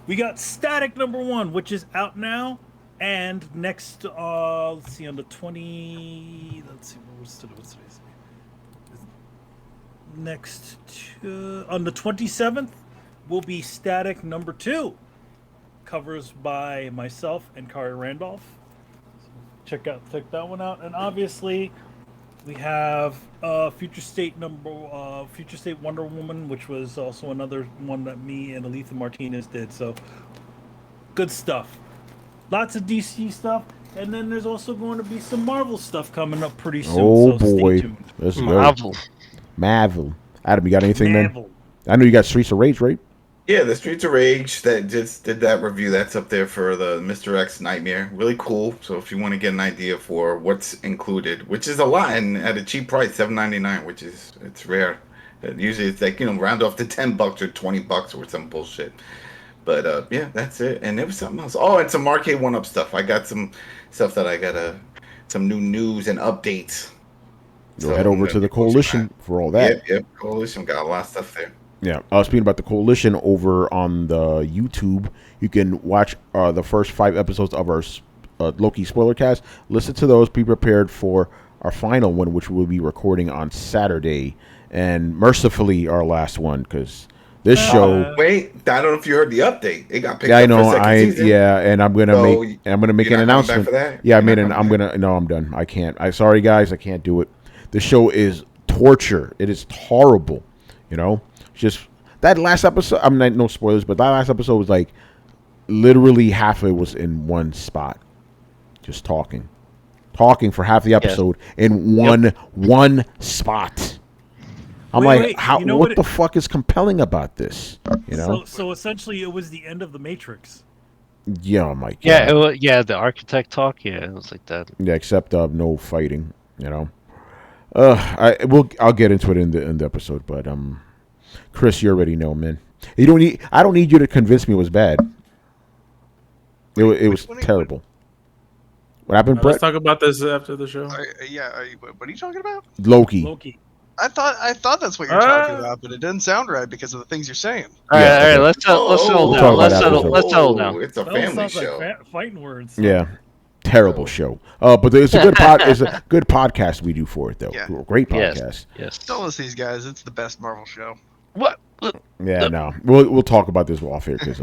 S2: We got Static #1, which is out now. And next, let's see, on the 20, let's see, what's today's? Next, on the 27th, will be Static #2, covers by myself and Kari Randolph. So check that one out. And obviously, we have Future State Wonder Woman, which was also another one that me and Aletha Martinez did. So good stuff. Lots of DC stuff, and then there's also going to be some Marvel stuff coming up pretty soon.
S1: Oh
S2: so
S1: boy,
S2: stay tuned.
S1: let's go. Marvel. Adam, you got anything, man? I know you got Streets of Rage, right?
S8: Yeah, the Streets of Rage that just did that review. That's up there for the Mr. X Nightmare. Really cool. So if you want to get an idea for what's included, which is a lot, and at a cheap price, $7.99, which is it's rare. Usually it's round off to $10 or $20 or some bullshit. But yeah, that's it. And there was something else. Oh, and some Arcade 1-Up stuff. I got some stuff that I gotta some new news and updates.
S1: So head over to the Coalition for all that.
S8: Yep. Coalition got a lot of stuff there.
S1: Yeah. Speaking about the Coalition, over on the YouTube, you can watch the first 5 episodes of our Loki spoiler cast. Listen to those. Be prepared for our final one, which we'll be recording on Saturday, and mercifully our last one, because this show.
S8: Wait, I don't know if you heard the update. It got picked
S1: Yeah, I
S8: up
S1: know.
S8: for second season.
S1: And I'm gonna make an announcement.
S8: Back for that?
S1: Yeah, I'm done. I can't. Sorry guys, I can't do it. The show is torture. It is horrible. You know, just that last episode. I'm not, no spoilers, but that last episode was like literally half of it was in one spot, just talking for half the episode in one spot. I'm
S2: wait,
S1: how?
S2: You know
S1: what the fuck is compelling about this? You know.
S2: So essentially, it was the end of the Matrix.
S1: Yeah, oh my God.
S3: Yeah, the architect talk. Yeah, it was like that.
S1: Yeah, except no fighting. You know. I'll get into it in the episode, but Chris, you already know, man. I don't need you to convince me it was bad. It was terrible. What happened, Brett?
S6: Let's talk about this after the show.
S9: What are you talking about?
S1: Loki.
S9: I thought that's what you're talking about, but it didn't sound right because of the things you're saying.
S3: All right. Let's settle down. Let's settle down.
S8: It's a family show.
S2: Like fighting words.
S1: Yeah, terrible show. But it's a good It's a good podcast we do for it, though.
S9: Yeah.
S1: Great podcast.
S3: Yes.
S9: Don't listen to these guys. It's the best Marvel show.
S3: What?
S1: Yeah, no. We'll talk about this off here because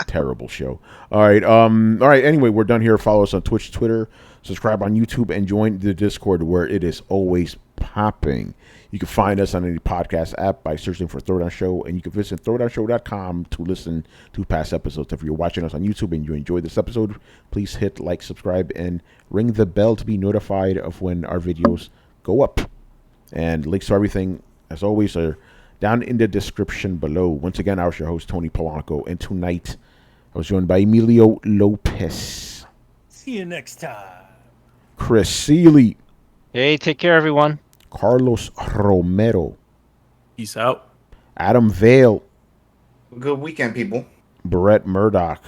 S1: terrible show. All right. Anyway, we're done here. Follow us on Twitch, Twitter, subscribe on YouTube, and join the Discord where it is always popping. You can find us on any podcast app by searching for Throwdown Show, and you can visit throwdownshow.com to listen to past episodes. If you're watching us on YouTube and you enjoyed this episode, please hit like, subscribe, and ring the bell to be notified of when our videos go up. And links to everything, as always, are down in the description below. Once again, I was your host, Tony Polanco, and tonight I was joined by Emilio Lopez.
S2: See you next time.
S1: Chris Seeley.
S3: Hey, take care, everyone.
S1: Carlos Romero.
S6: Peace out.
S1: Adam Vale.
S8: Good weekend, people.
S1: Brett Murdoch.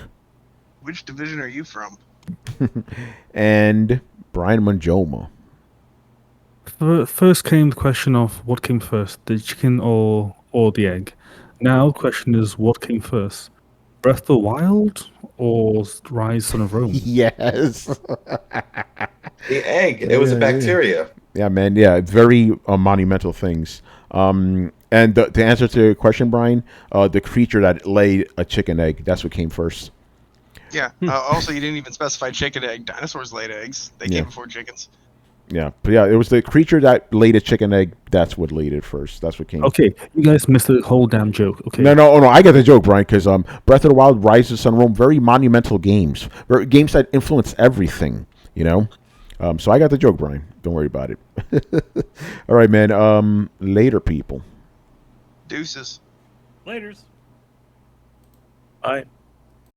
S9: Which division are you from?
S1: And Brian Manjoma.
S5: First came the question of what came first, the chicken or the egg. Now the question is what came first, Breath of the Wild or Rise Son of Rome?
S1: Yes.
S8: The egg. It was a bacteria.
S1: Yeah, man. Yeah, very monumental things. And to answer to your question, Brian, the creature that laid a chicken egg, that's what came first.
S9: Yeah. Also, you didn't even specify chicken egg. Dinosaurs laid eggs. They came before chickens.
S1: Yeah, but yeah, it was the creature that laid a chicken egg. That's what laid it first. That's what came.
S5: Okay, you guys missed the whole damn joke. Okay.
S1: No. I get the joke, Brian, because Breath of the Wild, Rise of Sun Rome, very monumental games, games that influence everything. You know, so I got the joke, Brian. Don't worry about it. All right, man. Later, people.
S9: Deuces.
S2: Laters.
S6: Bye.